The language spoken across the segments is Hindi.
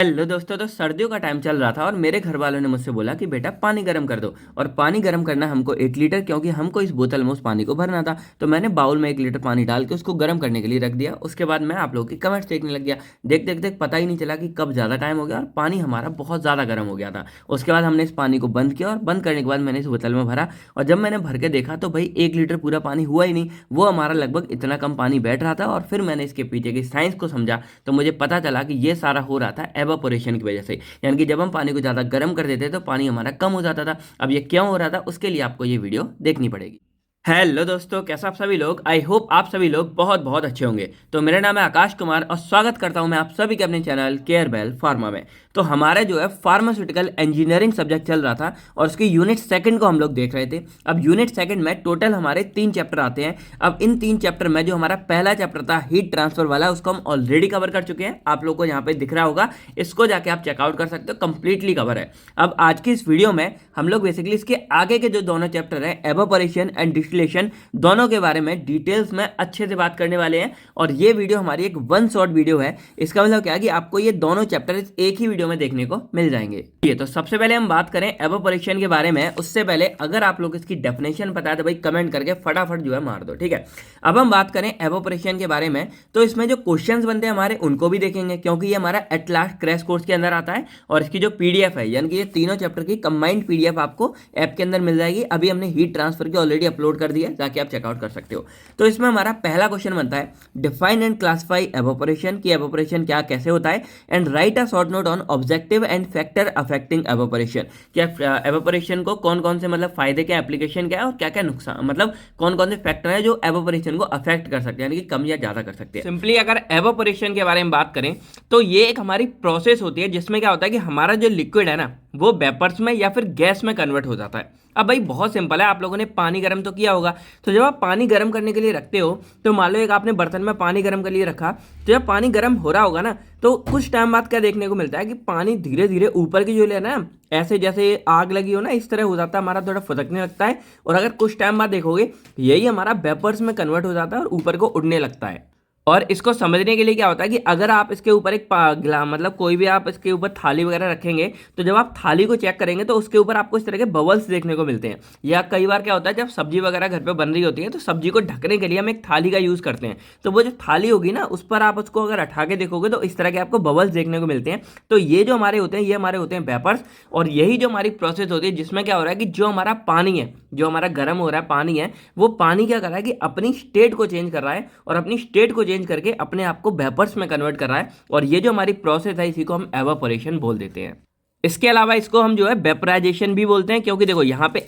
हेलो दोस्तों। तो सर्दियों का टाइम चल रहा था और मेरे घर वालों ने मुझसे बोला कि बेटा पानी गर्म कर दो। और पानी गर्म करना हमको 1 लीटर, क्योंकि हमको इस बोतल में उस पानी को भरना था। तो मैंने बाउल में 1 लीटर पानी डाल के उसको गर्म करने के लिए रख दिया। उसके बाद मैं आप लोगों की कमेंट्स देखने लग गया। देख देख देख पता ही नहीं चला कि कब ज़्यादा टाइम हो गया और पानी हमारा बहुत ज़्यादा गर्म हो गया था। उसके बाद हमने इस पानी को बंद किया और बंद करने के बाद मैंने इस बोतल में भरा। और जब मैंने भर के देखा तो भाई 1 लीटर पूरा पानी हुआ ही नहीं, वो हमारा लगभग इतना कम पानी बैठ रहा था। और फिर मैंने इसके पीछे की साइंस को समझा तो मुझे पता चला कि ये सारा हो रहा था एवापोरेशन की वजह से। यानी कि जब हम पानी को ज़्यादा गर्म कर देते तो पानी हमारा कम हो जाता था। अब ये क्यों हो रहा था उसके लिए आपको ये वीडियो देखनी पड़ेगी। हेलो दोस्तों, कैसा आप सभी लोग। आई होप आप सभी लोग बहुत बहुत अच्छे होंगे। तो मेरा नाम है आकाश कुमार और स्वागत करता हूं मैं आप सभी के अपने चैनल केयर बेल फार्मा में। तो हमारा जो है फार्मास्यूटिकल इंजीनियरिंग सब्जेक्ट चल रहा था और उसकी यूनिट सेकंड को हम लोग देख रहे थे। अब यूनिट सेकंड में टोटल हमारे 3 चैप्टर आते हैं। अब इन 3 चैप्टर में जो हमारा पहला चैप्टर था हीट ट्रांसफर वाला, उसको हम ऑलरेडी कवर कर चुके हैं। आप लोग को यहाँ पे दिख रहा होगा, इसको जाके आप चेकआउट कर सकते हो, कंप्लीटली कवर है। अब आज की इस वीडियो में हम लोग बेसिकली इसके आगे के जो दोनों चैप्टर हैं एवापोरेशन एंड डिस्टिलेशन, दोनों के बारे में डिटेल्स में अच्छे से बात करने वाले हैं। और ये वीडियो हमारी एक वन शॉट वीडियो है। इसका मतलब क्या है कि आपको ये दोनों चैप्टर एक ही वीडियो में देखने को मिल जाएंगे। ये तो सबसे पहले हम बात करें एवापोरेशन के बारे में। उससे पहले अगर आप लोग इसकी डेफिनेशन पता है तो भाई कमेंट करके फटाफट जो है मार दो, ठीक है। अब हम बात करें एवापोरेशन के बारे में तो इसमें जो क्वेश्चंस बनते हैं हमारे उनको भी देखेंगे, क्योंकि ये हमारा एट लास्ट क्रैश कोर्स के अंदर आता है। और इसकी जो पीडीएफ है, यानी कि ये तीनों चैप्टर की कंबाइंड पीडीएफ आपको ऐप के अंदर मिल जाएगी। अभी हमने हीट ट्रांसफर की ऑलरेडी अपलोड कर दिया है, जाके आप चेकआउट कर सकते हो। तो इसमें हमारा पहला क्वेश्चन बनता है डिफाइन एंड क्लासिफाई एवापोरेशन, की एवापोरेशन क्या कैसे होता है, and right a short note on objective and factor affecting evaporation. क्या एवापोरेशन को कौन कौन से मतलब फायदे क्या, एप्लीकेशन क्या है और क्या क्या नुकसान, मतलब कौन कौन से फैक्टर है जो एवापोरेशन को अफेक्ट कर सकते हैं, यानी कि कम या ज्यादा कर सकते हैं। सिंपली अगर एवापोरेशन के बारे में बात करें तो ये एक हमारी प्रोसेस होती है जिसमें क्या होता है कि हमारा जो लिक्विड है ना वो वेपर्स में या फिर गैस में कन्वर्ट हो जाता है। अब भाई बहुत सिंपल है, आप लोगों ने पानी गर्म तो किया होगा। तो जब आप पानी गर्म करने के लिए रखते हो तो मान लो एक आपने बर्तन में पानी गर्म के लिए रखा, तो जब पानी गर्म हो रहा होगा ना तो कुछ टाइम बाद क्या देखने को मिलता है कि पानी धीरे धीरे ऊपर की जो लेयर है ना, ऐसे जैसे आग लगी हो ना इस तरह हो जाता है, हमारा थोड़ा फुदकने लगता है। और अगर कुछ टाइम बाद देखोगे यही हमारा वेपर्स में कन्वर्ट हो जाता है और ऊपर को उड़ने लगता है। और इसको समझने के लिए क्या होता है कि अगर आप इसके ऊपर एक मतलब कोई भी आप इसके ऊपर थाली वगैरह रखेंगे तो जब आप थाली को चेक करेंगे तो उसके ऊपर आपको इस तरह के बबल्स देखने को मिलते हैं। या कई बार क्या होता है जब सब्जी वगैरह घर पे बन रही होती है तो सब्जी को ढकने के लिए हम एक थाली का यूज करते हैं। तो वो जो थाली होगी ना उस पर आप उसको अगर उठा के देखोगे तो इस तरह के आपको बबल्स देखने को मिलते हैं। तो ये जो हमारे होते हैं ये हमारे होते हैं वेपर्स। और यही जो हमारी प्रोसेस होती है जिसमें क्या हो रहा है कि जो हमारा पानी है, जो हमारा गर्म हो रहा है पानी है, वो पानी क्या कर रहा है कि अपनी स्टेट को चेंज कर रहा है और अपनी स्टेट को चेंज करके अपने आप को वेपर्स में कन्वर्ट कर रहा है। और ये जो हमारी प्रोसेस है इसी को हम एवापोरेशन बोल देते हैं। इसके अलावा इसको हम जो है वेपराइजेशन भी बोलते हैं, क्योंकि देखो यहाँ पे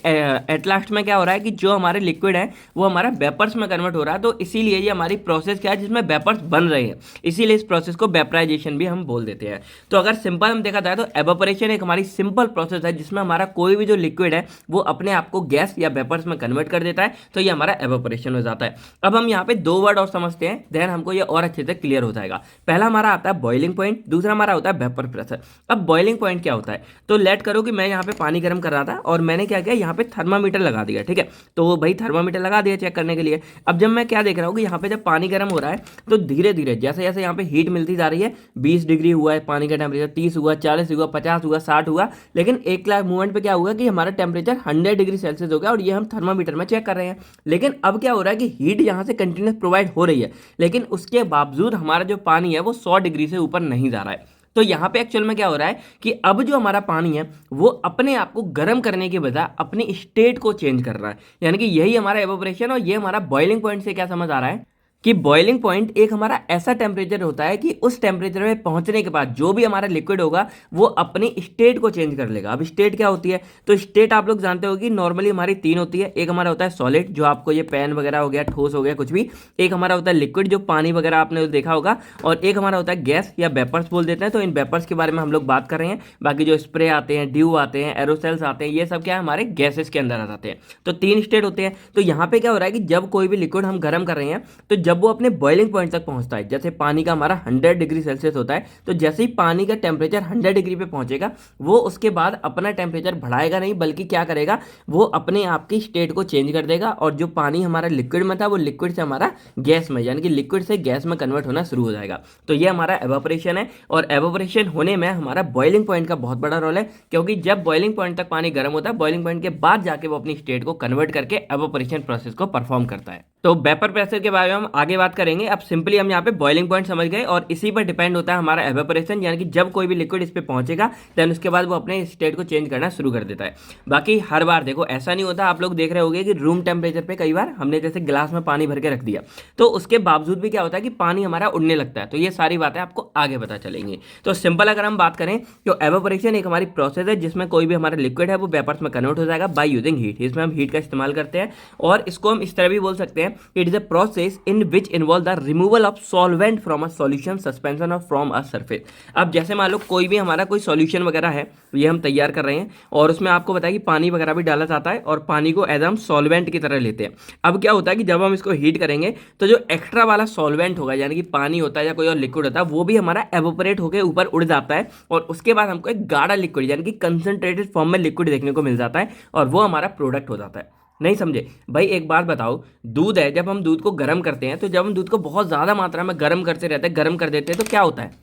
एट लास्ट में क्या हो रहा है कि जो हमारे लिक्विड है वो हमारा वेपर्स में कन्वर्ट हो रहा है। तो इसीलिए ये हमारी प्रोसेस क्या है जिसमें वेपर्स बन रहे हैं, इसीलिए इस प्रोसेस को वेपराइजेशन भी हम बोल देते हैं। तो अगर सिंपल हम देखा जाए तो एवापोरेशन एक हमारी सिंपल प्रोसेस है जिसमें हमारा कोई भी जो लिक्विड है वो अपने आप को गैस या वेपर्स में कन्वर्ट कर देता है। तो ये हमारा एवापोरेशन हो जाता है। अब हम यहाँ पे 2 वर्ड और समझते हैं, देन हमको ये और अच्छे से क्लियर हो जाएगा। पहला हमारा आता है बॉइलिंग पॉइंट, दूसरा हमारा होता है वेपर प्रेशर। अब बॉइलिंग पॉइंट क्या होता है, तो लेट करो कि मैं यहाँ पे पानी गर्म कर रहा था और मैंने क्या किया यहाँ पे थर्मामीटर लगा दिया, ठीक है। तो भाई थर्मामीटर लगा दिया चेक करने के लिए। अब जब मैं क्या देख रहा हूँ कि यहाँ पे जब पानी गर्म हो रहा है तो धीरे धीरे जैसे जैसे यहाँ पे हीट मिलती जा रही है, 20 डिग्री हुआ है पानी का टेम्परेचर, 30 हुआ, 40 हुआ, 50 हुआ, 60 हुआ, लेकिन एक लाख मूवमेंट पे क्या हुआ कि हमारा टेम्परेचर 100 डिग्री सेल्सियस हो गया। और ये हम थर्मामीटर में चेक कर रहे हैं। लेकिन अब क्या हो रहा है कि हीट यहाँ से कंटिन्यूस प्रोवाइड हो रही है, लेकिन उसके बावजूद हमारा जो पानी है वो 100 डिग्री से ऊपर नहीं जा रहा है। तो यहाँ पे एक्चुअल में क्या हो रहा है कि अब जो हमारा पानी है वो अपने आप को गर्म करने के बजाय अपनी स्टेट को चेंज कर रहा है। यानी कि यही हमारा एवापोरेशन और ये हमारा बॉइलिंग पॉइंट से क्या समझ आ रहा है कि बॉइलिंग पॉइंट एक हमारा ऐसा टेम्परेचर होता है कि उस टेम्परेचर में पहुंचने के बाद जो भी हमारा लिक्विड होगा वो अपनी स्टेट को चेंज कर लेगा। अब स्टेट क्या होती है, तो स्टेट आप लोग जानते हो कि नॉर्मली हमारी 3 होती है। एक हमारा होता है सॉलिड, जो आपको ये पेन वगैरह हो गया, ठोस हो गया कुछ भी। एक हमारा होता है लिक्विड, जो पानी वगैरह आपने देखा होगा। और एक हमारा होता है गैस या वेपर्स बोल देते हैं। तो इन वेपर्स के बारे में हम लोग बात कर रहे हैं। बाकी जो स्प्रे आते हैं, ड्यू आते हैं, एरोसेल्स आते हैं, ये सब क्या है हमारे गैसेस के अंदर आ जाते हैं। तो 3 स्टेट होते हैं। तो यहाँ पे क्या हो रहा है कि जब कोई भी लिक्विड हम गर्म कर रहे हैं तो जब वो अपने बॉइलिंग पॉइंट तक पहुंचता है, जैसे पानी का हमारा 100 डिग्री सेल्सियस होता है, तो जैसे ही पानी का टेम्परेचर 100 डिग्री पे पहुंचेगा, वो उसके बाद अपना टेम्परेचर बढ़ाएगा नहीं, बल्कि क्या करेगा, वो अपने आप की स्टेट को चेंज कर देगा, और जो पानी हमारा लिक्विड में था वो लिक्विड से हमारा गैस में, यानी कि लिक्विड से गैस में कन्वर्ट होना शुरू हो जाएगा। तो ये हमारा एवापोरेशन है, और एवापोरेशन होने में हमारा बॉइलिंग पॉइंट का बहुत बड़ा रोल है, क्योंकि जब बॉइलिंग पॉइंट तक पानी गर्म होता है, बॉइलिंग पॉइंट के बाद जाके वो अपनी स्टेट को कन्वर्ट करके एवापोरेशन प्रोसेस को परफॉर्म करता है। तो वेपर प्रेशर के बारे में हम आगे बात करेंगे। अब सिंपली हम यहाँ पे बॉइलिंग पॉइंट समझ गए, और इसी पर डिपेंड होता है हमारा एवापोरेशन, यानी कि जब कोई भी लिक्विड इस पे पहुंचेगा देन उसके बाद वो अपने स्टेट को चेंज करना शुरू कर देता है। बाकी हर बार देखो ऐसा नहीं होता, आप लोग देख रहे होंगे कि रूम टेम्परेचर पे कई बार हमने जैसे गिलास में पानी भर के रख दिया, तो उसके बावजूद भी क्या होता है कि पानी हमारा उड़ने लगता है। तो ये सारी बातें आपको आगे पता चलेंगी। तो सिंपल अगर हम बात करें तो एवापोरेशन एक हमारी प्रोसेस है जिसमें कोई भी हमारा लिक्विड है वो वेपर्स में कन्वर्ट हो जाएगा बाय यूजिंग हीट। इसमें हम हीट का इस्तेमाल करते हैं, और इसको हम इस तरह भी बोल सकते हैं, it is a process in which involve the removal of solvent from a solution, suspension और फ्रॉम अ सरफेस। अब जैसे मान लो कोई भी हमारा कोई सॉल्यूशन वगैरह है, ये हम तैयार कर रहे हैं, और उसमें आपको बताया कि पानी वगैरह भी डाला जाता है, और पानी को एज हम सॉल्वेंट की तरह लेते हैं। अब क्या होता है कि जब हम इसको हीट करेंगे तो जो एक्स्ट्रा वाला सॉल्वेंट होगा, यानी कि पानी होता है या कोई और लिक्विड होता है, वो भी हमारा एवोपरेट होकर ऊपर उड़ जाता है, और उसके बाद हमको एक गाढ़ा लिक्विड यानी कि कंसंट्रेटेड फॉर्म में लिक्विड देखने को मिल जाता है, और वो हमारा प्रोडक्ट हो जाता है। नहीं समझे भाई? एक बात बताओ, दूध है, जब हम दूध को गर्म करते हैं, तो जब हम दूध को बहुत ज़्यादा मात्रा में गर्म करते रहते हैं, गर्म कर देते हैं, तो क्या होता है,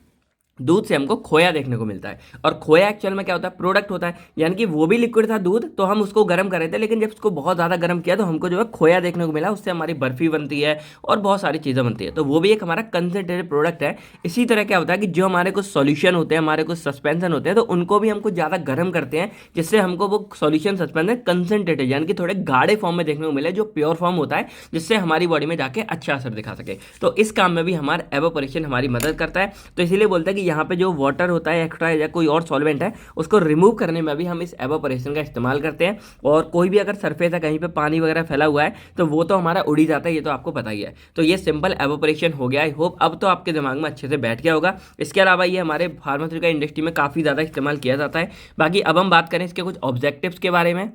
दूध से हमको खोया देखने को मिलता है, और खोया एक्चुअल में क्या होता है, प्रोडक्ट होता है। यानी कि वो भी लिक्विड था दूध, तो हम उसको गर्म कर रहे थे, लेकिन जब उसको बहुत ज़्यादा गर्म किया तो हमको जो है खोया देखने को मिला, उससे हमारी बर्फी बनती है और बहुत सारी चीज़ें बनती है, तो वो भी एक हमारा कंसनट्रेटेड प्रोडक्ट है। इसी तरह क्या होता है कि जो हमारे कुछ सॉल्यूशन होते हैं, हमारे कुछ सस्पेंशन होते हैं, तो उनको भी हमको ज़्यादा गर्म करते हैं, जिससे हमको वो सॉल्यूशन सस्पेंशन कंसनट्रेटेड यानी कि थोड़े गाढ़े फॉर्म में देखने को मिले, जो प्योर फॉर्म होता है, जिससे हमारी बॉडी में जाके अच्छा असर दिखा सके। तो इस काम में भी हमारा एवापोरेशन हमारी मदद करता है। तो इसीलिए बोलते हैं कि यहाँ पे जो वाटर होता है एक्स्ट्रा या कोई और सॉल्वेंट है, उसको रिमूव करने में भी हम इस एवापोरेशन का इस्तेमाल करते हैं। और कोई भी अगर सरफेस है, कहीं पे पानी वगैरह फैला हुआ है, तो वो तो हमारा उड़ ही जाता है, ये तो आपको पता ही है। तो ये सिंपल एवापोरेशन हो गया। आई होप अब तो आपके दिमाग में अच्छे से बैठ गया होगा। इसके अलावा ये हमारे फार्मास्यूटिकल इंडस्ट्री में काफ़ी ज़्यादा इस्तेमाल किया जाता है। बाकी अब हम बात करें इसके कुछ ऑब्जेक्टिव्स के बारे में।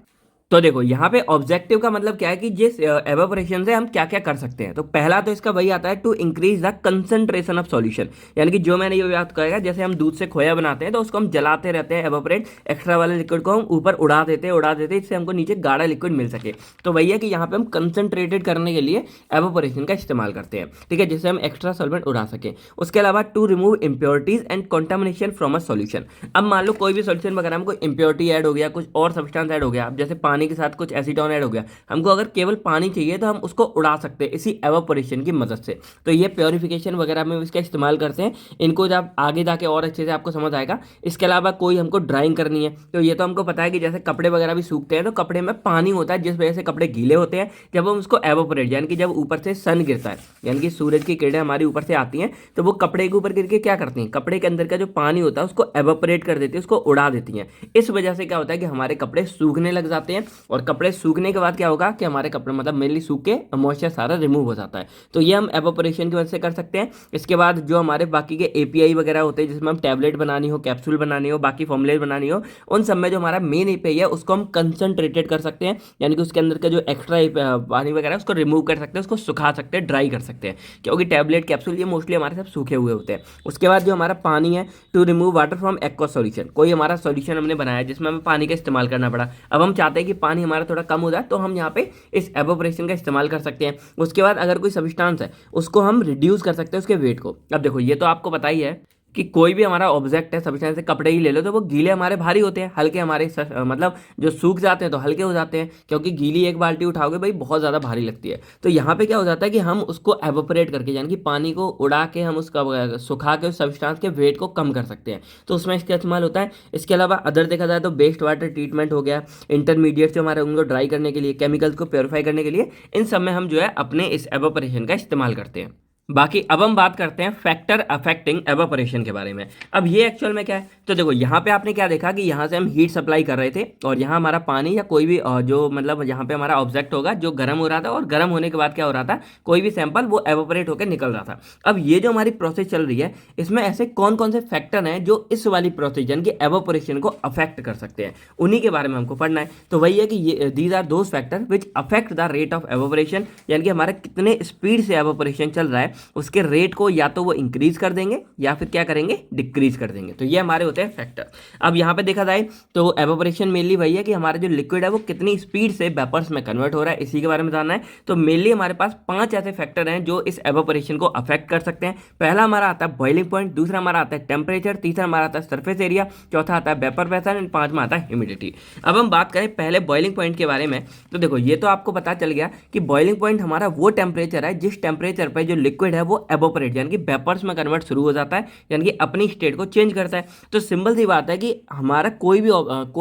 तो देखो यहाँ पे ऑब्जेक्टिव का मतलब क्या है कि जिस एवापोरेशन से हम क्या क्या कर सकते हैं। तो पहला तो इसका वही आता है, to increase the concentration of solution, यानी कि जो मैंने ये बात कहा, जैसे हम दूध से खोया बनाते हैं तो उसको हम जलाते रहते हैं, एवापोरेट, एक्स्ट्रा वाले लिक्विड को हम ऊपर उड़ा देते हैं, इससे हमको नीचे गाढ़ा लिक्विड मिल सके। तो वही है कि यहाँ पे हम कंसंट्रेटेड करने के लिए एवापोरेशन का इस्तेमाल करते हैं, ठीक है, जिससे हम एक्स्ट्रा सॉल्वेंट उड़ा सकें। उसके अलावा to remove impurities and contamination from a solution. अब मान लो कोई भी सॉल्यूशन वगैरह में कोई इंप्योरिटी ऐड हो गया, कुछ और सब्सटेंस ऐड हो गया, अब जैसे पानी के साथ कुछ एसीटोन ऐड हो गया, हमको अगर केवल पानी चाहिए तो हम उसको उड़ा सकते हैं इसी एवापोरेशन की मदद से। तो ये प्योरिफिकेशन वगैरह में इसका इस्तेमाल करते हैं। इनको जब आगे जाके और अच्छे से आपको समझ आएगा। इसके अलावा कोई हमको ड्राइंग करनी है, तो ये तो हमको पता है कि जैसे कपड़े वगैरह भी सूखते हैं, तो कपड़े में पानी होता है, जिस वजह से कपड़े गीले होते हैं। जब हम उसको एवापोरेट, यानी कि जब ऊपर से सन गिरता है, यानी कि सूरज की किरणें हमारी ऊपर से आती हैं, तो वो कपड़े के ऊपर गिर के क्या करती हैं, कपड़े के अंदर का जो पानी होता है उसको एवापोरेट कर देती है, उसको उड़ा देती हैं। इस वजह से क्या होता है कि हमारे कपड़े सूखने लग जाते हैं, और कपड़े सूखने के बाद क्या होगा कि हमारे कपड़े मतलब मेनली सूख के मॉइस्चर सारा रिमूव हो जाता है। तो ये हम एवापोरेशन की वजह से कर सकते हैं। इसके बाद जो हमारे बाकी के एपीआई वगैरह होते हैं, जिसमें हम टैबलेट बनानी हो, कैप्सूल बनानी हो, बाकी फॉर्मुलेट बनानी हो, उन सब में जो हमारा मेन एपीआई है उसको हम कंसंट्रेटेड कर सकते हैं, यानी कि उसके अंदर का जो एक्स्ट्रा पानी वगैरह है उसको रिमूव कर सकते हैं, उसको सुखा सकते हैं, ड्राई कर सकते हैं, क्योंकि टैबलेट कैप्सूल ये मोस्टली हमारे सब सूखे हुए होते हैं। उसके बाद जो हमारा पानी है, to remove water from aqua solution. कोई हमारा सॉल्यूशन हमने बनाया जिसमें हमें पानी का इस्तेमाल करना पड़ा, अब हम चाहते हैं कि पानी हमारा थोड़ा कम हो जाए, तो हम यहाँ पे इस एवापोरेशन का इस्तेमाल कर सकते हैं। उसके बाद अगर कोई सब्सटेंस है उसको हम रिड्यूस कर सकते हैं उसके वेट को। अब देखो ये तो आपको पता ही है कि कोई भी हमारा ऑब्जेक्ट है, सब्सटेंस है, कपड़े ही ले लो, तो वो गीले हमारे भारी होते हैं, हल्के हमारे मतलब जो सूख जाते हैं तो हल्के हो जाते हैं, क्योंकि गीली एक बाल्टी उठाओगे भाई बहुत ज़्यादा भारी लगती है। तो यहाँ पे क्या हो जाता है कि हम उसको एवोपरेट करके, यानी कि पानी को उड़ा के हम उसका सुखा के उस सब्सटेंस के वेट को कम कर सकते हैं, तो उसमें इसका इस्तेमाल होता है। इसके अलावा अदर देखा जाए तो बेस्ट वाटर ट्रीटमेंट हो गया, इंटरमीडिएट जो हमारे उनको ड्राई करने के लिए, केमिकल्स को प्योरीफाई करने के लिए, इन सब में हम जो है अपने इस एवोपरेशन का इस्तेमाल करते हैं। बाकी अब हम बात करते हैं फैक्टर अफेक्टिंग एवापोरेशन के बारे में। अब ये एक्चुअल में क्या है, तो देखो यहाँ पे आपने क्या देखा कि यहाँ से हम हीट सप्लाई कर रहे थे और यहाँ हमारा पानी या कोई भी जो मतलब यहाँ पे हमारा ऑब्जेक्ट होगा जो गर्म हो रहा था, और गर्म होने के बाद क्या हो रहा था, कोई भी सैंपल वो एवापोरेट होकर निकल रहा था। अब ये जो हमारी प्रोसेस चल रही है, इसमें ऐसे कौन कौन से फैक्टर हैं जो इस वाली प्रोसेस यानी कि एवापोरेशन को अफेक्ट कर सकते हैं, उन्हीं के बारे में हमको पढ़ना है। तो वही है कि ये these are those factor which affect the rate of evaporation, यानी कि हमारा कितने स्पीड से एवापोरेशन चल रहा है उसके रेट को या तो वो इंक्रीज कर देंगे या फिर क्या करेंगे, डिक्रीज कर देंगे। तो ये हमारे होते हैं फैक्टर। अब यहाँ पे देखा जाए तो एवापोरेशन मेनली वही है कि हमारा जो लिक्विड है वो कितनी स्पीड से वेपर्स में कन्वर्ट हो रहा है, इसी के बारे में जानना है। तो मेनली हमारे पास 5 ऐसे फैक्टर हैं जो इस एवापोरेशन को अफेक्ट कर सकते हैं। पहला हमारा आता है बॉइलिंग पॉइंट, दूसरा हमारा आता है टेम्परेचर, तीसरा हमारा आता है सरफेस एरिया, चौथा आता है वेपर प्रेशर एंड पांचवा आता है ह्यूमिडिटी। अब हम बात करें पहले बॉइलिंग पॉइंट के बारे में, तो देखो ये तो आपको पता चल गया कि बॉइलिंग पॉइंट हमारा वो टेम्परेचर है जिस टेम्परेचर पर जो लिक्विड है वो एवापोरेट यानी कि वेपर्स में कन्वर्ट शुरू हो जाता है, यानी कि अपनी स्टेट को चेंज करता है। तो सिंपल सी बात है कि हमारा कोई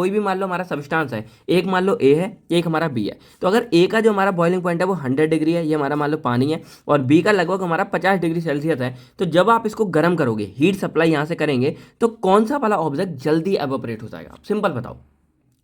भी मान लो हमारा सब्सटेंस है, एक मान लो ए है, एक हमारा बी है। तो अगर ए का जो हमारा बॉइलिंग पॉइंट है वो 100 डिग्री है, ये हमारा मान लो पानी है, और बी का लगभग हमारा 50 डिग्री सेल्सियस है, तो जब आप इसको गर्म करोगे, हीट सप्लाई यहाँ से करेंगे, तो कौन सा वाला ऑब्जेक्ट जल्दी एवापोरेट हो जाएगा, सिंपल बताओ।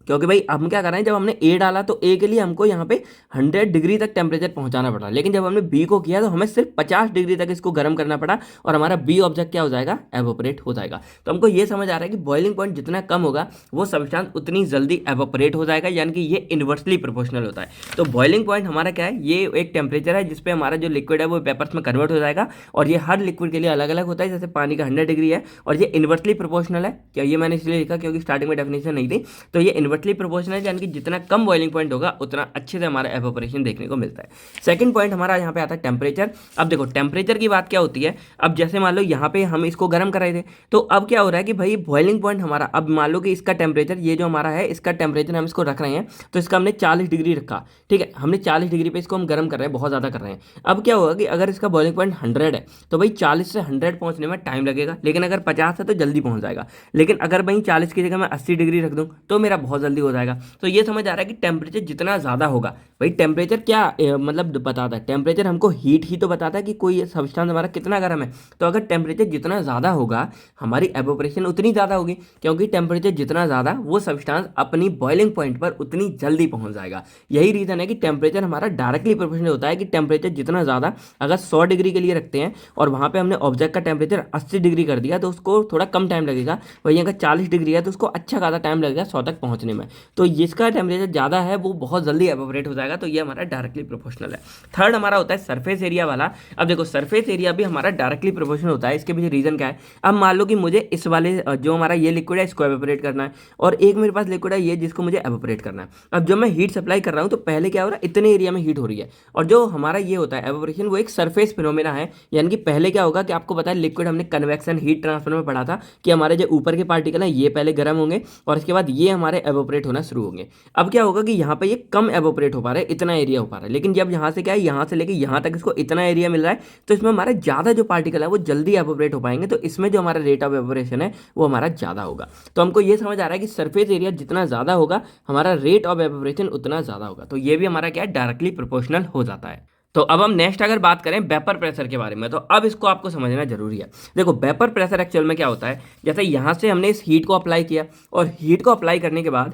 क्योंकि भाई हम क्या कर रहे हैं, जब हमने ए डाला तो ए के लिए हमको यहाँ पे 100 डिग्री तक टेम्परेचर पहुंचाना पड़ा, लेकिन जब हमने बी को किया तो हमें सिर्फ 50 डिग्री तक इसको गर्म करना पड़ा और हमारा बी ऑब्जेक्ट क्या हो जाएगा, एवोपरेट हो जाएगा। तो हमको ये समझ आ रहा है कि बॉइलिंग पॉइंट जितना कम होगा वो सब्सटेंस उतनी जल्दी एवोपरेट हो जाएगा, यानी कि ये इन्वर्सली प्रोपोर्शनल होता है। तो बॉइलिंग पॉइंट हमारा क्या है, ये एक टेम्परेचर है जिसपे हमारा जो लिक्विड है वो वेपर्स में कन्वर्ट हो जाएगा, और ये हर लिक्विड के लिए अलग अलग होता है। जैसे पानी का 100 डिग्री है और ये इन्वर्सली प्रोपोर्शनल है, क्या ये मैंने इसलिए लिखा क्योंकि स्टार्टिंग में डेफिनेशन नहीं थी। तो ये इन्वर्सली प्रोपोर्शनल है, यानी कि जितना कम बॉइलिंग पॉइंट होगा उतना अच्छे से हमारा एवोपरेशन देखने को मिलता है। सेकंड पॉइंट हमारा यहाँ पे आता है टेम्परेचर। अब देखो टेम्परेचर की बात क्या होती है, अब जैसे मान लो यहाँ पे हम इसको गर्म कर रहे थे, तो अब क्या हो रहा है कि भाई बॉइलिंग पॉइंट हमारा, अब मान लो कि इसका टेम्परेचर, ये जो हमारा है इसका टेम्परेचर हम इसको रख रहे हैं, तो इसका हमने 40 डिग्री रखा, ठीक है, हमने 40 डिग्री पे इसको हम गर्म कर रहे हैं, बहुत ज़्यादा कर रहे हैं। अब क्या होगा कि अगर इसका बॉइलिंग पॉइंट 100 है तो भाई 40 से 100 पहुँचने में टाइम लगेगा, लेकिन अगर 50 है तो जल्दी पहुँच जाएगा। लेकिन अगर भाई 40 की जगह मैं 80 डिग्री रख दूँ तो मेरा बहुत जल्दी हो जाएगा। तो ये समझ आ रहा है कि टेम्परेचर जितना ज़्यादा होगा, भाई टेम्परेचर क्या मतलब बताता है, टेम्परेचर हमको हीट ही तो बताता है कि कोई सब्सटेंस हमारा कितना गर्म है। तो अगर टेम्परेचर जितना ज़्यादा होगा हमारी एवोपरेशन उतनी ज़्यादा होगी, क्योंकि टेम्परेचर जितना ज़्यादा वो सब्सटेंस अपनी बॉइलिंग पॉइंट पर उतनी जल्दी पहुंच जाएगा। यही रीज़न है कि टेम्परेचर हमारा डायरेक्टली प्रोपोर्शनल होता है, कि टेम्परेचर जितना ज़्यादा, अगर 100 डिग्री के लिए रखते हैं और वहाँ पर हमने ऑब्जेक्ट का टेम्परेचर 80 डिग्री कर दिया तो उसको थोड़ा कम टाइम लगेगा, वहीं अगर 40 डिग्री है तो उसको अच्छा खासा टाइम लगेगा 100 तक पहुँचने में। तो जिसका टेम्परेचर ज़्यादा है वो बहुत जल्दी एवोपरेट हो जाएगा। तो ये हमारा डायरेक्टली प्रोपोर्शनल है। थर्ड हमारा होता है सरफेस एरिया वाला। अब देखो सरफेस एरिया भी हमारा डायरेक्टली प्रोपोर्शनल होता है। इसके पीछे रीजन क्या है, अब मान लो कि मुझे इस वाले जो हमारा ये लिक्विड है इसको एवोपरेट करना है, और एक मेरे पास लिक्विड है ये जिसको मुझे एवोपरेट करना है। अब जब मैं हीट सप्लाई कर रहा हूँ तो पहले क्या हो रहा है, इतने एरिया में हीट हो रही है, और जो हमारा ये होता है एवोपरेशन वो एक सरफेस फिनोमेना है। यानी कि पहले क्या होगा कि आपको पता है लिक्विड हमने कन्वेक्शन हीट ट्रांसफर में पढ़ा था कि हमारे जो ऊपर के पार्टिकल हैं ये पहले गर्म होंगे और इसके बाद ये हमारे एवोपरेट होना शुरू होंगे। अब क्या होगा कि यहाँ पे ये कम एवोपरेट हो पा रहा है, इतना एरिया हो पा रहा है, लेकिन जब यहाँ से क्या है, यहाँ से लेके यहाँ तक इसको इतना एरिया मिल रहा है, तो इसमें हमारे ज़्यादा जो पार्टिकल है वो जल्दी एवोपरेट हो पाएंगे, तो इसमें जो हमारा रेट ऑफ एवोपरेशन है वो हमारा ज़्यादा होगा। तो हमको ये समझ आ रहा है कि सरफेस एरिया जितना ज़्यादा होगा हमारा रेट ऑफ एवोपरेशन उतना ज़्यादा होगा। तो ये भी हमारा क्या है, डायरेक्टली प्रोपोर्शनल हो जाता है। तो अब हम नेक्स्ट अगर बात करें वेपर प्रेशर के बारे में, तो अब इसको आपको समझना जरूरी है। देखो वेपर प्रेशर एक्चुअल में क्या होता है, जैसे यहाँ से हमने इस हीट को अप्लाई किया, और हीट को अप्लाई करने के बाद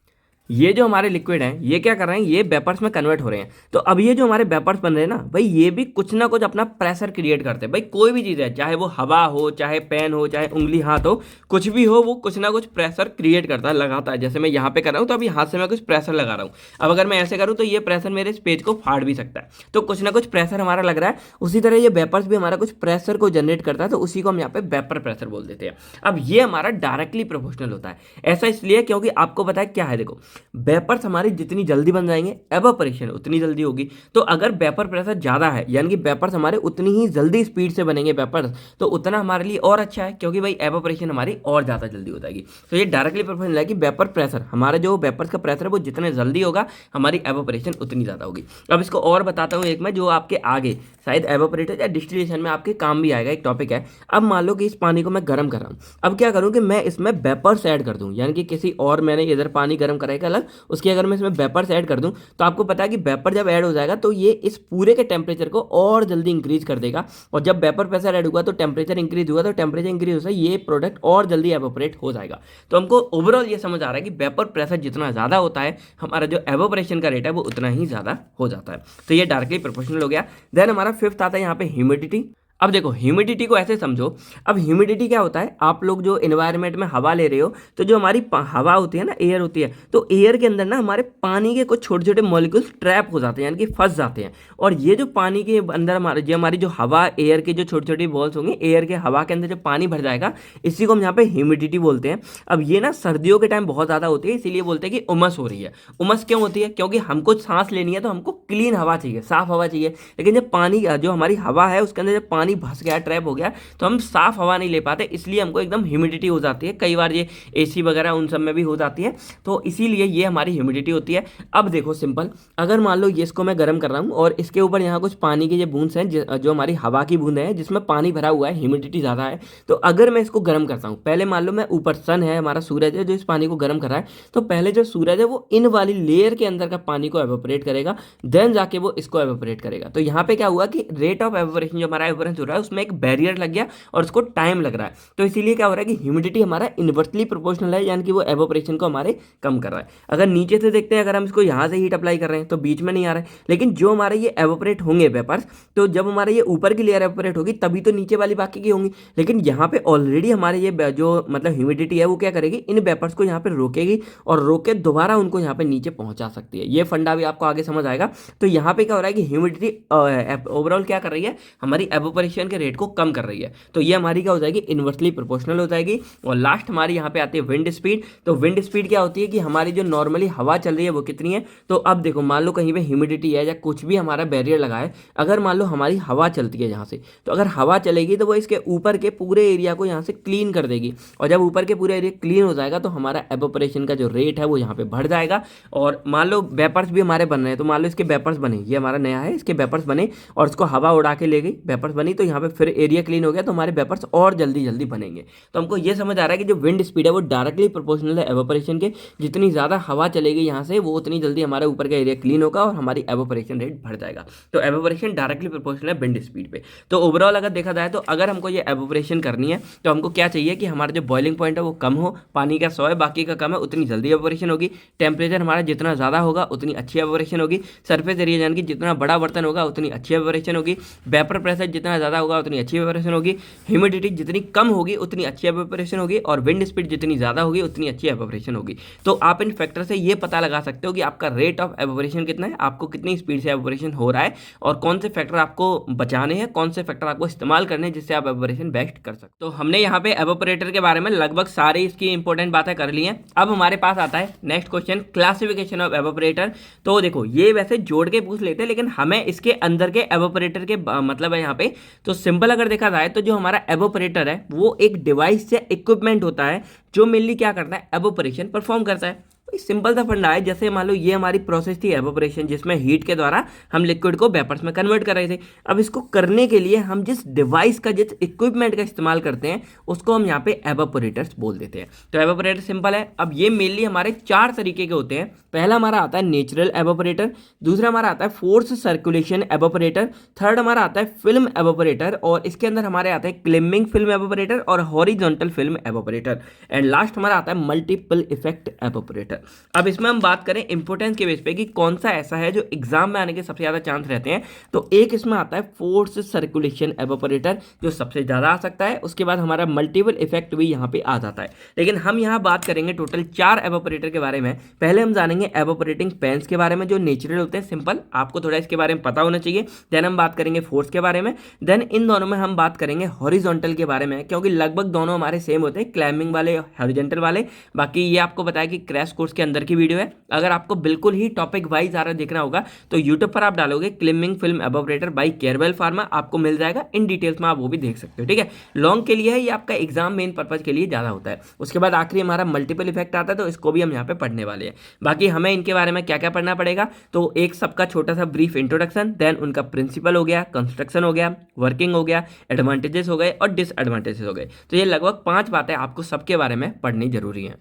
ये जो हमारे लिक्विड हैं ये क्या कर रहे हैं, ये वेपर्स में कन्वर्ट हो रहे हैं। तो अब ये जो हमारे वेपर्स बन रहे हैं ना भाई, ये भी कुछ ना कुछ अपना प्रेशर क्रिएट करते हैं। भाई कोई भी चीज़ है, चाहे वो हवा हो, चाहे पेन हो, चाहे उंगली हाथ हो, कुछ भी हो, वो कुछ ना कुछ प्रेशर क्रिएट करता है, लगाता है। जैसे मैं यहाँ पे कर रहा हूँ तो अभी हाथ से मैं कुछ प्रेशर लगा रहा हूँ, अब अगर मैं ऐसे करूँ तो ये प्रेशर मेरे इस पेज को फाड़ भी सकता है। तो कुछ ना कुछ प्रेशर हमारा लग रहा है, उसी तरह ये वेपर्स भी हमारा कुछ प्रेशर को जनरेट करता है, तो उसी को हम यहाँ पे वेपर प्रेशर बोल देते हैं। अब ये हमारा डायरेक्टली प्रोपोर्शनल होता है। ऐसा इसलिए क्योंकि आपको पता है क्या है, देखो वेपर्स हमारी जितनी जल्दी बन जाएंगे एवापोरेशन उतनी जल्दी होगी। तो अगर वेपर प्रेशर ज़्यादा है, यानी कि वेपर्स हमारे उतनी ही जल्दी स्पीड से बनेंगे वेपर्स, तो उतना हमारे लिए और अच्छा है, क्योंकि भाई एवापोरेशन हमारी और ज़्यादा जल्दी हो जाएगी। तो ये डायरेक्टली प्रोपोर्शनल है कि वेपर प्रेशर, हमारा जो वेपर्स का प्रेशर है वो जितने जल्दी होगा हमारी एवापोरेशन उतनी ज़्यादा होगी। अब इसको और बताता हूँ एक मैं, जो आपके आगे शायद एवापोरेटर या डिस्टिलेशन में आपके काम भी आएगा, एक टॉपिक है। अब मान लो कि इस पानी को मैं गर्म कर रहा हूँ, अब क्या करूँ कि मैं इसमें वेपर्स ऐड कर दूँ, यानी कि किसी और मैंने इधर पानी गर्म कराएगा, अलग, उसके अगर मैं इसमें वेपर्स ऐड कर दूं तो आपको पता है कि वेपर जब ऐड हो जाएगा तो ये इस पूरे के टेम्परेचर को और जल्दी इंक्रीज कर देगा, और जब वेपर प्रेशर ऐड होगा तो टेम्परेचर इंक्रीज हुआ, तो टेम्परेचर इंक्रीज हो जाए ये प्रोडक्ट और जल्दी एवोपरेट हो जाएगा। तो हमको ओवरऑल ये समझ आ रहा है कि वेपर प्रेशर जितना ज़्यादा होता है हमारा जो एवोपरेशन का रेट है वो उतना ही ज़्यादा हो जाता है। तो ये डायरेक्टली प्रोपोर्शनल हो गया। देन हमारा फिफ्थ आता है यहाँ पे ह्यूमिडिटी। अब देखो ह्यूमिडिटी को ऐसे समझो, अब ह्यूमिडिटी क्या होता है, आप लोग जो एनवायरनमेंट में हवा ले रहे हो तो जो हमारी हवा होती है ना, एयर होती है, तो एयर के अंदर ना हमारे पानी के कुछ छोटे छोटे मॉलिक्यूल्स ट्रैप हो जाते हैं, यानी कि फंस जाते हैं। और ये जो पानी के अंदर हमारी जो हवा एयर के जो छोटी छोटी बॉल्स होंगी, एयर के हवा के अंदर जो पानी भर जाएगा, इसी को हम यहाँ पे ह्यूमिडिटी बोलते हैं। अब ये ना सर्दियों के टाइम बहुत ज़्यादा होती है, इसीलिए बोलते हैं कि उमस हो रही है। उमस क्यों होती है, क्योंकि हमको सांस लेनी है तो हमको क्लीन हवा चाहिए, साफ हवा चाहिए। लेकिन जब पानी जो हमारी हवा है उसके अंदर जब पानी फंस गया, ट्रैप हो गया, तो हम साफ हवा नहीं ले पाते, इसलिए हमको एकदम ह्यूमिडिटी हो जाती है। कई बार ये एसी वगैरह उन सब में भी हो जाती है, तो इसीलिए ये हमारी ह्यूमिडिटी होती है। अब देखो सिंपल, अगर मान लो ये इसको मैं गर्म कर रहा हूँ और इसके ऊपर यहाँ कुछ पानी के जो बूंद हैं, जो हमारी हवा की बूंद है जिसमें पानी भरा हुआ है, ह्यूमिडिटी ज़्यादा है, तो अगर मैं इसको गर्म करता हूँ, पहले मान लो मैं ऊपर सन है, हमारा सूरज है जो इस पानी को गर्म कर रहा है, तो पहले जो सूरज है वो इन वाली लेयर के अंदर का पानी को एवोपरेट करेगा, देन जाके वो इसको एवोपरेट करेगा। तो यहाँ पे क्या हुआ कि रेट ऑफ एवोपरेशन जो हमारा एवोपरेशन हो रहा है उसमें एक बैरियर लग गया और उसको टाइम लग रहा है, तो इसीलिए क्या हो रहा है कि ह्यूमिडिटी हमारा इनवर्सली प्रोपोर्शनल है, यानी कि वो एवोपरेशन को हमारे कम कर रहा है। अगर नीचे से देखते हैं, अगर हम इसको यहाँ से हीट अप्लाई कर रहे हैं तो बीच में नहीं आ रहा है, लेकिन जो हमारे ये एवोपरेट होंगे वेपर्स, तो जब हमारे ये ऊपर की लेयर एवोपरेट होगी तभी तो नीचे वाली बाकी की होंगी। लेकिन यहाँ पे ऑलरेडी हमारे ये जो मतलब ह्यूमिडिटी है वो क्या करेगी, इन वेपर्स को यहाँ पे रोकेगी और रोक के दोबारा उनको यहाँ पे नीचे पहुंचा सकती है। ये फंडा भी आपको आगे समझ आएगा। तो यहाँ पे क्या हो रहा है कि ह्यूमिडिटी ओवरऑल क्या कर रही है, हमारी एवोपरेशन के रेट को कम कर रही है। तो ये हमारी क्या हो जाएगी, इन्वर्सली प्रोपोर्शनल हो जाएगी। और लास्ट हमारी यहाँ पे आती है विंड स्पीड। तो विंड स्पीड क्या होती है कि हमारी जो नॉर्मली हवा चल रही है वो कितनी है। तो अब देखो, मान लो कहीं पे ह्यूमिडिटी है या कुछ भी हमारा बैरियर लगा है, अगर मान लो हमारी हवा चलती है यहाँ से, तो अगर हवा चलेगी तो वो इसके ऊपर के पूरे एरिया को यहाँ से क्लीन कर देगी, और जब ऊपर के पूरे एरिया क्लीन हो जाएगा तो हमारा एवोपरेशन का जो रेट है वो यहाँ पे बढ़ जाएगा। और मान लो वेपर्स भी हमारे बन रहे हैं, तो मान लो इसके वेपर्स बने, ये हमारा नया है, इसके वेपर्स बने और इसको हवा उड़ा के ले गई, वेपर्स बनी, तो यहाँ पे फिर एरिया क्लीन हो गया, तो हमारे वेपर्स और जल्दी जल्दी बनेंगे। तो हमको ये समझ आ रहा है कि जो विंड स्पीड है वो डायरेक्टली प्रोपोर्शनल है एवोपरेशन के। जितनी ज़्यादा हवा चलेगी यहाँ से वो उतनी जल्दी हमारे ऊपर का एरिया क्लीन होगा और हमारी एवोपरेशन रेट बढ़ जाएगा। तो एवोपरेशन डायरेक्टली प्रोपोर्शनल है विंड स्पीड पे। तो ओवरऑल अगर देखा जाए तो अगर हमको ये एवोपरेशन करनी है तो हमको क्या चाहिए कि हमारा जो बॉइलिंग पॉइंट है वो कम हो, पानी का 100 है बाकी का कम है, उतनी जल्दी एवोपरेशन होगी। टेम्परेचर हमारा जितना ज़्यादा होगा उतनी अच्छी एवोपरेशन होगी। सरफेस एरिया यानी कि जितना बड़ा बर्तन होगा उतनी अच्छी एवोपरेशन होगी। वेपर प्रेशर जितना ज़्यादा होगा उतनी अच्छी एवोपरेशन होगी। ह्यूमिडिटी जितनी कम होगी उतनी अच्छी एवोपरेशन होगी, और विंड स्पीड जितनी ज़्यादा होगी उतनी अच्छी एवोपरेशन होगी। तो आप इन फैक्टर से ये पता लगा सकते हो कि आपका रेट ऑफ एवोपरेशन कितना है, आपको कितनी स्पीड से एवोपरेशन हो रहा है, और कौन से फैक्टर आपको बचाने हैं, कौन से फैक्टर आपको इस्तेमाल करने हैं जिससे आप एवोपरेशन बेस्ट कर सकते हो। तो हमने यहाँ पे एवोपरेटर के बारे में लगभग सारी इसकी इंपॉर्टेंट बातें कर ली हैं। अब हमारे पास आता है next question, classification of evaporator. तो देखो ये वैसे जोड़ के पूछ लेते हैं, लेकिन हमें इसके अंदर के एवोपरेटर के मतलब है यहाँ पे। तो सिंपल अगर देखा जाए तो जो हमारा एवोपरेटर है वो एक डिवाइस या इक्विपमेंट होता है जो मेनली क्या करता है, एवोपरेशन परफॉर्म करता है। सिंपल सा फंडा है, जैसे मान लो ये हमारी प्रोसेस थी एवोपरेशन, जिसमें हीट के द्वारा हम लिक्विड को वेपर्स में कन्वर्ट कर रहे थे। अब इसको करने के लिए हम जिस डिवाइस का, जिस इक्विपमेंट का इस्तेमाल करते हैं उसको हम यहाँ पे एवोपरेटर्स बोल देते हैं। तो एवोपरेटर सिंपल है। अब ये मेनली हमारे 4 तरीके के होते हैं। पहला हमारा आता है नेचुरल एवोपरेटर, दूसरा हमारा आता है फोर्स सर्कुलेशन एवोपरेटर, थर्ड हमारा आता है फिल्म एवोपरेटर, और इसके अंदर हमारे आते हैं क्लिमिंग फिल्म एवोपरेटर और horizontal film evaporator, and last हमारा आता है मल्टीपल इफेक्ट एवोपरेटर। अब इसमें हम बात करें इंपोर्टेंस के बेस पे कि कौन सा ऐसा है जो एग्जाम में आने के सबसे ज्यादा चांस रहते हैं, तो एक इसमें आता है फोर्स सर्कुलेशन एवोपरेटर जो सबसे ज्यादा आ सकता है। उसके बाद हमारा मल्टीपल इफेक्ट भी यहाँ पे आ जाता है। लेकिन हम यहाँ बात करेंगे टोटल 4 एवोपरेटर के बारे में। पहले हम जानेंगे एवोपरेटिंग फैंस के बारे में जो नेचुरल होते हैं, सिंपल, आपको थोड़ा इसके बारे में पता होना चाहिए। देन हम बात करेंगे फोर्स के बारे में। देन इन दोनों में हम बात करेंगे हॉरिजॉन्टल के बारे में, क्योंकि लगभग दोनों हमारे सेम होते हैं, क्लाइंबिंग वाले हॉरिजॉन्टल वाले। बाकी ये आपको बताया कि क्रैश कोर्स के अंदर की वीडियो है। अगर आपको बिल्कुल ही टॉपिक वाइज आ रहा देखना होगा तो यूट्यूब पर आप डालोगे क्लिमिंग फिल्म एवोपरेटर बाय केरवेल फार्मा, आपको मिल जाएगा। इन डिटेल्स में आप वो भी देख सकते हो, ठीक है। लॉन्ग के लिए है ये, आपका एग्जाम मेन पर्पज के लिए ज्यादा होता है। उसके बाद आखिरी हमारा मल्टीपल इफेक्ट आता है, तो इसको भी हम यहाँ पे पढ़ने वाले हैं। बाकी हमें इनके बारे में क्या क्या पढ़ना पड़ेगा, तो एक सबका छोटा सा ब्रीफ इंट्रोडक्शन, देन उनका प्रिंसिपल हो गया, कंस्ट्रक्शन हो गया, वर्किंग हो गया, एडवांटेजेस हो गए और डिसएडवांटेजेस हो गए। तो ये लगभग 5 बातें आपको सबके बारे में पढ़नी जरूरी है।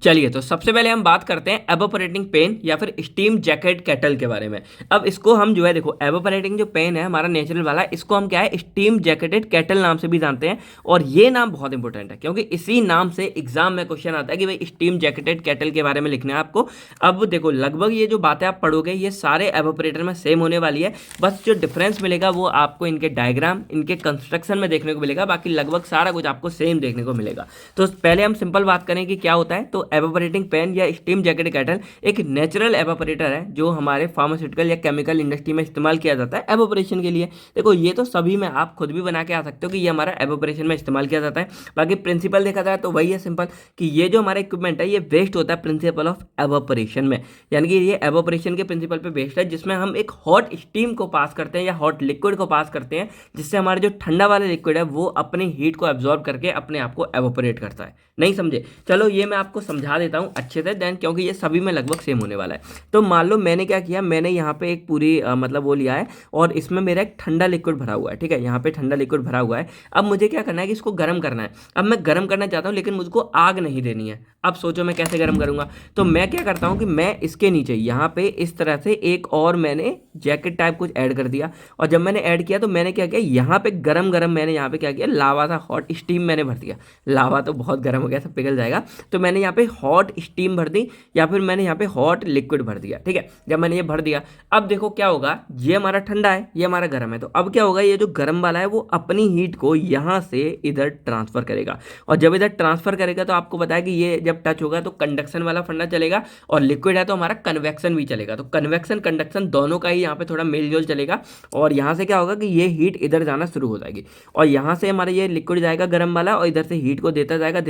चलिए, तो सबसे पहले हम बात करते हैं एवापोरेटिंग पेन या फिर स्टीम जैकेट केटल के बारे में। अब इसको हम जो है देखो, एवापोरेटिंग जो पेन है हमारा नेचुरल वाला, इसको हम क्या है स्टीम जैकेटेड केटल नाम से भी जानते हैं। और ये नाम बहुत इंपॉर्टेंट है क्योंकि इसी नाम से एग्जाम में क्वेश्चन आता है कि भाई स्टीम जैकेटेड केटल के बारे में लिखना है आपको। अब देखो लगभग ये जो बातें आप पढ़ोगे ये सारे एवापोरेटर में सेम होने वाली है, बस जो डिफरेंस मिलेगा वो आपको इनके डायग्राम, इनके कंस्ट्रक्शन में देखने को मिलेगा, बाकी लगभग सारा कुछ आपको सेम देखने को मिलेगा। तो पहले हम सिंपल बात करें कि क्या होता है। तो एवापोरेटिंग पेन या स्टीम जैकेट केटल एक नेचुरल एवापोरेटर है जो हमारे फार्मास्यूटिकल या केमिकल इंडस्ट्री में इस्तेमाल किया जाता है एवापोरेशन के लिए। देखो ये तो सभी में आप खुद भी बना के आ सकते हो कि ये हमारा एवापोरेशन में इस्तेमाल किया जाता है। बाकी प्रिंसिपल देखा जाए तो वही है सिंपल, कि ये जो हमारा इक्विपमेंट है ये वेस्ट होता है प्रिंसिपल ऑफ एवापोरेशन में, यानी कि ये एवापोरेशन के प्रिंसिपल पे बेस्ड है, जिसमें हम एक हॉट स्टीम को पास करते हैं या हॉट लिक्विड को पास करते हैं, जिससे हमारा जो ठंडा वाला लिक्विड है वो अपनी हीट को एब्जॉर्ब करके अपने आप को एवापोरेट करता है। नहीं समझे? चलो ये मैं आपको समझा देता हूँ अच्छे से देन, क्योंकि ये सभी में लगभग सेम होने वाला है। तो मान लो मैंने क्या किया, मैंने यहाँ पे एक पूरी मतलब वो लिया है और इसमें मेरा एक ठंडा लिक्विड भरा हुआ है। ठीक है, यहाँ पे ठंडा लिक्विड भरा हुआ है। अब मुझे क्या करना है कि इसको गर्म करना है। अब मैं गर्म करना चाहता हूँ लेकिन मुझको आग नहीं देनी है। अब सोचो मैं कैसे गर्म करूंगा। तो मैं क्या करता हूँ कि मैं इसके नीचे यहाँ पे इस तरह से एक और मैंने जैकेट टाइप कुछ ऐड कर दिया। और जब मैंने ऐड किया तो मैंने क्या किया, यहाँ पे गरम गरम मैंने यहाँ पे क्या किया, लावा था हॉट स्टीम मैंने भर दिया। लावा तो बहुत गर्म हो गया, सब पिघल जाएगा। तो मैंने यहाँ पे हॉट स्टीम भर दी या फिर मैंने यहाँ पे हॉट लिक्विड भर दिया। ठीक है, जब मैंने ये भर दिया अब देखो क्या होगा, ये हमारा ठंडा है, ये हमारा गर्म है। तो अब क्या होगा, ये जो गर्म वाला है वो अपनी हीट को यहाँ से इधर ट्रांसफर करेगा। और जब इधर ट्रांसफर करेगा तो आपको पता है कि ये जब टच होगा तो कंडक्शन वाला फंडा चलेगा, और लिक्विड है तो हमारा कन्वेक्शन भी चलेगा। तो कन्वेक्शन कंडक्शन दोनों का ही यहाँ पे थोड़ा मेल जोल चलेगा। और यहाँ से क्या होगा कि ये हीट इधर जाना शुरू हो जाएगी, और यहाँ से हमारा ये लिक्विड जाएगा गर्म वाला, और इधर से हीट को देता जाएगा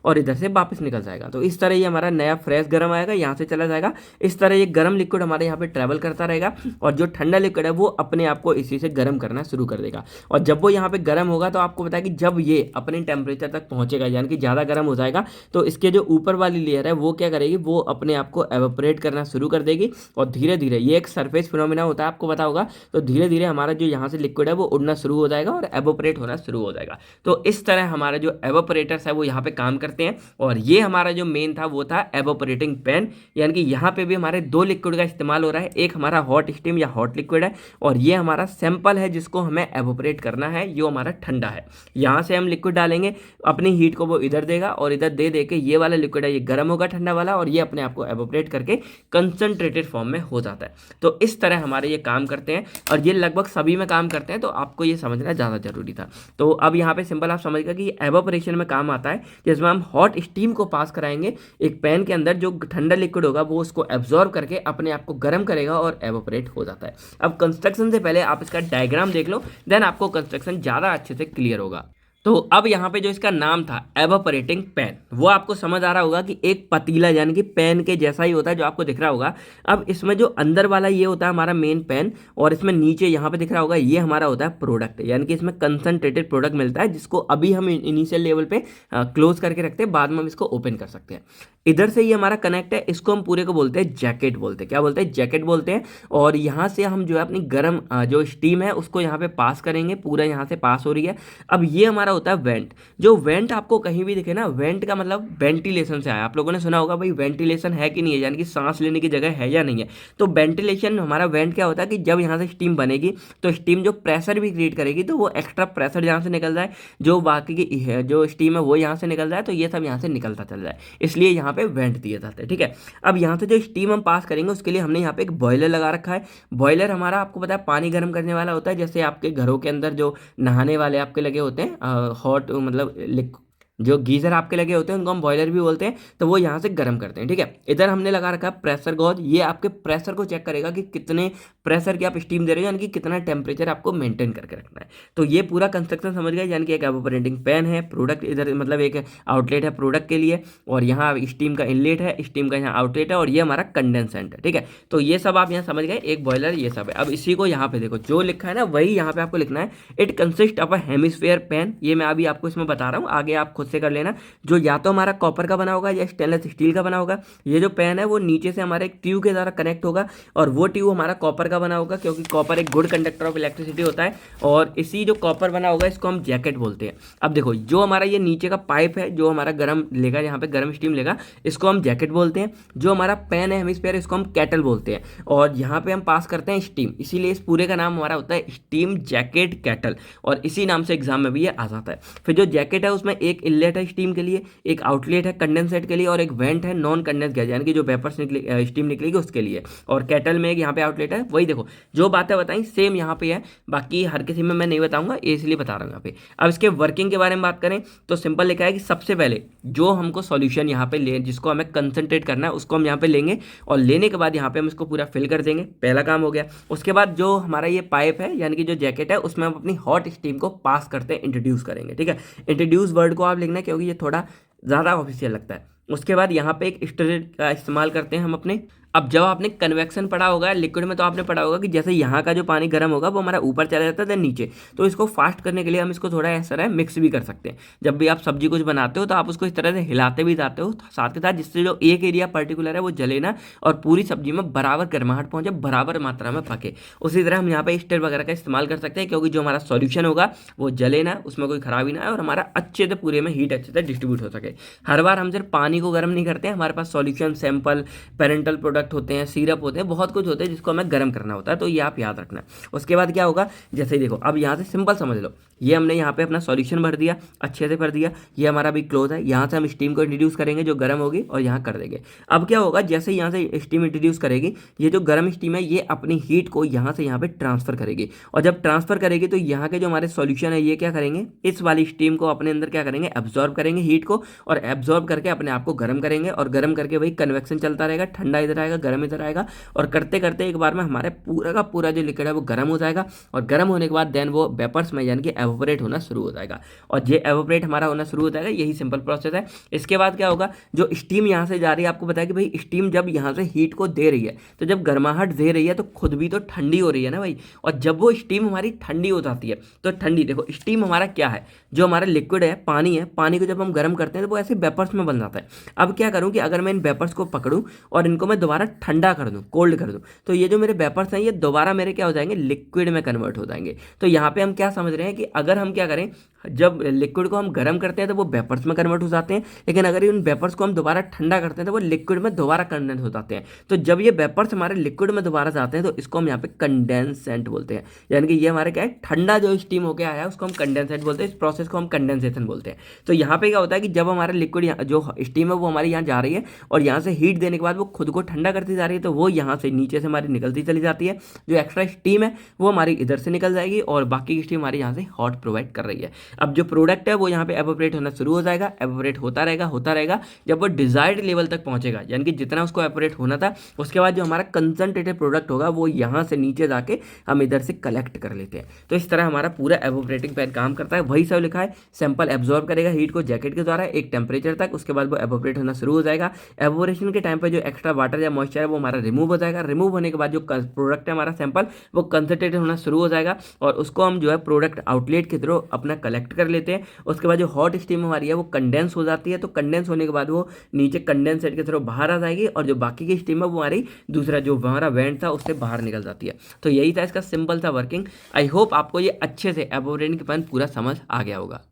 और इधर से वापस निकल जाएगा। तो इस तरह ये हमारा नया फ्रेश गर्म आएगा, यहाँ से चला जाएगा। इस तरह ये गर्म लिक्विड हमारे यहाँ पे ट्रैवल करता रहेगा, और जो ठंडा लिक्विड है वो अपने आप को इसी से गर्म करना शुरू कर देगा। और जब वो यहाँ पे गर्म होगा तो आपको पता है कि जब ये अपने टेम्परेचर तक पहुंचेगा, यानी कि ज़्यादा गर्म हो जाएगा, तो इसके जो ऊपर वाली लेयर है वो क्या करेगी, वो अपने आप को एवापोरेट करना शुरू कर देगी। और धीरे धीरे ये एक सरफेस फिनोमिना होता है, आपको पता होगा। तो धीरे धीरे हमारा जो यहाँ से लिक्विड है वो उड़ना शुरू हो जाएगा और एवापोरेट होना शुरू हो जाएगा। तो इस तरह हमारा जो एवापोरेटर्स है वो यहाँ पे काम करते हैं। और ये हमारा जो मेन था वो था एवापोरेटिंग पेन, यानी कि यहाँ पे भी हमारे दो लिक्विड का इस्तेमाल हो रहा है। एक हमारा हॉट स्टीम या हॉट लिक्विड है, और ये हमारा सैंपल है जिसको हमें एवापोरेट करना है, ये हमारा ठंडा है। यहाँ से हम लिक्विड डालेंगे, अपनी हीट को वो इधर देगा, और इधर दे के ये वाला लिक्विड है ये गर्म होगा ठंडा वाला, और ये अपने आप को एवापोरेट करके कंसंट्रेटेड फॉर्म में हो जाता है। तो इस तरह हमारे ये काम करते हैं, और ये लगभग सभी में काम करते हैं। तो आपको ये समझना ज़्यादा जरूरी था। तो अब यहाँ पे सिंपल आप समझ गए कि एवापोरेशन में काम आता है, जिसमें हम हॉट स्टीम को पास कराएंगे एक पैन के अंदर, जो ठंडा लिक्विड होगा वो उसको एब्जॉर्ब करके अपने आप को गर्म करेगा और एवापोरेट हो जाता है। अब कंस्ट्रक्शन से पहले आप इसका डायग्राम देख लो, देन आपको कंस्ट्रक्शन ज़्यादा अच्छे से क्लियर होगा। तो अब यहाँ पे जो इसका नाम था एवापोरेटिंग पैन, वो आपको समझ आ रहा होगा कि एक पतीला यानी कि पैन के जैसा ही होता है जो आपको दिख रहा होगा। अब इसमें जो अंदर वाला ये होता है हमारा मेन पैन, और इसमें नीचे यहाँ पे दिख रहा होगा ये हमारा होता है प्रोडक्ट, यानी कि इसमें कंसंट्रेटेड प्रोडक्ट मिलता है, जिसको अभी हम इनिशियल लेवल पे क्लोज करके रखते हैं, बाद में हम इसको ओपन कर सकते हैं। इधर से ये हमारा कनेक्ट है, इसको हम पूरे को बोलते हैं जैकेट बोलते हैं। क्या बोलते हैं? जैकेट बोलते हैं। और यहाँ से हम जो है अपनी गर्म जो स्टीम है उसको यहाँ पे पास करेंगे, पूरा यहाँ से पास हो रही है। अब ये हमारा होता है वेंट। जो वेंट आपको कहीं भी दिखे ना, वेंट का मतलब वेंटिलेशन से आया। आप लोगों ने सुना होगा भाई वेंटिलेशन है कि नहीं है, यानी कि सांस लेने की जगह है या नहीं है। तो वेंटिलेशन हमारा वेंट क्या होता है कि जब यहाँ से स्टीम बनेगी तो स्टीम जो प्रेशर भी क्रिएट करेगी, तो वो एक्स्ट्रा प्रेशर यहाँ से निकल जाए, जो बाकी की जो स्टीम है वो यहाँ से निकल जाए, तो ये सब यहाँ से निकलता चल जाए, इसलिए यहाँ पे वेंट दिए जाते हैं। ठीक है, अब यहाँ से जो स्टीम हम पास करेंगे उसके लिए हमने यहाँ पे एक बॉयलर लगा रखा है। बॉयलर हमारा आपको पता है पानी गर्म करने वाला होता है, जैसे आपके घरों के अंदर जो नहाने वाले आपके लगे होते हैं हॉट मतलब जो गीजर आपके लगे होते हैं उनको हम बॉयलर भी बोलते हैं। तो वो यहाँ से गर्म करते हैं। ठीक है, इधर हमने लगा रखा है प्रेशर गॉज, ये आपके प्रेशर को चेक करेगा कि कितने प्रेशर की आप स्टीम दे रहे हो, यानी कि कितना टेम्परेचर आपको मेंटेन करके रखना है। तो ये पूरा कंस्ट्रक्शन समझ गए, यानी कि एक एवापोरेटिंग पैन है, प्रोडक्ट इधर मतलब एक आउटलेट है प्रोडक्ट के लिए, और यहाँ स्टीम का इनलेट है, स्टीम का यहाँ आउटलेट है, और ये हमारा कंडेंसेंट है। ठीक है, तो ये सब आप यहाँ समझ गए, एक बॉयलर ये सब है। अब इसी को यहाँ पे देखो जो लिखा है ना वही यहाँ पे आपको लिखना है। It consist of a hemisphere pan, ये मैं अभी आपको इसमें बता रहा हूँ, आगे आप खुद मुझसे कर लेना, जो या तो हमारा कॉपर का बना होगा या स्टेनलेस स्टील का बना होगा। ये जो पेन है वो नीचे से हमारे एक ट्यूब के द्वारा कनेक्ट होगा और वो ट्यूब हमारा कॉपर का बना होगा, क्योंकि कॉपर एक गुड कंडक्टर ऑफ इलेक्ट्रिसिटी होता है। और इसी जो कॉपर बना होगा इसको हम जैकेट बोलते हैं। अब देखो जो हमारा ये नीचे का पाइप है जो हमारा गर्म लेगा, यहाँ पे गर्म स्टीम लेगा, इसको हम जैकेट बोलते हैं। जो हमारा पेन है हेमिस्फीयर, इसको हम कैटल बोलते हैं। और यहाँ पे हम पास करते हैं स्टीम, इसीलिए इस पूरे का नाम हमारा होता है स्टीम जैकेट कैटल, और इसी नाम से एग्जाम में भी ये आ जाता है। फिर जो जैकेट है उसमें एक इनलेट है स्टीम के लिए, एक आउटलेट है कंडेंसेट के लिए, और एक वेंट है नॉन कंडेंस गैस यानी कि जो वेपर्स निकले स्टीम निकलेगी उसके लिए। और कैटल में एक यहाँ पे आउटलेट है। वही देखो जो बातें बताई सेम यहाँ पे है, बाकी हर किसी में मैं नहीं बताऊंगा, ये इसलिए बता रहा हूँ यहाँ पे। अब इसके वर्किंग के बारे में बात करें तो सिंपल लिखा है कि सबसे पहले जो हमको सॉल्यूशन यहाँ पे ले, जिसको हमें कंसंट्रेट करना है, उसको हम यहाँ पे लेंगे और लेने के बाद यहाँ पे हम इसको पूरा फिल कर देंगे। पहला काम हो गया। उसके बाद जो हमारा ये पाइप है यानी कि जो जैकेट है उसमें हम अपनी हॉट स्टीम को पास करते हैं, इंट्रोड्यूस करेंगे। ठीक है, इंट्रोड्यूस वर्ड को आप लिखना क्योंकि ये थोड़ा ज़्यादा ऑफिशियल लगता है। उसके बाद यहाँ पे एक स्टरेट का इस्तेमाल करते हैं हम अपने। अब जब आपने कन्वेक्शन पढ़ा होगा लिक्विड में तो आपने पढ़ा होगा कि जैसे यहाँ का जो पानी गर्म होगा वो हमारा ऊपर चला जाता है देन नीचे, तो इसको फास्ट करने के लिए हम इसको थोड़ा ऐसा है मिक्स भी कर सकते हैं। जब भी आप सब्जी कुछ बनाते हो तो आप उसको इस तरह से हिलाते भी जाते हो साथ के साथ, जिससे जो एक एरिया पर्टिकुलर है वो जले ना और पूरी सब्जी में बराबर गर्माहट पहुंचे, बराबर मात्रा में पके। उसी तरह हम यहाँ पे स्टर वगैरह का इस्तेमाल कर सकते हैं, क्योंकि जो हमारा सॉल्यूशन होगा वो जले ना, उसमें कोई खराबी ना है और हमारा अच्छे से पूरे में हीट अच्छे से डिस्ट्रीब्यूट हो सके। हर बार हम सिर्फ पानी को गर्म नहीं करते हैं, हमारे पास सॉल्यूशन, सैंपल, पेरेंटल प्रोडक्ट होते हैं, सिरप होते हैं, बहुत कुछ होते हैं जिसको हमें गर्म करना होता है, तो ये आप याद रखना। उसके बाद क्या होगा, जैसे ही देखो अब यहाँ से सिंपल समझ लो, ये हमने यहाँ पे अपना सॉल्यूशन भर दिया, अच्छे से भर दिया, ये हमारा भी क्लोज है। यहाँ से हम स्टीम को इंट्रोड्यूस करेंगे जो गर्म होगी और यहाँ कर देंगे। अब क्या होगा, जैसे यहाँ से स्टीम इंट्रोड्यूस करेगी, ये जो गर्म स्टीम है ये अपनी हीट को यहाँ से यहाँ पे ट्रांसफर करेगी, और जब ट्रांसफर करेगी तो यहाँ के जो हमारे सॉल्यूशन है ये क्या करेंगे, इस वाली स्टीम को अपने अंदर क्या करेंगे, एब्जॉर्ब करेंगे हीट को, और एब्जॉर्ब करके अपने आप को गर्म करेंगे, और गर्म करके वही कन्वेक्शन चलता रहेगा, ठंडा इधर आएगा, गर्म इधर आएगा, और करते करते एक बार में हमारे पूरा का पूरा जो लिक्विड है वो गर्म हो जाएगा, और गर्म होने के बाद देन वो वेपर्स में यानी कि एवोपरेट होना शुरू हो जाएगा, और ये एवोपरेट हमारा होना शुरू हो जाएगा। यही सिंपल प्रोसेस है। इसके बाद क्या होगा, जो स्टीम यहाँ से जा रही है, आपको पता है कि भाई स्टीम जब यहाँ से हीट को दे रही है तो जब गर्माहट दे रही है तो खुद भी तो ठंडी हो रही है ना भाई, और जब वो स्टीम हमारी ठंडी हो जाती है तो ठंडी, देखो स्टीम हमारा क्या है, जो हमारा लिक्विड है पानी है, पानी को जब हम गर्म करते हैं तो वो ऐसे वेपर्स में बन जाता है। अब क्या करूँ कि अगर मैं इन वेपर्स को पकड़ूँ और इनको मैं दोबारा ठंडा कर दूँ, कोल्ड कर दूँ, तो ये जो मेरे वेपर्स हैं ये दोबारा मेरे क्या हो जाएंगे, लिक्विड में कन्वर्ट हो जाएंगे। तो यहाँ पे हम क्या समझ रहे हैं कि अगर हम क्या करें, जब लिक्विड को हम गर्म करते हैं तो वो वेपर्स में कन्वर्ट हो जाते हैं, लेकिन अगर उन वेपर्स को हम दोबारा ठंडा करते हैं तो वो लिक्विड में दोबारा कंडेंस हो जाते हैं। तो जब ये वेपर्स हमारे लिक्विड में दोबारा जाते हैं तो इसको हम यहाँ पे कंडेंसेंट बोलते हैं, यानी कि ये हमारे क्या है, ठंडा जो स्टीम होकर आया है उसको हम कंडेंसेंट बोलते हैं, इस प्रोसेस को हम कंडेंसेशन बोलते हैं। तो यहाँ पे क्या होता है कि जब हमारा लिक्विड जो स्टीम है वो हमारी यहाँ जा रही है और यहाँ से हीट देने के बाद वो खुद को ठंडा करती जा रही है, तो वो यहाँ से नीचे से हमारी निकलती चली जाती है। जो एक्स्ट्रा स्टीम है वो हमारी इधर से निकल जाएगी और बाकी की स्टीम हमारी यहाँ से हॉट प्रोवाइड कर रही है। अब जो प्रोडक्ट है वो यहाँ पे एवोपरेट होना शुरू हो जाएगा, एवोपरेट होता रहेगा, जब वो डिजायर्ड लेवल तक पहुंचेगा, यानी कि जितना उसको एवोपरेट होना था, उसके बाद जो हमारा कंसंट्रेटेड प्रोडक्ट होगा वो यहाँ से नीचे जाके हम इधर से कलेक्ट कर लेते हैं। तो इस तरह हमारा पूरा एवोपरेटिंग पैड काम करता है। वही सब लिखा है, सैंपल एब्जॉर्ब करेगा हीट को जैकेट के द्वारा एक टेम्परेचर तक, उसके बाद वो एवोपरेट होना शुरू हो जाएगा। एवोपरेशन के टाइम पर जो एक्स्ट्रा वाटर या मॉइस्चर है वो हमारा रिमूव हो जाएगा। रिमूव होने के बाद जो प्रोडक्ट है हमारा सैंपल वो कंसंट्रेटेड होना शुरू हो जाएगा और उसको हम जो है प्रोडक्ट आउटलेट के थ्रू अपना कलेक्ट कर लेते हैं। उसके बाद जो हॉट स्टीम हमारी है वो कंडेंस हो जाती है, तो कंडेंस होने के बाद वो नीचे कंडेंसेट के थ्रू बाहर आ जाएगी और जो बाकी की स्टीम है वो हमारी दूसरा जो हमारा वेंट था उससे बाहर निकल जाती है। तो यही था इसका सिंपल सा वर्किंग। आई होप आपको ये अच्छे से एवोपरेटिंग पैन पूरा समझ आ गया होगा।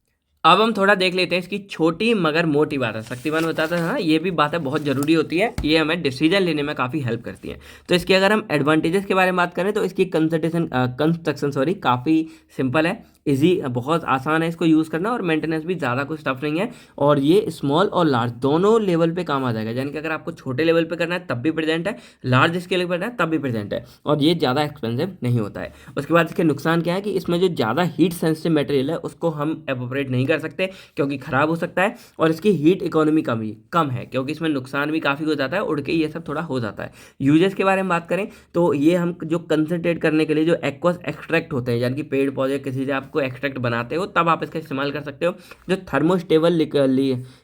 अब हम थोड़ा देख लेते हैं इसकी छोटी मगर मोटी बात है। शक्तिमान बताता है ना, ये भी बातें बहुत ज़रूरी होती है, ये हमें डिसीजन लेने में काफ़ी हेल्प करती हैं। तो इसके अगर हम एडवांटेजेस के बारे में बात करें तो इसकी कंस्ट्रक्शन काफ़ी सिंपल है, इजी, बहुत आसान है इसको यूज़ करना और मेंटेनेंस भी ज़्यादा कुछ टफ नहीं है। और ये स्मॉल और लार्ज दोनों लेवल पे काम आ जाएगा, यानी कि अगर आपको छोटे लेवल पे करना है तब भी प्रेजेंट है, लार्ज स्केल पे करना है तब भी प्रेजेंट है, और ये ज़्यादा एक्सपेंसिव नहीं होता है। उसके बाद इसके नुकसान क्या है कि इसमें जो ज़्यादा हीट सेंसिटिव मटेरियल है उसको हम एवोपरेट नहीं कर सकते क्योंकि ख़राब हो सकता है, और इसकी हीट इकोनॉमी कम है क्योंकि इसमें नुकसान भी काफ़ी हो जाता है, उड़ के ये सब थोड़ा हो जाता है। यूजेस के बारे में बात करें तो ये हम जो कंसंट्रेट करने के लिए जो एक्वस एक्सट्रैक्ट होते हैं, यानी कि पेड़ पौधे किसी से आप इसको एक्सट्रैक्ट बनाते हो तब आप इसका इस्तेमाल कर सकते हो। जो थर्मोस्टेबल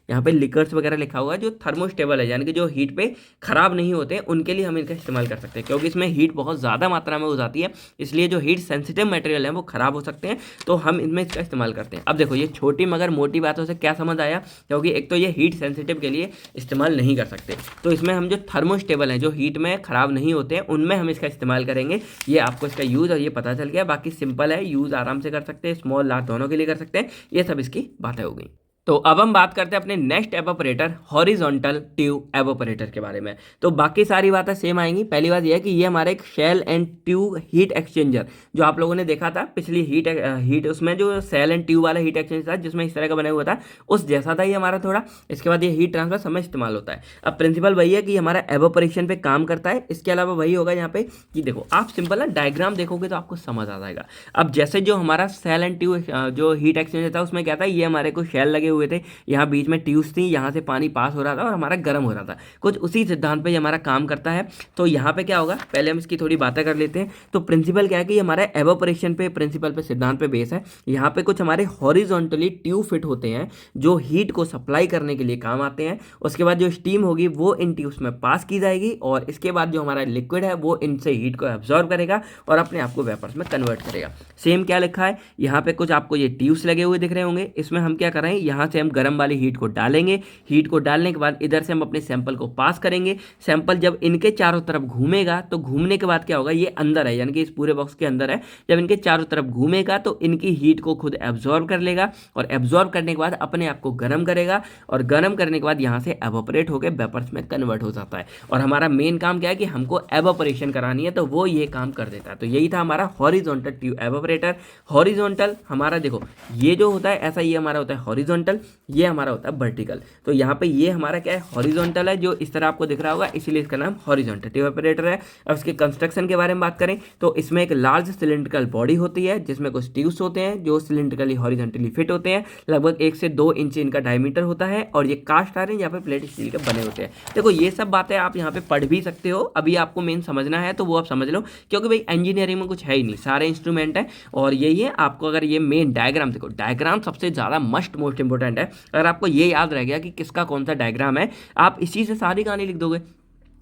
यहाँ पे लिकर्स वगैरह लिखा हुआ है, जो थर्मोस्टेबल है यानी कि जो हीट पे खराब नहीं होते हैं, उनके लिए हम इनका इस्तेमाल कर सकते हैं, क्योंकि इसमें हीट बहुत ज़्यादा मात्रा में हो जाती है, इसलिए जो हीट सेंसिटिव मटेरियल है वो खराब हो सकते हैं, तो हम इनमें इसका इस्तेमाल करते हैं। अब देखो ये छोटी मगर मोटी बातों से क्या समझ आया, क्योंकि एक तो ये हीट सेंसिटिव के लिए इस्तेमाल नहीं कर सकते, तो इसमें हम जो थर्मोस्टेबल हैं, जो हीट में खराब नहीं होते हैं, उनमें हम इसका इस्तेमाल करेंगे। ये आपको इसका यूज़ और ये पता चल गया। बाकी सिंपल है, यूज़ आराम से कर सकते हैं, स्मॉल लार्ज दोनों के लिए कर सकते हैं। ये सब इसकी बातें हो गई। तो अब हम बात करते हैं अपने next evaporator horizontal tube evaporator के बारे में। तो बाकी सारी बातें सेम आएंगी। पहली बात यह है कि ये हमारा एक shell and tube heat exchanger, जो आप लोगों ने देखा था पिछली हीट उसमें जो शेल एंड ट्यूब वाला हीट एक्सचेंजर था जिसमें इस तरह का बना हुआ था, उस जैसा था ये हमारा थोड़ा। इसके बाद ये हीट ट्रांसफर समय इस्तेमाल होता है। अब प्रिंसिपल वही है कि हमारा एवापोरेशन पे काम करता है। इसके अलावा वही होगा यहाँ पे कि देखो आप सिंपल ना डायग्राम देखोगे तो आपको समझ आ जाएगा। अब जैसे जो हमारा शेल एंड ट्यूब जो हीट एक्सचेंजर था उसमें क्या था, ये हमारे को शेल लगे हुए थे, यहाँ बीच में ट्यूब्स थी, यहाँ से पानी पास हो रहा था और हमारा गर्म हो रहा था। कुछ उसी सिद्धांत पे ये हमारा काम करता है। तो यहाँ पे क्या होगा, पहले हम इसकी थोड़ी बातें कर लेते हैं। तो प्रिंसिपल क्या है कि हमारे एवापोरेशन पे प्रिंसिपल पे सिद्धांत पे बेस है। यहाँ पे कुछ हमारे हॉरिजॉन्टली ट्यूब फिट होते हैं जो हीट को सप्लाई करने के लिए काम आते हैं। उसके बाद जो स्टीम होगी वो इन ट्यूब्स में पास की जाएगी और इसके बाद जो हमारा लिक्विड है वो इनसे हीट को एब्जॉर्ब करेगा और अपने आप को वेपर्स में कन्वर्ट करेगा। सेम क्या लिखा है यहाँ पे, कुछ आपको ये ट्यूब्स लगे हुए दिख रहे होंगे। इसमें हम क्या कर रहे हैं, यहाँ से हम गर्म वाली हीट को डालेंगे। हीट को डालने के बाद इधर से हम अपने सैंपल को पास करेंगे। सैंपल जब इनके चारों तरफ घूमेगा तो घूमने के बाद क्या होगा, ये अंदर है यानी कि इस पूरे बॉक्स के अंदर है। जब इनके चारों तरफ घूमेगा तो इनकी हीट को खुद एब्जॉर्ब कर लेगा और एब्जॉर्ब करने के बाद अपने आप को गर्म करेगा और गर्म करने के बाद यहाँ से एवापोरेट होकर वेपर्स में कन्वर्ट हो जाता है। और हमारा मेन काम क्या है कि हमको एवापोरेशन करानी है, तो वो ये काम कर देता है। तो यही था हमारा हॉरिजॉन्टल ट्यूब एवापोरेटर। हॉरिजॉन्टल हमारा देखो ये जो होता है ऐसा, ये हमारा होता है हॉरिजॉन्टल, ये हमारा होता है वर्टिकल। तो यहाँ पे ये हमारा क्या है, हॉरिजॉन्टल है, जो इस तरह आपको दिख रहा होगा, इसीलिए इसका नाम हॉरिजॉन्टल ट्यूब ऑपरेटर है। अब इसके कंस्ट्रक्शन के बारे में बात करें तो इसमें एक लार्ज सिलिंड्रिकल बॉडी होती है जिसमें कुछ ट्यूब्स होते हैं जो सिलिंड्रिकली हॉरिजॉन्टली फिट होते हैं। लगभग 1 से 2 इंच इनका डायमीटर होता है और ये कास्ट आयरन या फिर प्लेट स्टील के बने होते हैं। देखो ये सब बातें आप यहाँ पे पढ़ भी सकते हो, अभी आपको मेन समझना है तो वो आप समझ लो, क्योंकि भाई इंजीनियरिंग में कुछ है ही नहीं, सारे इंस्ट्रूमेंट है और यही है। आपको अगर ये मेन डायग्राम देखो, डायग्राम सबसे ज़्यादा मोस्ट इंपॉर्टेंट है। अगर आपको ये याद रह गया कि किसका कौन सा डायग्राम है, आप इसी से सारी कहानी लिख दोगे।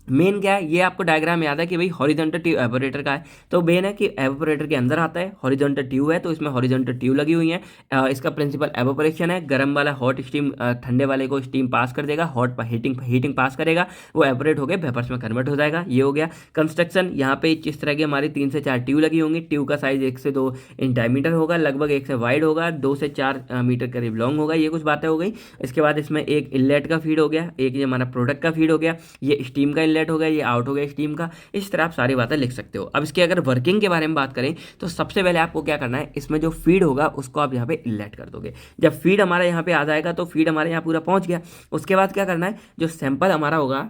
मेन क्या है, ये आपको डायग्राम याद है कि भाई हॉरिजॉन्टल ट्यूब एवापोरेटर का है। तो मेन है कि एवापोरेटर के अंदर आता है, हॉरिजॉन्टल ट्यूब है तो इसमें हॉरिजॉन्टल ट्यूब लगी हुई है। इसका प्रिंसिपल एवापोरेशन है, गर्म वाला हॉट स्टीम ठंडे वाले को स्टीम पास कर देगा, हॉट हीटिंग पास करेगा, वो एवापोरेट होकर वेपर्स में कन्वर्ट हो जाएगा। ये हो गया कंस्ट्रक्शन। यहाँ पे इस तरह की हमारी 3 से 4 ट्यूब लगी होंगी। ट्यूब का साइज 1 से 2 इंच डायमीटर होगा, लगभग 1 से वाइड होगा, 2 से 4 मीटर करीब लॉन्ग होगा। ये कुछ बातें हो गई। इसके बाद इसमें एक इनलेट का फीड हो गया, एक ये हमारा प्रोडक्ट का फीड हो गया, ये स्टीम का इनलेट हो गया, ये आउट हो गया स्टीम का। इस तरह आप सारी बातें लिख सकते हो। अब इसकी अगर वर्किंग के बारे में बात करें तो सबसे पहले आपको क्या करना है, इसमें जो फीड होगा उसको आप यहाँ पे इनलेट कर दोगे। जब फीड हमारा यहाँ पे आ जाएगा तो फीड हमारे यहाँ पूरा पहुंच गया। उसके बाद क्या करना है, जो सैंपल हमारा होगा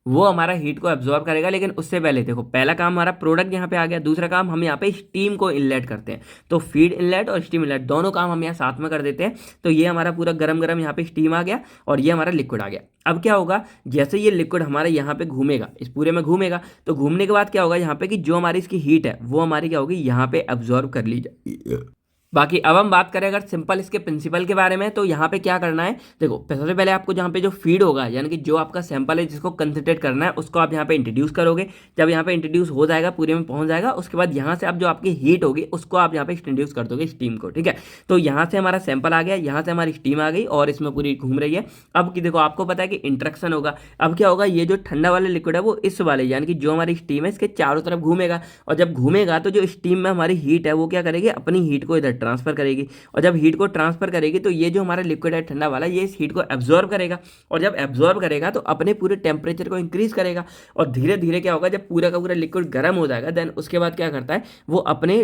वो हमारा हीट को एब्जॉर्ब करेगा। लेकिन उससे पहले देखो, पहला काम हमारा प्रोडक्ट यहाँ पे आ गया, दूसरा काम हम यहाँ पे स्टीम को इनलेट करते हैं। तो फीड इनलेट और स्टीम इनलेट दोनों काम हम यहाँ साथ में कर देते हैं। तो ये हमारा पूरा गरम गरम यहाँ पे स्टीम आ गया और ये हमारा लिक्विड आ गया। अब क्या होगा, जैसे ये लिक्विड हमारे यहाँ पे घूमेगा, इस पूरे में घूमेगा, तो घूमने के बाद क्या होगा, यहाँ पे कि जो हमारी इसकी हीट है वो हमारी क्या होगी, यहाँ पे एब्जॉर्ब कर ली जाएगी। बाकी अब हम बात करें अगर सिंपल इसके प्रिंसिपल के बारे में, तो यहाँ पे क्या करना है, देखो सबसे पहले आपको जहाँ पे जो फीड होगा यानी कि जो आपका सैंपल है जिसको कंसंट्रेट करना है उसको आप यहाँ पे इंट्रोड्यूस करोगे। जब यहाँ पे इंट्रोड्यूस हो जाएगा, पूरे में पहुँच जाएगा, उसके बाद यहाँ से आप जो आपकी हीट होगी उसको आप यहाँ पे इंट्रोड्यूस कर दोगे स्टीम को। ठीक है, तो यहाँ से हमारा सैंपल आ गया, यहाँ से हमारी स्टीम आ गई और इसमें पूरी घूम रही है। अब की देखो आपको पता है कि इंट्रैक्शन होगा। अब क्या होगा, ये जो ठंडा वाला लिक्विड है वो इस वाले यानी कि जो हमारी स्टीम है इसके चारों तरफ घूमेगा और जब घूमेगा तो जो स्टीम में हमारी हीट है वो क्या करेगी, अपनी हीट को इधर ट्रांसफर करेगी और जब हीट को ट्रांसफर करेगी तो ये जो हमारा लिक्विड है ठंडा वाला, ये इस हीट को एब्जॉर्ब करेगा और जब एब्जॉर्ब करेगा तो अपने पूरे टेम्परेचर को इंक्रीज करेगा और धीरे धीरे क्या होगा, जब पूरा का पूरा लिक्विड गर्म हो जाएगा देन उसके बाद क्या करता है, वो अपने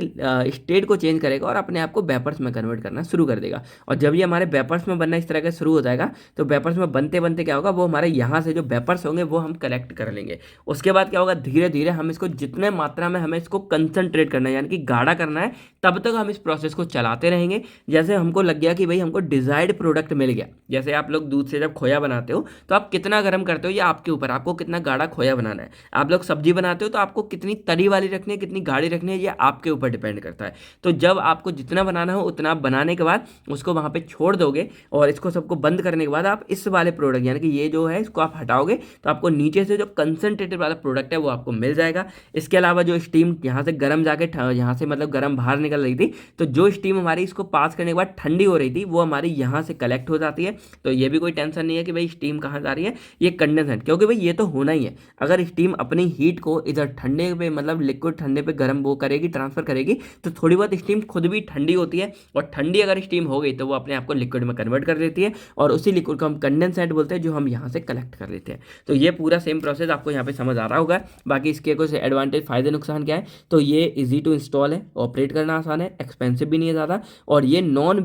स्टेट को चेंज करेगा और अपने आप को वेपर्स में कन्वर्ट करना शुरू कर देगा। और जब ये हमारे वेपर्स में बनना इस तरह का शुरू हो जाएगा तो वेपर्स में बनते बनते क्या होगा, वो हमारे यहाँ से जो वेपर्स होंगे वो हम कलेक्ट कर लेंगे। उसके बाद क्या होगा, धीरे धीरे हम इसको जितने मात्रा में हमें इसको कंसंट्रेट करना है यानी कि गाढ़ा करना है, तब तक हम इस प्रोसेस को चलाते रहेंगे। जैसे हमको लग गया कि भाई हमको डिजायर्ड प्रोडक्ट मिल गया, जैसे आप लोग दूध से जब खोया बनाते हो तो आप कितना गर्म करते हो ये आपके ऊपर, आपको कितना गाढ़ा खोया बनाना है। आप लोग सब्जी बनाते हो तो आपको कितनी तरी वाली रखनी है, कितनी गाढ़ी रखनी है, ये आपके ऊपर डिपेंड करता है। तो जब आपको जितना बनाना हो उतना आप बनाने के बाद उसको वहाँ पे छोड़ दोगे और इसको सबको बंद करने के बाद आप इस वाले प्रोडक्ट यानी कि ये जो है इसको आप हटाओगे तो आपको नीचे से जो कंसनट्रेटेड वाला प्रोडक्ट है वो आपको मिल जाएगा। इसके अलावा जो स्टीम यहाँ से गर्म जाके यहाँ से मतलब गर्म बाहर निकल रही थी, तो जो स्टीम हमारी इसको पास करने के बाद ठंडी हो रही थी वो हमारी यहाँ से कलेक्ट हो जाती है। तो ये भी कोई टेंशन नहीं है कि भाई स्टीम कहाँ जा रही है, ये कंडेंसर, क्योंकि भाई ये तो होना ही है। अगर स्टीम अपनी हीट को इधर ठंडे पे मतलब लिक्विड ठंडे पे गर्म वो करेगी, ट्रांसफर करेगी, तो थोड़ी बहुत स्टीम खुद भी ठंडी होती है और ठंडी अगर स्टीम हो गई तो वो अपने आप को लिक्विड में कन्वर्ट कर देती है और उसी लिक्विड को हम कंडेंसेट बोलते हैं जो हम यहाँ से कलेक्ट कर लेते हैं। तो ये पूरा सेम प्रोसेस आपको यहाँ पे समझ आ रहा होगा। बाकी इसके कुछ एडवांटेज फायदे नुकसान क्या है, तो ये इजी टू इंस्टॉल है, ऑपरेट करना आसान है, एक्सपेंसिव भी नहीं है ज़्यादा, और ये नॉन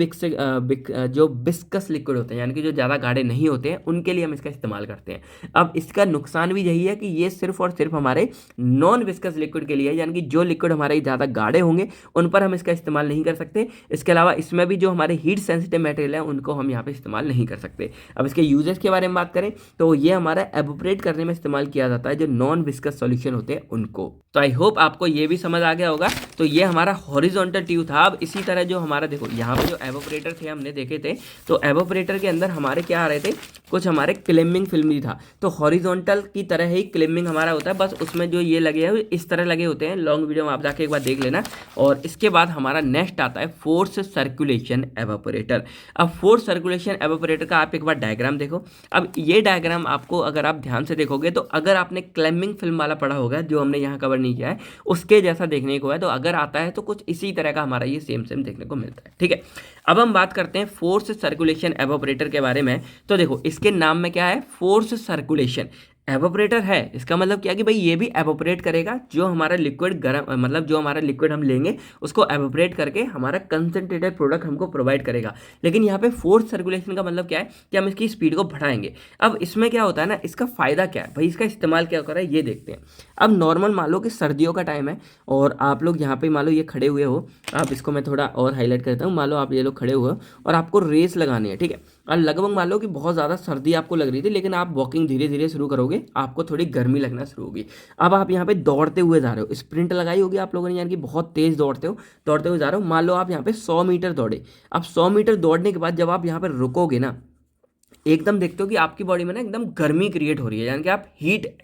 जो बिस्कस लिक्विड होते हैं यानी कि जो ज़्यादा गाढ़े नहीं होते हैं उनके लिए हम इसका इस्तेमाल करते हैं। अब इसका नुकसान भी यही है कि ये सिर्फ और सिर्फ हमारे नॉन विस्कस लिक्विड के लिए है, यानी कि जो लिक्विड हमारे ज़्यादा गाढ़े होंगे उन पर हम इसका इस्तेमाल नहीं कर सकते। इसके अलावा इसमें भी जो हमारे हीट सेंसिटिव मटेरियल है उनको हम यहाँ पे इस्तेमाल नहीं कर सकते। अब इसके यूजेस के बारे में बात करें तो ये हमारा एवोपरेट करने में इस्तेमाल किया जाता है जो नॉन विस्कस सॉल्यूशन होते हैं उनको। तो आई होप आपको ये भी समझ आ गया होगा। तो ये हमारा हॉरिजॉन्टल ट्यूब था। अब इसी तरह जो हमारा देखो यहाँ पे जो एवोपरेटर थे हमने देखे थे, तो एवोपरेटर के अंदर हमारे क्या आ रहे थे, कुछ हमारे क्लेमिंग फिल्म भी था। तो हॉरिजॉन्टल की तरह ही क्लेमिंग हमारा होता है, बस उसमें जो ये लगे हैं इस तरह लगे होते हैं। लॉन्ग वीडियो में आप जाके एक बार देख लेना। और इसके बाद हमारा नेक्स्ट आता है फोर्स सर्कुलेशन एवोपरेटर। अब फोर्स सर्कुलेशन एवोपरेटर का आप एक बार डायग्राम देखो। अब ये डायग्राम आपको अगर आप ध्यान से देखोगे तो अगर आपने क्लेमिंग फिल्म वाला पढ़ा होगा जो हमने यहाँ कवर नहीं किया है उसके जैसा देखने को है, तो अगर आता है तो कुछ इसी तरह का हमारा ये सेम सेम देखने को मिलता है। ठीक है, अब हम बात करते हैं फोर्स सर्कुलेशन एवोपरेटर के बारे में। तो देखो इसके नाम में क्या है, फोर्स सर्कुलेशन एवोपरेटर है। इसका मतलब क्या कि भाई ये भी एवोपरेट करेगा, जो हमारा लिक्विड गर्म मतलब जो हमारा लिक्विड हम लेंगे उसको एवोपरेट करके हमारा कंसंट्रेटेड प्रोडक्ट हमको प्रोवाइड करेगा। लेकिन यहाँ पे फोर्स सर्कुलेशन का मतलब क्या है कि हम इसकी स्पीड को बढ़ाएंगे। अब इसमें क्या होता है ना, इसका फ़ायदा क्या है भाई, इसका इस्तेमाल क्या कर रहा है ये देखते हैं। अब नॉर्मल मान लो कि सर्दियों का टाइम है और आप लोग यहाँ पे मान लो ये खड़े हुए हो, आप इसको मैं थोड़ा और हाईलाइट करता हूँ। मान लो आप ये लोग खड़े हुए हो और आपको रेस लगानी है। ठीक है, और लगभग मान लो कि बहुत ज़्यादा सर्दी आपको लग रही थी, लेकिन आप वॉकिंग धीरे धीरे शुरू करोगे, आपको थोड़ी गर्मी लगना शुरू होगी। अब आप यहाँ पे दौड़ते हुए जा रहे हो, स्प्रिंट लगाई होगी आप लोगों ने, यानी कि बहुत तेज़ दौड़ते हुए जा रहे हो। मान लो आप यहाँ पे 100 मीटर दौड़े। अब 100 मीटर दौड़ने के बाद जब आप यहाँ पे रुकोगे ना, एकदम देखते हो कि आपकी बॉडी में ना एकदम गर्मी क्रिएट हो रही है, यानी कि आप हीट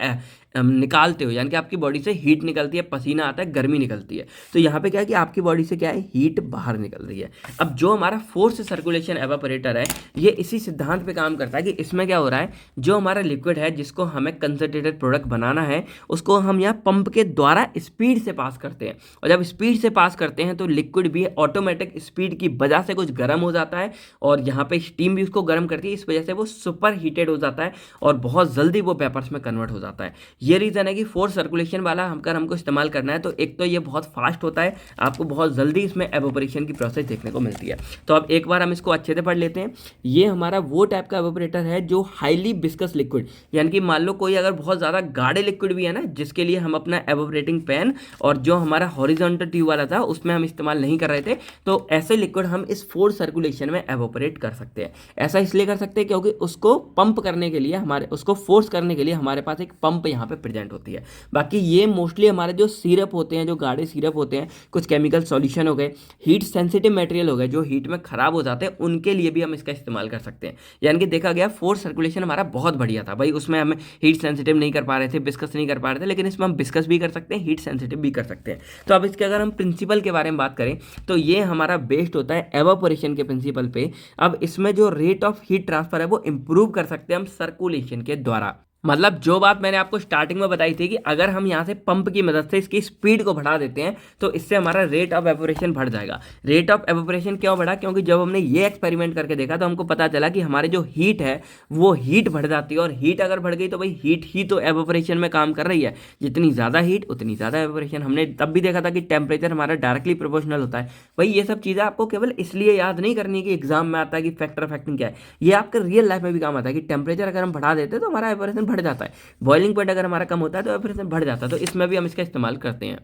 निकालते हो, यानी कि आपकी बॉडी से हीट निकलती है, पसीना आता है, गर्मी निकलती है। तो यहाँ पे क्या है कि आपकी बॉडी से क्या है, हीट बाहर निकल रही है। अब जो हमारा फोर्स सर्कुलेशन एवापोरेटर है ये इसी सिद्धांत पे काम करता है कि इसमें क्या हो रहा है, जो हमारा लिक्विड है जिसको हमें कंसंट्रेटेड प्रोडक्ट बनाना है उसको हम यहाँ पंप के द्वारा स्पीड से पास करते हैं, और जब स्पीड से पास करते हैं तो लिक्विड भी ऑटोमेटिक स्पीड की वजह से कुछ गर्म हो जाता है, और यहाँ पे स्टीम भी उसको गर्म करती है, इस वजह से वो सुपर हीटेड हो जाता है और बहुत जल्दी वो वेपर्स में कन्वर्ट हो जाता है। ये रीज़न है कि फोर्स सर्कुलेशन वाला अगर हमको इस्तेमाल करना है तो एक तो ये बहुत फास्ट होता है, आपको बहुत जल्दी इसमें एवोपरेशन की प्रोसेस देखने को मिलती है। तो अब एक बार हम इसको अच्छे से पढ़ लेते हैं। ये हमारा वो टाइप का एवोपरेटर है जो हाईली विस्कस लिक्विड, यानी कि मान लो कोई अगर बहुत ज़्यादा गाढ़े लिक्विड भी है ना, जिसके लिए हम अपना एवोपरेटिंग पैन और जो हमारा हॉरिजॉन्टल ट्यूब वाला था उसमें हम इस्तेमाल नहीं कर रहे थे, तो ऐसे लिक्विड हम इस फोर्स सर्कुलेशन में एवोपरेट कर सकते हैं। ऐसा इसलिए कर सकते हैं क्योंकि उसको पंप करने के लिए उसको फोर्स करने के लिए हमारे पास एक पंप यहाँ पे प्रेजेंट होती है। बाकी ये मोस्टली हमारे जो सिरप होते हैं, जो गाढ़े सिरप होते हैं, कुछ केमिकल सॉल्यूशन हो गए, हीट सेंसिटिव मटेरियल हो गए जो हीट में खराब हो जाते हैं, उनके लिए भी हम इसका इस्तेमाल कर सकते हैं। यानी कि देखा गया फोर्स सर्कुलेशन हमारा बहुत बढ़िया था भाई, उसमें हम हीट सेंसिटिव नहीं कर पा रहे थे, बिस्कस नहीं कर पा रहे थे, लेकिन इसमें हम बिस्कस भी कर सकते हैं, हीट सेंसिटिव भी कर सकते हैं। तो अब इसके अगर हम प्रिंसिपल के बारे में बात करें तो ये हमारा बेस्ड होता है एवापोरेशन के प्रिंसिपल पे। अब इसमें जो रेट ऑफ हीट ट्रांसफर है वो इंप्रूव कर सकते हैं हम सर्कुलेशन के द्वारा। मतलब जो बात मैंने आपको स्टार्टिंग में बताई थी कि अगर हम यहाँ से पंप की मदद से इसकी स्पीड को बढ़ा देते हैं तो इससे हमारा रेट ऑफ एवोपरेशन बढ़ जाएगा। रेट ऑफ एवोपरेशन क्यों बढ़ा, क्योंकि जब हमने ये एक्सपेरिमेंट करके देखा तो हमको पता चला कि हमारे जो हीट है वो हीट बढ़ जाती है, और हीट अगर बढ़ गई तो भाई हीट ही तो एवोपरेशन में काम कर रही है, जितनी ज़्यादा हीट उतनी ज़्यादा एवोपरेशन। हमने तब भी देखा था कि टेम्परेचर हमारा डायरेक्टली प्रोपोर्शनल होता है। भाई ये सब चीज़ें आपको केवल इसलिए याद नहीं करनी कि एग्जाम में आता है कि फैक्टर फैक्टिंग क्या है, ये आपके रियल लाइफ में भी काम आता है कि टेम्परेचर अगर हम बढ़ा देते हैं तो हमारा एवोपरेशन बढ़ जाता है, बॉइलिंग पॉइंट अगर हमारा कम होता है तो एवोपरेशन बढ़ जाता है। तो इसमें भी हम इसका इस्तेमाल करते हैं।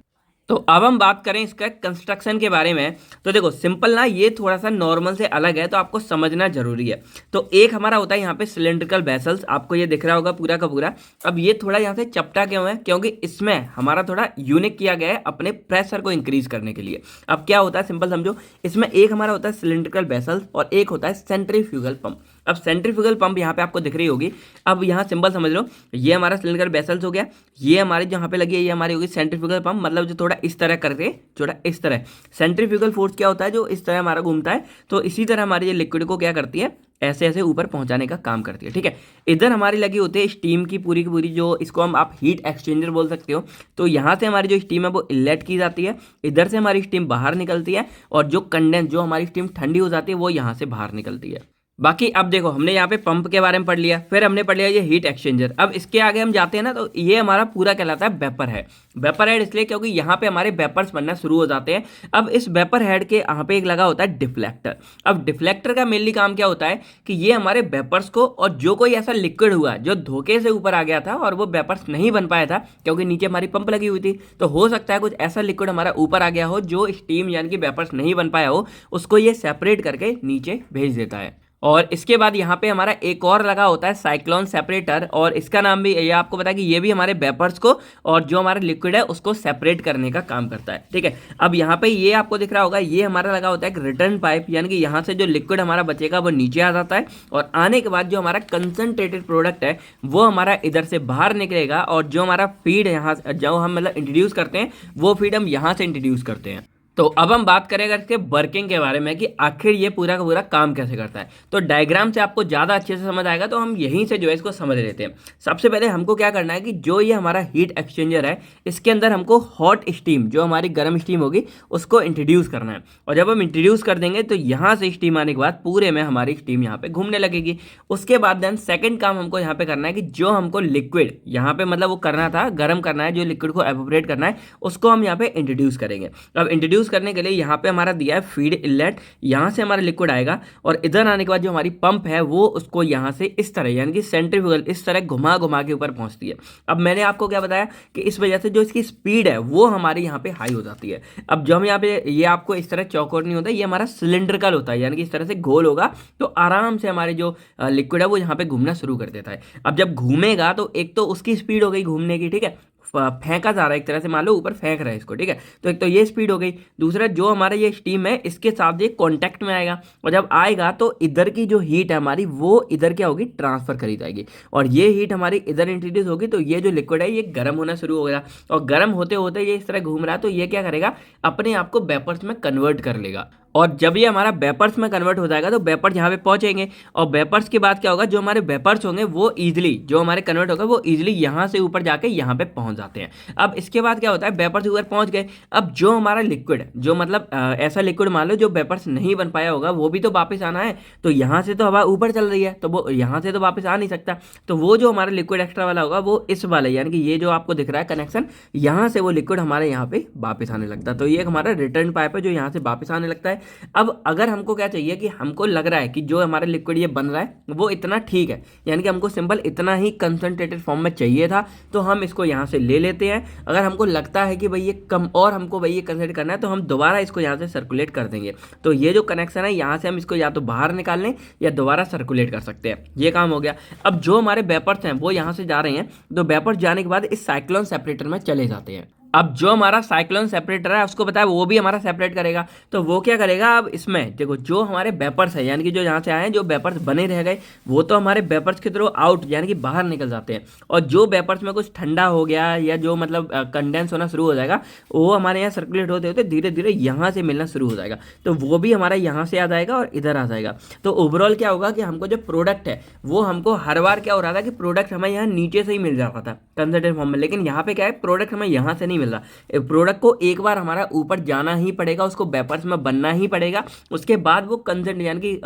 तो अब हम बात करें इसका कंस्ट्रक्शन के बारे में। तो देखो सिंपल ना, ये थोड़ा सा नॉर्मल से अलग है, तो आपको समझना जरूरी है। तो एक हमारा होता है यहाँ पे सिलेंड्रिकल वेसल्स, आपको ये दिख रहा होगा पूरा का पूरा। अब ये थोड़ा यहाँ से चपटा क्यों है, क्योंकि इसमें हमारा थोड़ा यूनिक किया गया है अपने प्रेशर को इंक्रीज करने के लिए। अब क्या होता है सिंपल समझो, इसमें एक हमारा होता है सिलेंड्रिकल वेसल्स और एक होता है सेंट्रीफ्यूगल पंप। अब सेंट्रीफ्यूगल पंप यहाँ पे आपको दिख रही होगी। अब यहाँ सिंबल समझ लो, ये हमारा सिलेंडर बेसल्स हो गया, ये हमारी जहाँ पे लगी है ये हमारी होगी सेंट्रीफ्यूगल पंप, मतलब जो थोड़ा इस तरह करके, थोड़ा इस तरह। सेंट्रीफ्यूगल फोर्स क्या होता है, जो इस तरह हमारा घूमता है, तो इसी तरह हमारी ये लिक्विड को क्या करती है, ऐसे ऐसे ऊपर पहुंचाने का काम करती है। ठीक है, इधर हमारी लगी होती है स्टीम की पूरी, जो इसको हम आप हीट एक्सचेंजर बोल सकते हो। तो यहाँ से हमारी जो स्टीम है वो इनलेट की जाती है, इधर से हमारी स्टीम बाहर निकलती है, और जो कंडेंस, जो हमारी स्टीम ठंडी हो जाती है, वो यहाँ से बाहर निकलती है। बाकी अब देखो, हमने यहाँ पे पंप के बारे में पढ़ लिया, फिर हमने पढ़ लिया ये हीट एक्सचेंजर। अब इसके आगे हम जाते हैं ना, तो ये हमारा पूरा कहलाता है वेपर हेड। वेपर हेड इसलिए क्योंकि यहाँ पे हमारे वेपर्स बनना शुरू हो जाते हैं। अब इस वेपर हेड के यहाँ पे एक लगा होता है डिफ्लेक्टर। अब डिफ्लेक्टर का मेनली काम क्या होता है कि ये हमारे वेपर्स को, और जो कोई ऐसा लिक्विड हुआ जो धोखे से ऊपर आ गया था और वो वेपर्स नहीं बन पाया था क्योंकि नीचे हमारी पंप लगी हुई थी, तो हो सकता है कुछ ऐसा लिक्विड हमारा ऊपर आ गया हो जो स्टीम यानी कि वेपर्स नहीं बन पाया हो, उसको ये सेपरेट करके नीचे भेज देता है। और इसके बाद यहाँ पे हमारा एक और लगा होता है साइक्लोन सेपरेटर, और इसका नाम भी ये आपको पता है कि ये भी हमारे वेपर्स को और जो हमारा लिक्विड है उसको सेपरेट करने का काम करता है। ठीक है, अब यहाँ पे ये आपको दिख रहा होगा, ये हमारा लगा होता है एक रिटर्न पाइप, यानी कि यहाँ से जो लिक्विड हमारा बचेगा वो नीचे आ जाता है, और आने के बाद जो हमारा कंसनट्रेटेड प्रोडक्ट है वो हमारा इधर से बाहर निकलेगा, और जो हमारा फीड यहाँ जो हम मतलब इंट्रोड्यूस करते हैं वो फीड हम यहाँ से इंट्रोड्यूस करते हैं। तो अब हम बात करेंगे इसके वर्किंग के बारे में कि आखिर ये पूरा का पूरा काम कैसे करता है। तो डायग्राम से आपको ज़्यादा अच्छे से समझ आएगा, तो हम यहीं से जो है इसको समझ लेते हैं। सबसे पहले हमको क्या करना है कि जो ये हमारा हीट एक्सचेंजर है, इसके अंदर हमको हॉट स्टीम, जो हमारी गर्म स्टीम होगी, उसको इंट्रोड्यूस करना है। और जब हम इंट्रोड्यूस कर देंगे तो यहाँ से स्टीम आने के बाद पूरे में हमारी स्टीम यहाँ पे घूमने लगेगी। उसके बाद देन सेकेंड काम हमको यहाँ पे करना है कि जो हमको लिक्विड यहाँ पे मतलब वो करना था, गर्म करना है, जो लिक्विड को एवोपरेट करना है, उसको हम यहाँ पे इंट्रोड्यूस करेंगे। अब इंट्रोड्यूस करने के लिए यहाँ पे हमारा दिया है फीड इनलेट, यहाँ से हमारा लिक्विड आएगा, और इधर आने के बाद जो हमारी पंप है वो उसको यहाँ से इस तरह यानी कि सेंट्रीफ्यूगल इस तरह घुमा घुमा के ऊपर पहुँचती है। अब मैंने आपको क्या बताया कि इस वजह से जो इसकी स्पीड है वो हमारी यहाँ पे हाई हो जाती है। अब जो हम यहाँ पे ये आपको इस तरह चौकोर नहीं होता, ये हमारा सिलेंड्रिकल होता है, यानी कि इस तरह से गोल होगा, तो आराम से हमारे जो लिक्विड है वो यहाँ पे घूमना शुरू कर देता है। अब जब घूमेगा तो एक तो उसकी स्पीड हो गई घूमने की, ठीक है, फेंका जा रहा है एक तरह से, मान लो ऊपर फेंक रहा है इसको, ठीक है, तो एक तो ये स्पीड हो गई। दूसरा जो हमारा ये स्टीम है इसके साथ ये कांटेक्ट में आएगा, और जब आएगा तो इधर की जो हीट है हमारी वो इधर क्या होगी, ट्रांसफर करी जाएगी, और ये हीट हमारी इधर इंट्रोड्यूस होगी, तो ये जो लिक्विड है ये गर्म होना शुरू हो गया, और गर्म होते होते ये इस तरह घूम रहा है, तो ये क्या करेगा, अपने आप को वेपर्स में कन्वर्ट कर लेगा। और जब ये हमारा वेपर्स में कन्वर्ट हो जाएगा तो वेपर्स यहाँ पे पहुंचेंगे, और वेपर्स के बाद क्या होगा, जो हमारे वेपर्स होंगे वो इजीली, जो हमारे कन्वर्ट होगा वो इजीली यहाँ से ऊपर जाके यहाँ पे पहुंच जाते हैं। अब इसके बाद क्या होता है, वेपर्स ऊपर पहुंच गए, अब जो हमारा लिक्विड, जो मतलब ऐसा लिक्विड मान लो जो वेपर्स नहीं बन पाया होगा, वो भी तो वापस आना है, तो यहाँ से तो हवा ऊपर चल रही है, तो वो यहाँ से तो वापस आ नहीं सकता, तो वो जो हमारा लिक्विड एक्स्ट्रा वाला होगा वो इस वाला, यानी कि ये जो आपको दिख रहा है कनेक्शन, यहाँ से वो लिक्विड हमारे यहाँ पे वापस आने लगता है। तो ये हमारा रिटर्न पाइप है जो यहाँ से वापस आने लगता है। अब अगर हमको क्या चाहिए कि हमको लग रहा है कि जो हमारा लिक्विड ये बन रहा है वो इतना ठीक है, यानी कि हमको सिंपल इतना ही कंसंट्रेटेड फॉर्म में चाहिए था, तो हम इसको यहाँ से ले लेते हैं। अगर हमको लगता है कि भाई ये कम और हमको भाई ये कंसंट्रेट करना है, तो हम दोबारा इसको यहाँ से सर्कुलेट कर देंगे। तो ये जो कनेक्शन है यहाँ से हम इसको या तो बाहर निकाल लें या दोबारा सर्कुलेट कर सकते हैं, ये काम हो गया। अब जो हमारे वेपर्स हैं वो यहाँ से जा रहे हैं, तो वेपर्स जाने के बाद इस साइक्लोन सेपरेटर में चले जाते हैं। अब जो हमारा साइक्लोन सेपरेटर है उसको पता है वो भी हमारा सेपरेट करेगा, तो वो क्या करेगा, अब इसमें देखो जो हमारे वेपर्स है, यानी कि जो यहाँ से आए हैं, जो वेपर्स बने रह गए वो तो हमारे वेपर्स के थ्रू आउट यानी कि बाहर निकल जाते हैं, और जो वेपर्स में कुछ ठंडा हो गया या जो मतलब कंडेंस होना शुरू हो जाएगा, वो हमारे यहाँ सर्कुलेट होते होते धीरे धीरे यहाँ से मिलना शुरू हो जाएगा, तो वो भी हमारा यहाँ से आ जाएगा और इधर आ जाएगा। तो ओवरऑल क्या होगा कि हमको जो प्रोडक्ट है वो हमको हर बार क्या हो रहा था कि प्रोडक्ट हमें यहाँ नीचे से ही मिल जाता था कंसंट्रेटेड फॉर्म में, लेकिन यहाँ पे क्या है, प्रोडक्ट हमें यहाँ से नहीं मिल रहा, प्रोडक्ट को एक बार हमारा ऊपर जाना ही पड़ेगा, उसको वेपर्स में बनना ही पड़ेगा, उसके बाद वो कंसेंट यानी कि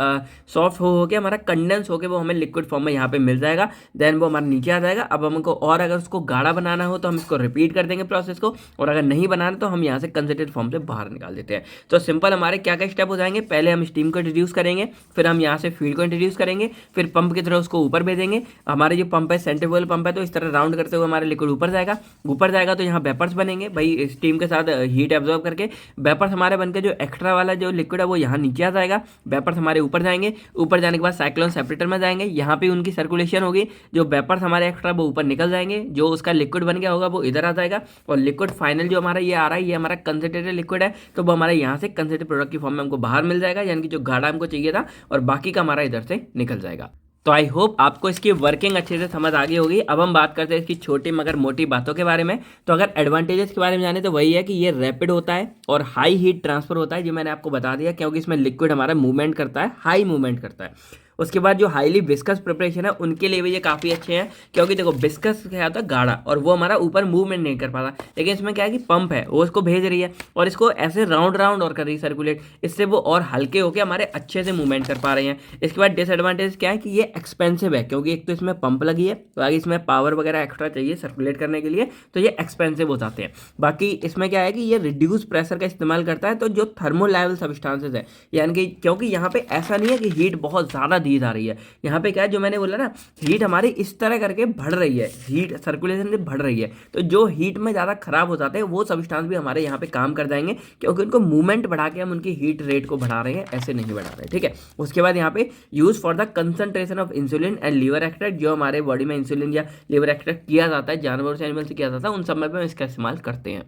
सॉफ्ट हो के हमारा कंडेंस होके वो हमें लिक्विड फॉर्म में यहाँ पे मिल जाएगा, देन वो हमारा नीचे आ जाएगा। अब हमको और अगर उसको गाढ़ा बनाना हो तो हम इसको रिपीट कर देंगे प्रोसेस को, और अगर नहीं बनाना तो हम यहाँ से कंसेंट्रेटेड फॉर्म से बाहर निकाल देते हैं। तो सिंपल हमारे क्या क्या स्टेप हो जाएंगे, पहले हम स्टीम को इंट्रोड्यूस करेंगे, फिर हम यहाँ से फीड को इंट्रोड्यूस करेंगे, फिर पंप की तरह उसको ऊपर भेजेंगे। हमारे जो पंप है सेंट्रीफ्यूगल पंप है, तो इस तरह राउंड करते हुए हमारा लिक्विड ऊपर जाएगा तो यहाँ वेपर्स बनेंगे, बनेंगे भाई स्टीम के साथ हीट एब्जॉर्ब करके। वेपर्स हमारे बनकर जो एक्स्ट्रा वाला जो लिक्विड है वो यहाँ नीचे आ जाएगा, वेपर्स हमारे ऊपर जाएंगे, ऊपर जाने के बाद साइक्लोन सेपरेटर में जाएंगे, यहाँ पे उनकी सर्कुलेशन होगी, जो वेपर्स हमारे एक्स्ट्रा वो ऊपर निकल जाएंगे, जो उसका लिक्विड बन गया होगा वो इधर आ जाएगा, और लिक्विड फाइनल जो हमारा ये आ रहा है ये हमारा कंसंट्रेटेड लिक्विड है, तो वो हमारे यहाँ से कंसंट्रेटेड प्रोडक्ट की फॉर्म में हमको बाहर मिल जाएगा, यानी कि जो गाढ़ा हमको चाहिए था, और बाकी का हमारा इधर से निकल जाएगा। तो आई होप आपको इसकी वर्किंग अच्छे से समझ आ गई होगी। अब हम बात करते हैं इसकी छोटी मगर मोटी बातों के बारे में। तो अगर एडवांटेजेस के बारे में जाने तो वही है कि ये रैपिड होता है और हाई हीट ट्रांसफर होता है, जो मैंने आपको बता दिया, क्योंकि इसमें लिक्विड हमारा मूवमेंट करता है, हाई मूवमेंट करता है। उसके बाद जो हाईली विस्कस प्रिपरेशन है उनके लिए भी ये काफ़ी अच्छे हैं, क्योंकि देखो विस्कस क्या होता है गाढ़ा, और वो हमारा ऊपर मूवमेंट नहीं कर पाता, लेकिन इसमें क्या है कि पंप है वो इसको भेज रही है और इसको ऐसे राउंड राउंड और कर रही है सर्कुलेट, इससे वो और हल्के होकर हमारे अच्छे से मूवमेंट कर पा रहे हैं। इसके बाद डिसएडवांटेज क्या है कि ये एक्सपेंसिव है, क्योंकि एक तो इसमें पंप लगी है, तो आगे इसमें पावर वगैरह एक्स्ट्रा चाहिए सर्कुलेट करने के लिए, तो ये एक्सपेंसिव हो जाते हैं। बाकी इसमें क्या है कि ये रिड्यूस प्रेशर का इस्तेमाल करता है, तो जो थर्मोलाइबल सब्सटेंसेज है, यानी कि क्योंकि यहाँ पे ऐसा नहीं है कि हीट बहुत ज़्यादा दी जा रही है, यहाँ पे क्या है जो मैंने बोला ना, हीट हमारी इस तरह करके बढ़ रही है, हीट सर्कुलेशन से बढ़ रही है, तो जो हीट में ज़्यादा खराब हो जाते हैं वो सब्सटेंस भी हमारे यहाँ पे काम कर जाएंगे, क्योंकि उनको मूवमेंट बढ़ा के हम उनकी हीट रेट को बढ़ा रहे हैं, ऐसे नहीं बढ़ा रहे, ठीक है। उसके बाद यहाँ पे use for the concentration of insulin and liver extract, जो हमारे बॉडी में इंसुलिन या लीवर एक्सट्रैक्ट किया जाता है, जानवर से एनिमल से किया जाता है, उन समय पर हम इसका इस्तेमाल करते हैं।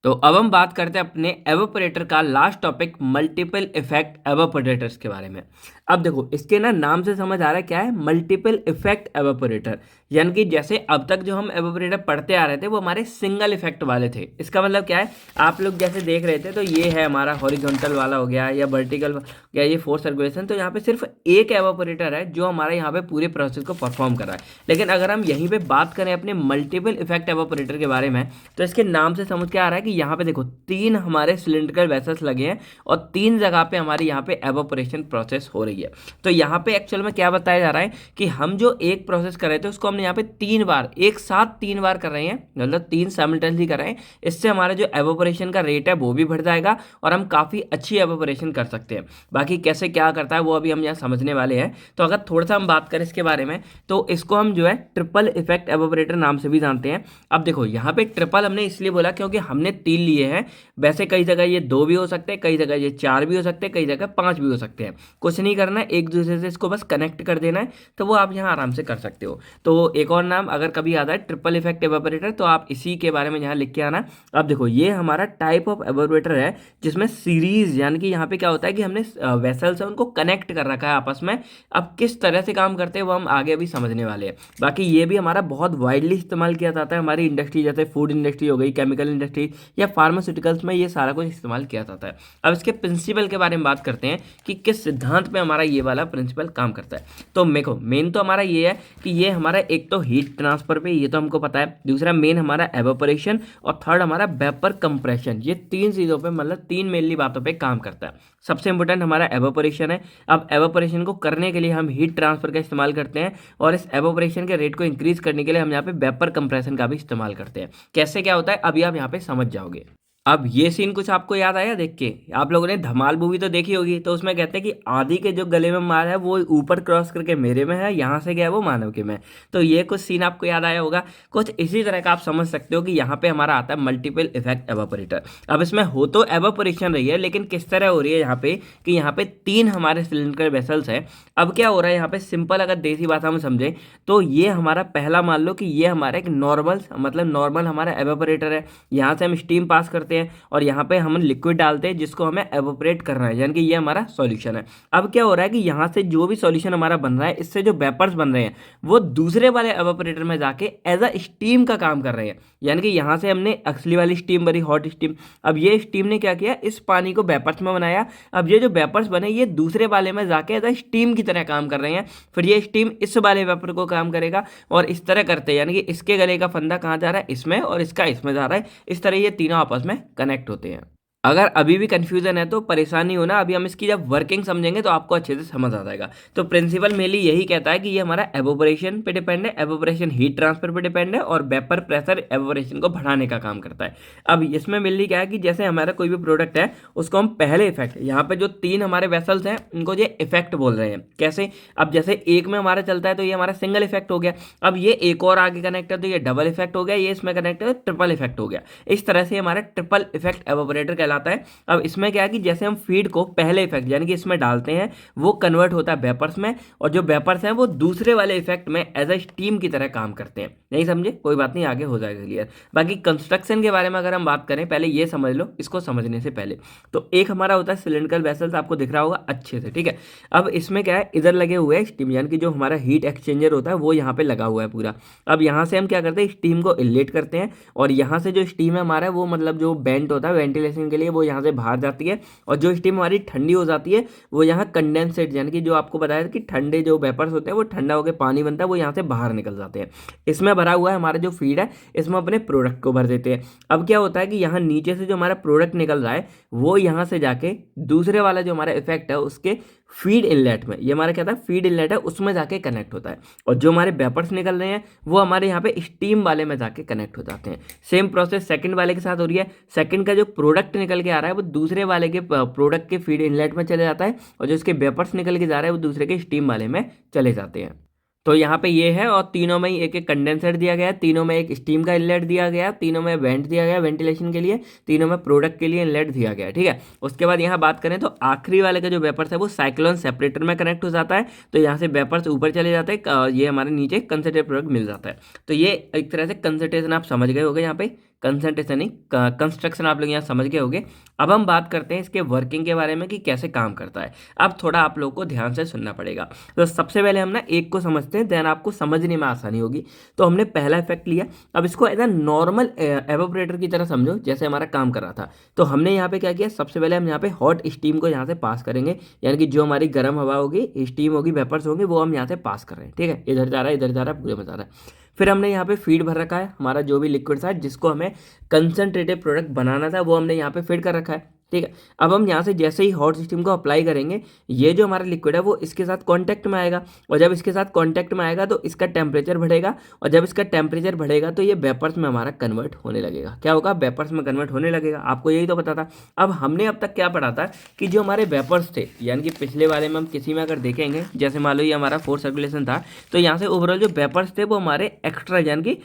तो अब हम बात करते हैं अपने एवापोरेटर का लास्ट टॉपिक, मल्टीपल इफेक्ट एवापोरेटर्स के बारे में। अब देखो इसके ना नाम से समझ आ रहा है क्या है, मल्टीपल इफेक्ट एवापोरेटर, यानी कि जैसे अब तक जो हम एवापोरेटर पढ़ते आ रहे थे वो हमारे सिंगल इफेक्ट वाले थे। इसका मतलब क्या है, आप लोग जैसे देख रहे थे तो ये है हमारा हॉरिजॉन्टल वाला हो गया या वर्टिकल या ये फोर्स सर्कुलेशन, तो यहाँ पे सिर्फ एक एवापोरेटर है जो हमारा यहाँ पे पूरे प्रोसेस को परफॉर्म कर रहा है। लेकिन अगर हम यहीं पे बात करें अपने मल्टीपल इफेक्ट एवापोरेटर के बारे में, तो इसके नाम से समझ के आ रहा है कि यहाँ पे देखो 3 हमारे सिलिंड्रिकल वेसल्स लगे हैं और 3 जगह पे हमारी यहाँ पे एवापोरेशन प्रोसेस हो रही है। तो यहाँ पे एक्चुअल में क्या बताया जा रहा है कि हम जो एक प्रोसेस कर रहे थे उसको हमने यहाँ पे 3 बार, एक साथ 3 बार कर रहे हैं, मतलब 3 साइमल्टेनियसली कर रहे हैं। इससे हमारा जो एवापोरेशन का रेट है वो भी बढ़ जाएगा और हम काफ़ी अच्छी एवापोरेशन कर सकते हैं। बाकी कैसे क्या करता है वो अभी हम यहाँ समझने वाले हैं। तो अगर थोड़ा सा हम बात करें इसके बारे में, तो इसको हम जो है ट्रिपल इफेक्ट एवापोरेटर नाम से भी जानते हैं। अब देखो यहाँ पे ट्रिपल हमने इसलिए बोला क्योंकि हमने 3 लिए हैं, वैसे कई जगह ये 2 भी हो सकते हैं, कई जगह ये 4 भी हो सकते हैं, कई जगह 5 भी हो सकते हैं। कुछ नहीं करना है, एक दूसरे से इसको बस कनेक्ट कर देना है, तो वो आप यहाँ आराम से कर सकते हो। तो एक और नाम अगर कभी आता है ट्रिपल इफेक्ट एवापोरेटर, तो आप इसी के बारे में यहाँ लिख के आना। अब देखो ये हमारा टाइप ऑफ एवापोरेटर है जिसमें सीरीज, यानी कि यहाँ पे क्या होता है कि हमने वेसल्स है उनको कनेक्ट कर रखा है आपस में। अब किस तरह से काम करते हैं वो हम आगे अभी समझने वाले हैं। बाकी ये भी हमारा बहुत वाइडली इस्तेमाल किया जाता है हमारी इंडस्ट्री, जैसे फूड इंडस्ट्री हो गई, केमिकल इंडस्ट्री या फार्मास्यूटिकल्स में ये सारा कुछ इस्तेमाल किया जाता है। अब इसके प्रिंसिपल के बारे में बात करते हैं कि किस सिद्धांत पे हमारा ये वाला प्रिंसिपल काम करता है। तो देखो मेन तो हमारा ये है कि ये हमारा एक तो हीट ट्रांसफर पे, ये तो हमको पता है, दूसरा मेन हमारा एवापोरेशन, और थर्ड हमारा वेपर कंप्रेशन। ये 3 चीज़ों पे, मतलब 3 मेनली बातों पे काम करता है। सबसे इंपॉर्टेंट हमारा एवापोरेशन है। अब एवापोरेशन को करने के लिए हम हीट ट्रांसफर का इस्तेमाल करते हैं, और इस एवापोरेशन के रेट को इंक्रीज करने के लिए हम यहाँ पे वेपर कंप्रेशन का भी इस्तेमाल करते हैं। कैसे क्या होता है अभी आप यहाँ पे समझ जाओगे। अब ये सीन कुछ आपको याद आया देख के? आप लोगों ने धमाल मूवी तो देखी होगी, तो उसमें कहते हैं कि आदि के जो गले में माल है वो ऊपर क्रॉस करके मेरे में है, यहाँ से गया वो मानव के में। तो ये कुछ सीन आपको याद आया होगा। कुछ इसी तरह का आप समझ सकते हो कि यहाँ पे हमारा आता है मल्टीपल इफेक्ट एवापोरेटर। अब इसमें हो तो एवापोरेशन रही है, लेकिन किस तरह हो रही है यहाँ पे कि यहाँ पे 3 हमारे सिलिंड्रिकल वेसल्स है। अब क्या हो रहा है यहाँ पे, सिंपल अगर देसी भाषा में समझे तो ये हमारा पहला, मान लो कि ये हमारा एक नॉर्मल, मतलब नॉर्मल हमारा एवापोरेटर है। यहाँ से हम स्टीम पास करते हैं और यहाँ पे हम लिक्विड डालते हैं जिसको हमें एवोपरेट करना है, यानी कि ये हमारा सॉल्यूशन है। अब क्या हो रहा है कि यहाँ से जो भी सॉल्यूशन हमारा बन रहा है, इससे जो वेपर्स बन रहे हैं वो दूसरे वाले एवोपरेटर में जाके एज अ स्टीम का काम कर रहे हैं। यानी कि यहाँ से हमने असली वाली स्टीम भरी, हॉट स्टीम। अब ये स्टीम ने क्या किया, इस पानी को वेपर्स में बनाया। अब ये जो वेपर्स बने ये दूसरे वाले में जाके एज अ स्टीम की तरह काम कर रहे हैं। फिर ये स्टीम इस वाले वेपर को काम करेगा और इस तरह करते हैं, यानी कि इसके गले का फंदा कहाँ जा रहा है, इसमें, और इसका इसमें जा रहा है। इस तरह ये तीनों आपस में कनेक्ट होते हैं। अगर अभी भी कन्फ्यूजन है तो परेशानी हो ना, अभी हम इसकी जब वर्किंग समझेंगे तो आपको अच्छे से समझ आ जाएगा। तो प्रिंसिपल मेनली यही कहता है कि ये हमारा एवोपरेशन पे डिपेंड है, एवोपरेशन हीट ट्रांसफर पे डिपेंड है, और वेपर प्रेशर एवोपरेशन को बढ़ाने का काम करता है। अब इसमें मेनली क्या है कि जैसे हमारा कोई भी प्रोडक्ट है उसको हम पहले इफेक्ट, यहाँ पे जो 3 हमारे वेसल्स हैं उनको ये इफेक्ट बोल रहे हैं। कैसे? अब जैसे एक में हमारा चलता है तो ये हमारा सिंगल इफेक्ट हो गया, अब ये एक और आगे कनेक्ट है तो ये डबल इफेक्ट हो गया, ये इसमें कनेक्ट है तो ट्रिपल इफेक्ट हो गया। इस तरह से हमारा ट्रिपल इफेक्ट एवोपरेटर कहलाता है। अब इसमें क्या है कि जैसे हम फीड को पहले इफेक्ट यानी कि इसमें डालते हैं, वो कन्वर्ट होता है वेपर्स में, और जो वेपर्स हैं वो दूसरे वाले इफेक्ट में एज अ स्टीम की तरह काम करते हैं। नहीं समझे? कोई बात नहीं, आगे हो जाएगा क्लियर। बाकी कंस्ट्रक्शन के बारे में अगर हम बात करें, पहले ये समझ लो इसको समझने से पहले। तो एक हमारा होता है सिलिंड्रिकल वेसल्स, आपको दिख रहा होगा अच्छे से, ठीक है। अब इसमें क्या है, इधर लगे हुए हैं स्टीम, यानी कि जो हमारा हीट एक्सचेंजर होता है वो यहाँ पे लगा हुआ है पूरा। अब यहाँ से हम क्या करते हैं, स्टीम को इनलेट करते हैं, और यहाँ से जो स्टीम है हमारा, वो मतलब जो वेंट होता है वेंटिलेशन के लिए, वो यहाँ से बाहर जाती है, और जो स्टीम हमारी ठंडी हो जाती है वो यहाँ कंडेंसेट, यानी कि जो आपको बताया कि ठंडे जो वेपर्स होते हैं वो ठंडा होकर पानी बनता है, वो यहाँ से बाहर निकल जाते हैं। इसमें भरा हुआ है हमारा जो फीड है, इसमें अपने प्रोडक्ट को भर देते हैं। अब क्या होता है कि यहाँ नीचे से जो हमारा प्रोडक्ट निकल रहा है वो यहाँ से जाके दूसरे वाला जो हमारा इफेक्ट है उसके फीड इनलेट में, ये हमारा क्या था, फीड इनलेट है, उसमें जाके कनेक्ट होता है, और जो हमारे वेपर्स निकल रहे हैं वो हमारे यहाँ पे स्टीम वाले में जाके कनेक्ट हो जाते हैं। सेम प्रोसेस सेकंड वाले के साथ हो रही है। सेकंड का जो प्रोडक्ट निकल के आ रहा है वो दूसरे वाले के प्रोडक्ट के फीड इनलेट में चले जाता है, और जो इसके वेपर्स निकल के जा रहा है वो दूसरे के स्टीम वाले में चले जाते हैं। तो यहाँ पे ये है, और तीनों में ही एक एक कंडेंसर दिया गया है, तीनों में एक स्टीम का इनलेट दिया गया है, तीनों में वेंट दिया गया वेंटिलेशन के लिए, तीनों में प्रोडक्ट के लिए इनलेट दिया गया है, ठीक है। उसके बाद यहाँ बात करें तो आखिरी वाले का जो वेपर्स है वो साइक्लोन सेपरेटर में कनेक्ट हो जाता है, तो यहाँ से वेपर्स ऊपर चले जाते हैं, ये हमारे नीचे कंसंट्रेटेड प्रोडक्ट मिल जाता है। तो ये एक तरह से कंसंट्रेशन आप समझ गए होगे, यहाँ पे कंसंट्रेशन नहीं कंस्ट्रक्शन आप लोग यहाँ समझ गए होंगे। अब हम बात करते हैं इसके वर्किंग के बारे में कि कैसे काम करता है। अब थोड़ा आप लोगों को ध्यान से सुनना पड़ेगा। तो सबसे पहले हम ना एक को समझते हैं, देन आपको समझने में आसानी होगी। तो हमने पहला इफेक्ट लिया, अब इसको एज अ नॉर्मल एवोपरेटर की तरह समझो, जैसे हमारा काम कर रहा था। तो हमने यहाँ पे क्या किया, सबसे पहले हम यहाँ पे हॉट स्टीम को यहाँ से पास करेंगे, यानी कि जो हमारी गर्म हवा होगी, स्टीम होगी, वेपर्स होंगे, वो हम यहाँ से पास कर रहे हैं, ठीक है। इधर जा रहा है, इधर जा रहा है, पूरे में जा रहा है। फिर हमने यहाँ पे फीड भर रखा है, हमारा जो भी लिक्विड था जिसको हमें कंसंट्रेटेड प्रोडक्ट बनाना था वो हमने यहाँ पे फीड कर रखा है, ठीक है। अब हम यहाँ से जैसे ही हॉट स्टीम को अप्लाई करेंगे, ये जो हमारा लिक्विड है वो इसके साथ कांटेक्ट में आएगा, और जब इसके साथ कांटेक्ट में आएगा तो इसका टेम्परेचर बढ़ेगा, और जब इसका टेम्परेचर बढ़ेगा तो ये वेपर्स में हमारा कन्वर्ट होने लगेगा। क्या होगा, वेपर्स में कन्वर्ट होने लगेगा। आपको यही तो पता था। अब हमने अब तक क्या पढ़ा था कि जो हमारे वेपर्स थे, यानी कि पिछले वाले में हम किसी में अगर देखेंगे, जैसे मान लो ये हमारा फोर्स सर्कुलेशन था, तो यहाँ से ओवरऑल जो वेपर्स थे वो हमारे एक्स्ट्रा यानी कि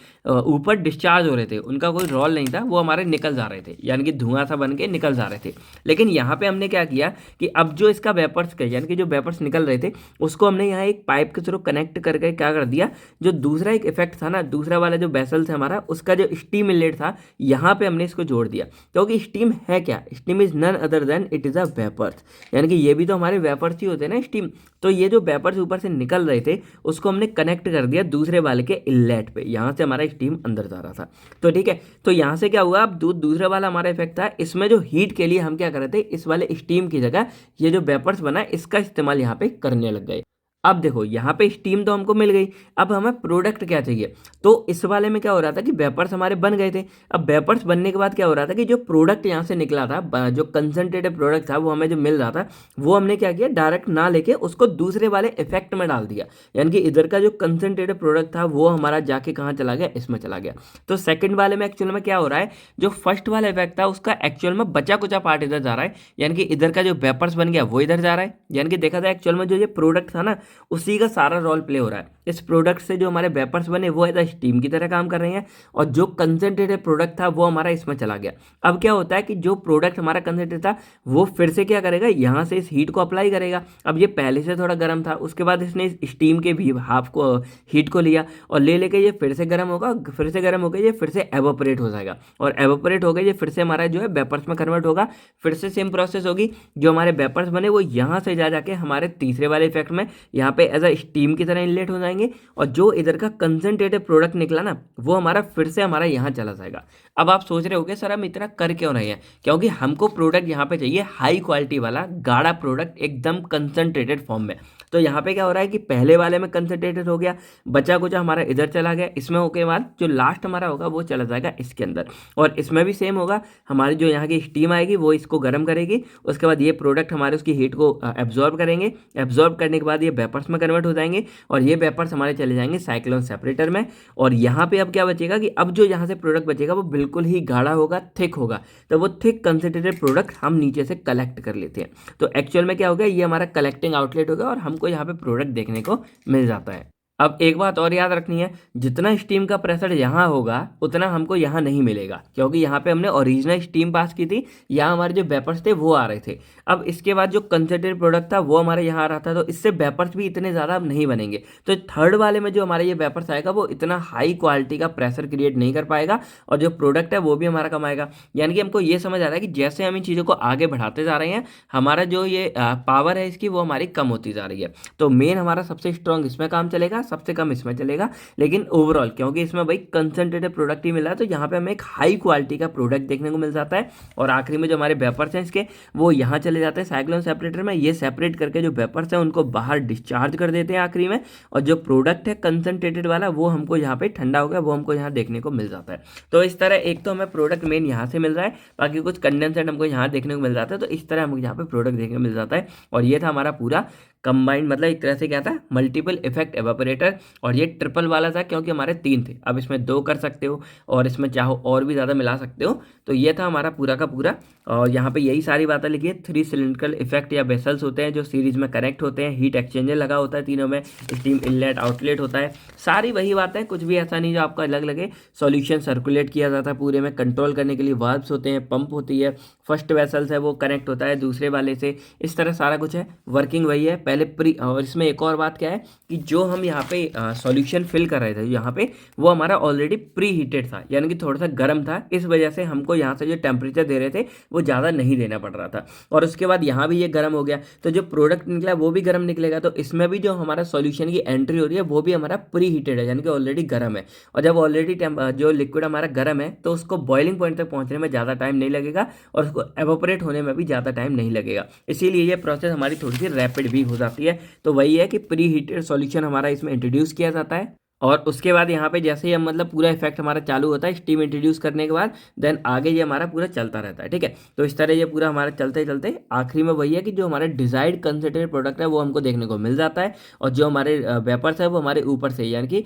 ऊपर डिस्चार्ज हो रहे थे, उनका कोई रोल नहीं था, वो हमारे निकल जा रहे थे, यानी कि धुआं सा बन के निकल जा रहे थे। लेकिन यहाँ पे हमने क्या किया कि अब जो इसका वेपर्स का यानी कि जो वेपर्स निकल रहे थे उसको हमने यहाँ एक पाइप के थ्रू कनेक्ट करके क्या कर दिया, जो दूसरा एक इफेक्ट था ना, दूसरा वाला जो वेसल था हमारा, उसका जो स्टीम इनलेट था, यहाँ पे हमने इसको जोड़ दिया। क्योंकि स्टीम है क्या, steam is none other than it is a vapours, यानी कि ये भी तो हमारे वेपर्स ही होते हैं ना स्टीम। तो ये जो वेपर्स ऊपर से निकल रहे थे उसको हमने कनेक्ट कर दिया दूसरे वाले के इनलेट पे, यहाँ से हमारा स्टीम अंदर जा रहा था। तो ठीक है, तो यहाँ से क्या हुआ, अब दूसरा वाला हमारा इफेक्ट था, इसमें जो हीट के लिए हम क्या कर रहे थे, इस वाले स्टीम की जगह ये जो वेपर्स बना इसका इस्तेमाल यहाँ पे करने लग गए। अब देखो यहाँ पे स्टीम तो हमको मिल गई, अब हमें प्रोडक्ट क्या चाहिए। तो इस वाले में क्या हो रहा था कि वेपर्स हमारे बन गए थे। अब वेपर्स बनने के बाद क्या हो रहा था कि जो प्रोडक्ट यहाँ से निकला था, जो कंसंट्रेटेड प्रोडक्ट था वो हमें जो मिल रहा था, वो हमने क्या किया, डायरेक्ट ना लेके उसको दूसरे वाले इफेक्ट में डाल दिया। यानी कि इधर का जो कंसंट्रेटेड प्रोडक्ट था वो हमारा जाके कहाँ चला गया, इसमें चला गया। तो सेकंड वाले में एक्चुअल में क्या हो रहा है, जो फर्स्ट वाला इफेक्ट था उसका एक्चुअल में बचा कुचा पार्ट इधर जा रहा है, यानी कि इधर का जो वेपर्स बन गया वो इधर जा रहा है। यानी कि देखा जाए एक्चुअल में जो ये प्रोडक्ट था ना, उसी का सारा रोल प्ले हो रहा है। इस प्रोडक्ट से जो हमारे वेपर्स बने वो एज स्टीम की तरह काम कर रहे हैं, और जो कंसंट्रेटेड प्रोडक्ट था वो हमारा इसमें चला गया। अब क्या होता है कि जो प्रोडक्ट हमारा कंसंट्रेटेड था वो फिर से क्या करेगा, यहाँ से इस हीट को अप्लाई करेगा। अब ये पहले से थोड़ा गर्म था, उसके बाद इसने इस स्टीम के भी हाफ को हीट को लिया, और ले लेके ये फिर से गर्म होगा, फिर से गर्म होकर ये फिर से एवोपरेट हो जाएगा, और एवोपरेट हो गए ये फिर से हमारा जो है वेपर्स में कन्वर्ट होगा। फिर से सेम प्रोसेस होगी, जो हमारे वेपर्स बने वो यहाँ से जा जाके हमारे तीसरे वाले इफेक्ट में यहाँ पे एज अ स्टीम की तरह इनलेट हो जाएंगे, और जो इधर का कंसंट्रेटेड प्रोडक्ट निकला ना वो हमारा फिर से हमारा यहाँ चला जाएगा। अब आप सोच रहे होगे सर हम इतना कर क्यों रहे हैं, क्योंकि हमको प्रोडक्ट यहाँ पे चाहिए हाई क्वालिटी वाला गाढ़ा प्रोडक्ट एकदम कंसंट्रेटेड फॉर्म में। तो यहाँ पे क्या हो रहा है कि पहले वाले में कंसंट्रेटेड हो गया, बचा कुचा हमारा इधर चला गया, इसमें होके बाद जो लास्ट हमारा होगा वो चला जाएगा इसके अंदर। और इसमें भी सेम होगा, हमारी जो यहाँ की स्टीम आएगी वो इसको गर्म करेगी, उसके बाद ये प्रोडक्ट हमारे उसकी हीट को एब्जॉर्ब करेंगे, एब्जॉर्ब करने के बाद ये वेपर्स में कन्वर्ट हो जाएंगे और ये वेपर्स हमारे चले जाएंगे साइक्लोन सेपरेटर में। और यहाँ पे अब क्या बचेगा कि अब जो यहाँ से प्रोडक्ट बचेगा वो बिल्कुल ही गाढ़ा होगा, थिक होगा, तो वो थिक कंसंट्रेटेड प्रोडक्ट हम नीचे से कलेक्ट कर लेते हैं। तो एक्चुअल में क्या होगा, ये हमारा कलेक्टिंग आउटलेट होगा और हमको यहाँ पे प्रोडक्ट देखने को मिल जाता है। अब एक बात और याद रखनी है, जितना स्टीम का प्रेशर यहाँ होगा उतना हमको यहाँ नहीं मिलेगा, क्योंकि यहाँ पे हमने ओरिजिनल स्टीम पास की थी, यहाँ हमारे जो वेपर्स थे वो आ रहे थे। अब इसके बाद जो कंसंट्रेटेड प्रोडक्ट था वो हमारे यहाँ आ रहा था, तो इससे वेपर्स भी इतने ज़्यादा अब नहीं बनेंगे। तो थर्ड वाले में जो हमारे ये वेपर्स आएगा वो इतना हाई क्वालिटी का प्रेशर क्रिएट नहीं कर पाएगा और जो प्रोडक्ट है वो भी हमारा कम आएगा। यानी कि हमको ये समझ आ रहा है कि जैसे हम इन चीज़ों को आगे बढ़ाते जा रहे हैं, हमारा जो ये पावर है इसकी वो हमारी कम होती जा रही है। तो मेन हमारा सबसे स्ट्रॉन्ग इसमें काम चलेगा, सबसे कम इसमें चलेगा, लेकिन ओवरऑल क्योंकि इसमें भाई कंसंट्रेटेड प्रोडक्ट ही मिल रहा है तो यहाँ पे हमें एक हाई क्वालिटी का प्रोडक्ट देखने को मिल जाता है। और आखिरी में जो हमारे वेपर्स हैं इसके वो यहाँ चले जाते हैं साइक्लोन सेपरेटर में, ये सेपरेट करके जो वेपर्स हैं उनको बाहर डिस्चार्ज कर देते हैं आखिरी में, और जो प्रोडक्ट है कंसंट्रेटेड वाला वो हमको यहाँ पे ठंडा हो गया वो हमको यहाँ देखने को मिल जाता है। तो इस तरह एक तो हमें प्रोडक्ट मेन यहाँ से मिल रहा है, बाकी कुछ कंडेंसेट हमको यहाँ देखने को मिल जाता है, तो इस तरह हमको यहाँ पे प्रोडक्ट देखने को मिल जाता है। और ये था हमारा पूरा कंबाइंड, मतलब एक तरह से क्या था, मल्टीपल इफेक्ट एवापोरेटर। और ये ट्रिपल वाला था क्योंकि हमारे 3 थे, अब इसमें 2 कर सकते हो और इसमें चाहो और भी ज़्यादा मिला सकते हो। तो ये था हमारा पूरा का पूरा, और यहाँ पे यही सारी बातें लिखी है। 3 सिलिंड्रिकल इफेक्ट या वेसल्स होते हैं जो सीरीज में कनेक्ट होते हैं, हीट एक्सचेंजर लगा होता है तीनों में, स्टीम इनलेट आउटलेट होता है, सारी वही बातें, कुछ भी ऐसा नहीं जो आपको अलग लगे। सॉल्यूशन सर्कुलेट किया जाता है पूरे में, कंट्रोल करने के लिए वाल्व्स होते हैं, पंप होती है, फर्स्ट वेसल्स है वो कनेक्ट होता है दूसरे वाले से, इस तरह सारा कुछ है। वर्किंग वही है पहले प्री, और इसमें एक और बात क्या है कि जो हम यहाँ पे सॉल्यूशन फिल कर रहे थे यहाँ पे, वो हमारा ऑलरेडी प्री हीटेड था, यानी कि थोड़ा सा गर्म था, इस वजह से हमको यहाँ से जो टेम्परेचर दे रहे थे वो ज़्यादा नहीं देना पड़ रहा था। और उसके बाद यहाँ भी ये गर्म हो गया, तो जो प्रोडक्ट निकला वो भी गर्म निकलेगा। तो इसमें भी जो हमारा सॉल्यूशन की एंट्री हो रही है वो भी हमारा प्री हीटेड है, यानी कि ऑलरेडी गर्म है। और जब ऑलरेडी जो लिक्विड हमारा गर्म है तो उसको बॉइलिंग पॉइंट तक पहुँचने में ज़्यादा टाइम नहीं लगेगा और उसको एवोपरेट होने में भी ज़्यादा टाइम नहीं लगेगा, इसीलिए ये प्रोसेस हमारी थोड़ी सी रैपिड भी हो जाती है। तो वही है कि प्री हीटेड सॉल्यूशन हमारा इसमें इंट्रोड्यूस किया जाता है, और उसके बाद यहाँ पे जैसे ही हम मतलब पूरा इफेक्ट हमारा चालू होता है स्टीम इंट्रोड्यूस करने के बाद, देन आगे ये हमारा पूरा चलता रहता है। ठीक है, तो इस तरह ये पूरा हमारा चलते चलते आखिरी में वही है कि जो हमारा डिजायर्ड कंसंट्रेटेड प्रोडक्ट है वो हमको देखने को मिल जाता है, और जो हमारे वेपर्स है वो हमारे ऊपर से, यानी कि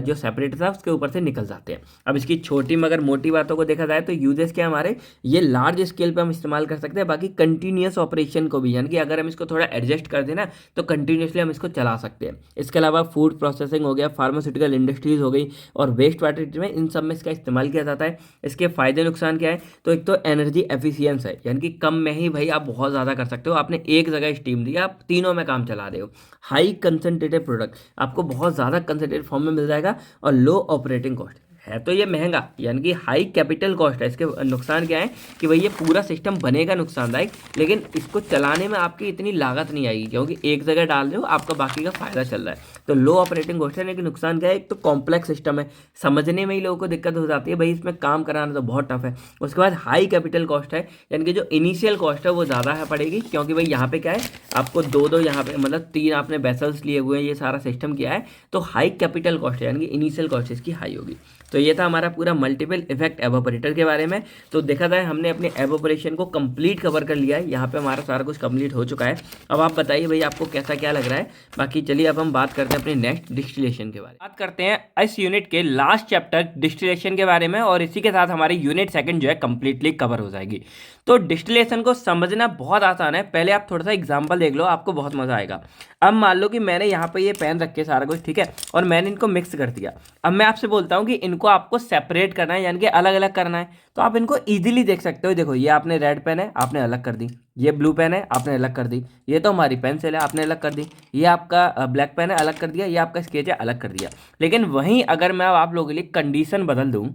जो सेपरेटर था उसके ऊपर से निकल जाते हैं। अब इसकी छोटी मगर मोटी बातों को देखा जाए तो यूजेस क्या हमारे, ये लार्ज स्केल पर हम इस्तेमाल कर सकते हैं, बाकी कंटिन्यूस ऑपरेशन को भी, यानी कि अगर हम इसको थोड़ा एडजस्ट कर देना तो कंटिन्यूसली हम इसको चला सकते हैं। इसके अलावा फूड प्रोसेसिंग हो गया, फार्मास्यूटिकल इंडस्ट्रीज हो गई और वेस्ट वाटर ट्रीटमेंट, इन सब में इसका इस्तेमाल किया जाता है। इसके फायदे नुकसान क्या है, तो एक तो एनर्जी एफिशिएंस है, यानी कि कम में ही भाई आप बहुत ज़्यादा कर सकते हो। आपने एक जगह स्टीम दिया, आप तीनों में काम चला रहे हो। हाई कंसंट्रेटेड प्रोडक्ट आपको बहुत ज़्यादा कंसंट्रेटेड फॉर्म में मिल जाएगा, और लो ऑपरेटिंग कॉस्ट है, तो ये महंगा, यानी कि हाई कैपिटल कॉस्ट है। इसके नुकसान क्या है कि भाई ये पूरा सिस्टम बनेगा नुकसानदायक, लेकिन इसको चलाने में आपकी इतनी लागत नहीं आएगी, क्योंकि एक जगह डाल रहे हो, आपका बाकी का फायदा चल रहा है। तो लो ऑपरेटिंग कॉस्ट है, लेकिन नुकसान क्या है, एक तो कॉम्प्लेक्स सिस्टम है, समझने में ही लोगों को दिक्कत हो जाती है, भाई इसमें काम कराना तो बहुत टफ है। उसके बाद हाई कैपिटल कॉस्ट है, यानी कि जो इनिशियल कॉस्ट है वो ज़्यादा है पड़ेगी, क्योंकि भाई यहाँ पे क्या है, आपको दो यहाँ पे मतलब 3 आपने वेसल्स लिए हुए हैं, ये सारा सिस्टम किया है, तो हाई कैपिटल कॉस्ट है, यानी कि इनिशियल कॉस्ट इसकी हाई होगी। तो ये था हमारा पूरा मल्टीपल इफेक्ट एवापोरेटर के बारे में। तो देखा जाए हमने अपने एवापोरेशन को कंप्लीट कवर कर लिया है, यहाँ पे हमारा सारा कुछ कंप्लीट हो चुका है। अब आप बताइए भाई आपको कैसा क्या लग रहा है। बाकी चलिए अब हम बात करते हैं अपने नेक्स्ट डिस्टिलेशन के बारे में। बात करते हैं इस यूनिट के लास्ट चैप्टर डिस्टिलेशन के बारे में, और इसी के साथ हमारी यूनिट सेकंड जो है कंप्लीटली कवर हो जाएगी। तो डिस्टिलेशन को समझना बहुत आसान है, पहले आप थोड़ा सा एग्जाम्पल देख लो, आपको बहुत मजा आएगा। अब मान लो कि मैंने यहाँ पे ये पेन रखे सारा कुछ, ठीक है, और मैंने इनको मिक्स कर दिया। अब मैं आपसे बोलता हूँ कि इनको आपको सेपरेट करना है, यानी कि अलग अलग करना है, तो आप इनको इजीली देख सकते हो। देखो ये आपने रेड पेन है, आपने अलग कर दी, ये ब्लू पेन है, आपने अलग कर दी, ये तो हमारी पेंसिल है, आपने अलग कर दी, ये आपका ब्लैक पेन है, अलग कर दिया, ये आपका स्केच है, अलग कर दिया। लेकिन वहीं अगर मैं आप लोगों के लिए कंडीशन बदल दूँ,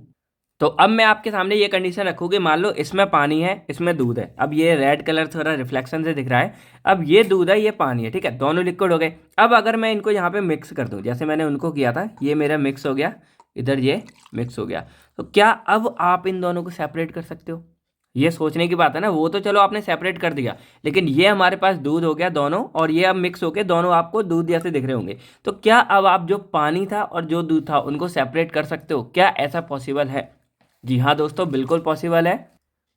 तो अब मैं आपके सामने ये कंडीशन रखूँगी, मान लो इसमें पानी है, इसमें दूध है। अब ये रेड कलर थोड़ा रिफ्लेक्शन से दिख रहा है, अब ये दूध है, ये पानी है, ठीक है, दोनों लिक्विड हो गए। अब अगर मैं इनको यहाँ पे मिक्स कर दूँ, जैसे मैंने उनको किया था, ये मेरा मिक्स हो गया, इधर ये मिक्स हो गया, तो क्या अब आप इन दोनों को सेपरेट कर सकते हो? ये सोचने की बात है ना, वो तो चलो आपने सेपरेट कर दिया, लेकिन ये हमारे पास दूध हो गया दोनों, और ये अब मिक्स होके दोनों आपको दूध जैसे दिख रहे होंगे। तो क्या अब आप जो पानी था और जो दूध था उनको सेपरेट कर सकते हो? क्या ऐसा पॉसिबल है? जी हाँ दोस्तों, बिल्कुल पॉसिबल है।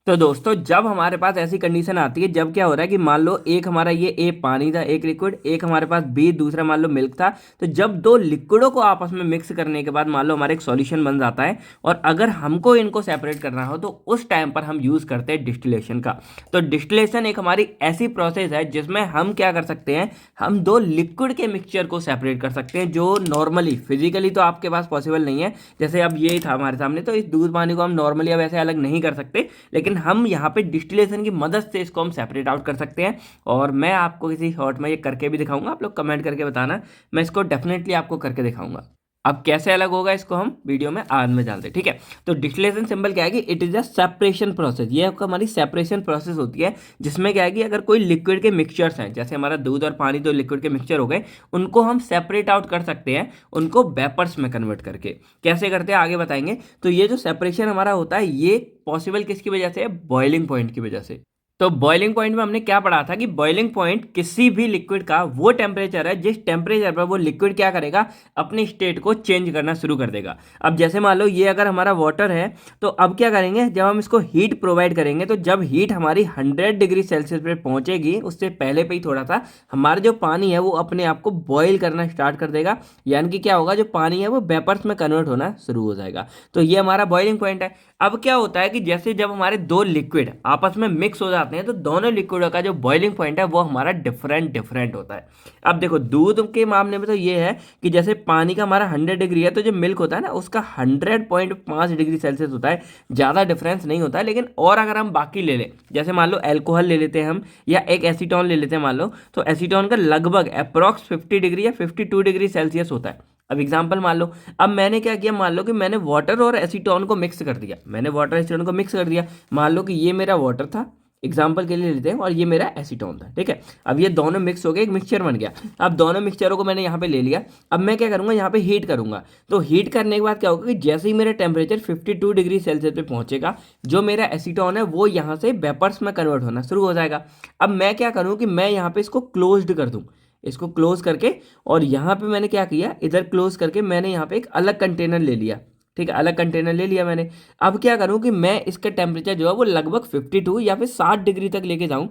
तो दोस्तों, जब हमारे पास ऐसी कंडीशन आती है, जब क्या हो रहा है कि मान लो एक हमारा ये ए पानी था, एक लिक्विड, एक हमारे पास बी दूसरा मान लो मिल्क था। तो जब दो लिक्विडों को आपस में मिक्स करने के बाद मान लो हमारा एक सॉल्यूशन बन जाता है, और अगर हमको इनको सेपरेट करना हो तो उस टाइम पर हम यूज करते हैं डिस्टिलेशन का। तो डिस्टिलेशन एक हमारी ऐसी प्रोसेस है जिसमें हम क्या कर सकते हैं, हम दो लिक्विड के मिक्सचर को सेपरेट कर सकते हैं, जो नॉर्मली फिजिकली तो आपके पास पॉसिबल नहीं है। जैसे अब ये था हमारे सामने, तो इस दूध पानी को हम नॉर्मली अब ऐसे अलग नहीं कर सकते, लेकिन हम यहाँ पे डिस्टिलेशन की मदद से इसको हम सेपरेट आउट कर सकते हैं। और मैं आपको किसी शॉर्ट में ये करके भी दिखाऊंगा, आप लोग कमेंट करके बताना, मैं इसको डेफिनेटली आपको करके दिखाऊंगा। अब कैसे अलग होगा इसको हम वीडियो में आज में जानते हैं, ठीक है। तो डिस्टिलेशन सिंबल क्या है कि it is a separation process, ये आपका हमारी सेपरेशन प्रोसेस होती है, जिसमें क्या है कि अगर कोई लिक्विड के मिक्सचर्स हैं, जैसे हमारा दूध और पानी दो लिक्विड के मिक्सचर हो गए, उनको हम सेपरेट आउट कर सकते हैं, उनको वेपर्स में कन्वर्ट करके। कैसे करते हैं आगे बताएंगे। तो ये जो सेपरेशन हमारा होता है, ये पॉसिबल किसकी वजह से है? बॉइलिंग पॉइंट की वजह से। तो बॉइलिंग पॉइंट में हमने क्या पढ़ा था कि बॉइलिंग पॉइंट किसी भी लिक्विड का वो टेम्परेचर है जिस टेम्परेचर पर वो लिक्विड क्या करेगा, अपनी स्टेट को चेंज करना शुरू कर देगा। अब जैसे मान लो ये अगर हमारा वाटर है, तो अब क्या करेंगे, जब हम इसको हीट प्रोवाइड करेंगे, तो जब हीट हमारी 100 डिग्री सेल्सियस पे पहुंचेगी, उससे पहले पे ही थोड़ा सा हमारा जो पानी है वो अपने आप को बॉयल करना स्टार्ट कर देगा। यानी कि क्या होगा, जो पानी है वो वेपर्स में कन्वर्ट होना शुरू हो जाएगा। तो ये हमारा बॉइलिंग पॉइंट है। अब क्या होता है कि जैसे जब हमारे दो लिक्विड आपस में मिक्स हो जाते हैं, तो दोनों लिक्विडों का जो बॉइलिंग पॉइंट है वो हमारा डिफरेंट डिफरेंट होता है। अब देखो, दूध के मामले में तो ये है कि जैसे पानी का हमारा 100 डिग्री है, तो जो मिल्क होता है ना उसका 100.5 डिग्री सेल्सियस होता है। ज़्यादा डिफरेंस नहीं होता है। लेकिन और अगर हम बाकी ले लें, जैसे मान लो एल्कोहल ले लेते हैं हम, या एक एसीटोन ले लेते हैं मान लो, तो एसीटोन का लगभग अप्रॉक्स 50 डिग्री या 52 डिग्री सेल्सियस होता है। अब एग्जांपल मान लो, अब मैंने क्या किया, मान लो कि मैंने वाटर और एसीटोन को मिक्स कर दिया, मैंने वाटर एसीटोन को मिक्स कर दिया। मान लो कि ये मेरा वाटर था, एग्जाम्पल के लिए लेते हैं, और ये मेरा एसीटोन था, ठीक है। अब ये दोनों मिक्स हो गए, एक मिक्सचर बन गया। अब दोनों मिक्सचरों को मैंने यहाँ पे ले लिया। अब मैं क्या करूँगा, यहाँ पे हीट करूँगा। तो हीट करने के बाद क्या होगा कि जैसे ही मेरा टेम्परेचर 52 डिग्री सेल्सियस पे पहुंचेगा, जो मेरा एसीटोन है वो यहाँ से वेपर्स में कन्वर्ट होना शुरू हो जाएगा। अब मैं क्या करूँ कि मैं यहाँ पे इसको क्लोज्ड कर दूँ, इसको क्लोज करके, और यहाँ पे मैंने क्या किया, इधर क्लोज करके मैंने यहाँ पे एक अलग कंटेनर ले लिया, ठीक है, अलग कंटेनर ले लिया मैंने। अब क्या करूँ कि मैं इसका टेम्परेचर जो है वो लगभग 52 या फिर 60 डिग्री तक लेके जाऊँ।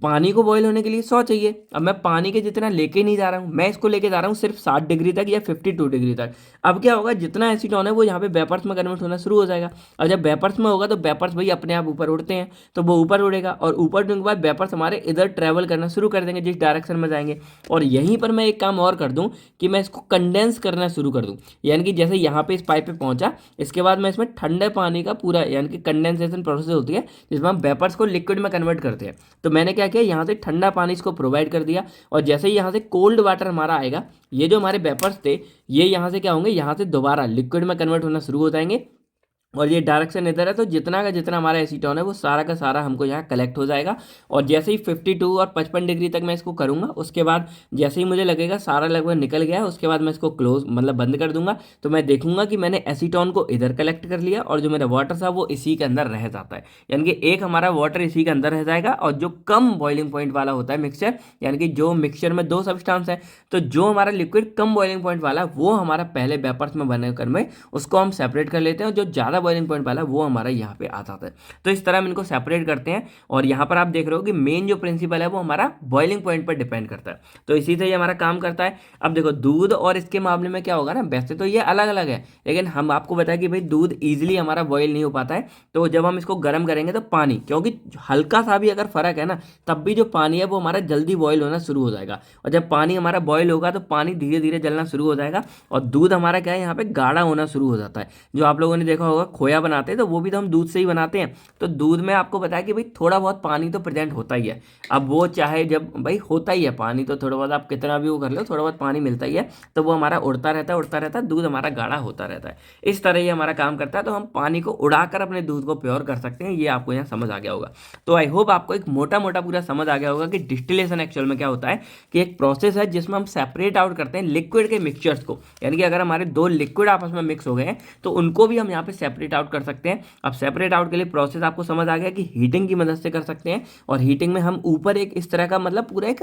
पानी को बॉईल होने के लिए 100 चाहिए। अब मैं पानी के जितना लेके नहीं जा रहा हूँ, मैं इसको लेके जा रहा हूँ सिर्फ 60 डिग्री तक या 52 डिग्री तक। अब क्या होगा, जितना एसीटोन है वो यहाँ पे वेपर्स में कन्वर्ट होना शुरू हो जाएगा। और जब वेपर्स में होगा तो वेपर्स भाई अपने आप ऊपर उड़ते हैं, तो वो ऊपर उड़ेगा, और ऊपर उड़ने के बाद वेपर्स हमारे इधर ट्रैवल करना शुरू कर देंगे जिस डायरेक्शन में जाएंगे। और यहीं पर मैं एक काम और कर दूँ कि मैं इसको कंडेंस करना शुरू कर दूँ। यानी कि जैसे यहाँ पे इस पाइप पे पहुंचा, इसके बाद मैं इसमें ठंडे पानी का पूरा, यानी कि कंडेंसेशन प्रोसेस होती है जिसमें हम वेपर्स को लिक्विड में कन्वर्ट करते हैं। तो मैंने क्या किया, यहाँ से ठंडा पानी इसको प्रोवाइड कर दिया, और जैसे ही यहाँ से कोल्ड वाटर हमारा आएगा, ये जो हमारे वेपर्स थे ये यहाँ से क्या होंगे, यहाँ से दोबारा लिक्विड में कन्वर्ट होना शुरू हो जाएंगे। और ये डायरेक्शन इधर है, तो जितना का जितना हमारा एसीटोन है वो सारा का सारा हमको यहाँ कलेक्ट हो जाएगा। और जैसे ही 52 और 55 डिग्री तक मैं इसको करूँगा, उसके बाद जैसे ही मुझे लगेगा सारा लगभग निकल गया है, उसके बाद मैं इसको क्लोज मतलब बंद कर दूंगा। तो मैं देखूंगा कि मैंने एसीटोन को इधर कलेक्ट कर लिया, और जो मेरा वाटर था वो इसी के अंदर रह जाता है। यानी कि एक हमारा वाटर इसी के अंदर रह जाएगा। और जो कम बॉइलिंग पॉइंट वाला होता है मिक्सचर, यानी कि जो मिक्सचर में दो सब्सटेंस है, तो जो हमारा लिक्विड कम बॉइलिंग पॉइंट वाला वो हमारा पहले वेपर्स में बने कर में उसको हम सेपरेट कर लेते हैं, और जो ज़्यादा बॉइलिंग पॉइंट वाला वो हमारा यहाँ पे आ जाता है। तो इस तरह हम इनको सेपरेट करते हैं। और यहाँ पर आप देख रहे हो कि मेन जो प्रिंसिपल है वो हमारा बॉइलिंग पॉइंट पर डिपेंड करता है। तो इसी से ये हमारा काम करता है। अब देखो, दूध और इसके मामले में क्या होगा ना, वैसे तो ये अलग अलग है, लेकिन हम आपको बताएं कि भाई दूध ईजिली हमारा बॉयल नहीं हो पाता है। तो जब हम इसको गर्म करेंगे तो पानी, क्योंकि हल्का सा भी अगर फर्क है ना, तब भी जो पानी है वो हमारा जल्दी बॉयल होना शुरू हो जाएगा। और जब पानी हमारा बॉयल होगा तो पानी धीरे धीरे जलना शुरू हो जाएगा, और दूध हमारा क्या है, यहाँ पे गाढ़ा होना शुरू हो जाता है। जो आप लोगों ने देखा होगा खोया बनाते हैं, तो वो भी तो हम दूध से ही बनाते हैं। तो दूध में आपको बताया कि भाई थोड़ा बहुत पानी तो प्रेजेंट होता ही है। अब वो चाहे जब भाई होता ही है पानी, तो थोड़ा बहुत आप कितना भी वो कर लो, थोड़ा बहुत पानी मिलता ही है। तो वो हमारा उड़ता रहता है, उड़ता रहता है, दूध हमारा गाढ़ा होता रहता है। इस तरह ये हमारा काम करता है। तो हम पानी को उड़ाकर अपने दूध को प्योर कर सकते हैं। ये आपको यहाँ समझ आ गया होगा। तो आई होप आपको एक मोटा मोटा पूरा समझ आ गया होगा कि डिस्टिलेशन एक्चुअल में क्या होता है, कि एक प्रोसेस है जिसमें हम सेपरेट आउट करते हैं लिक्विड के मिक्सचर्स को। यानी कि अगर हमारे दो लिक्विड आपस में मिक्स हो गए हैं, तो उनको भी हम यहाँ पे सेपरेट सेपरेट आउट कर सकते हैं। अब सेपरेट आउट के लिए प्रोसेस आपको समझ आ गया कि हीटिंग की मदद से कर सकते हैं, और हीटिंग में हम ऊपर एक इस तरह का मतलब पूरा एक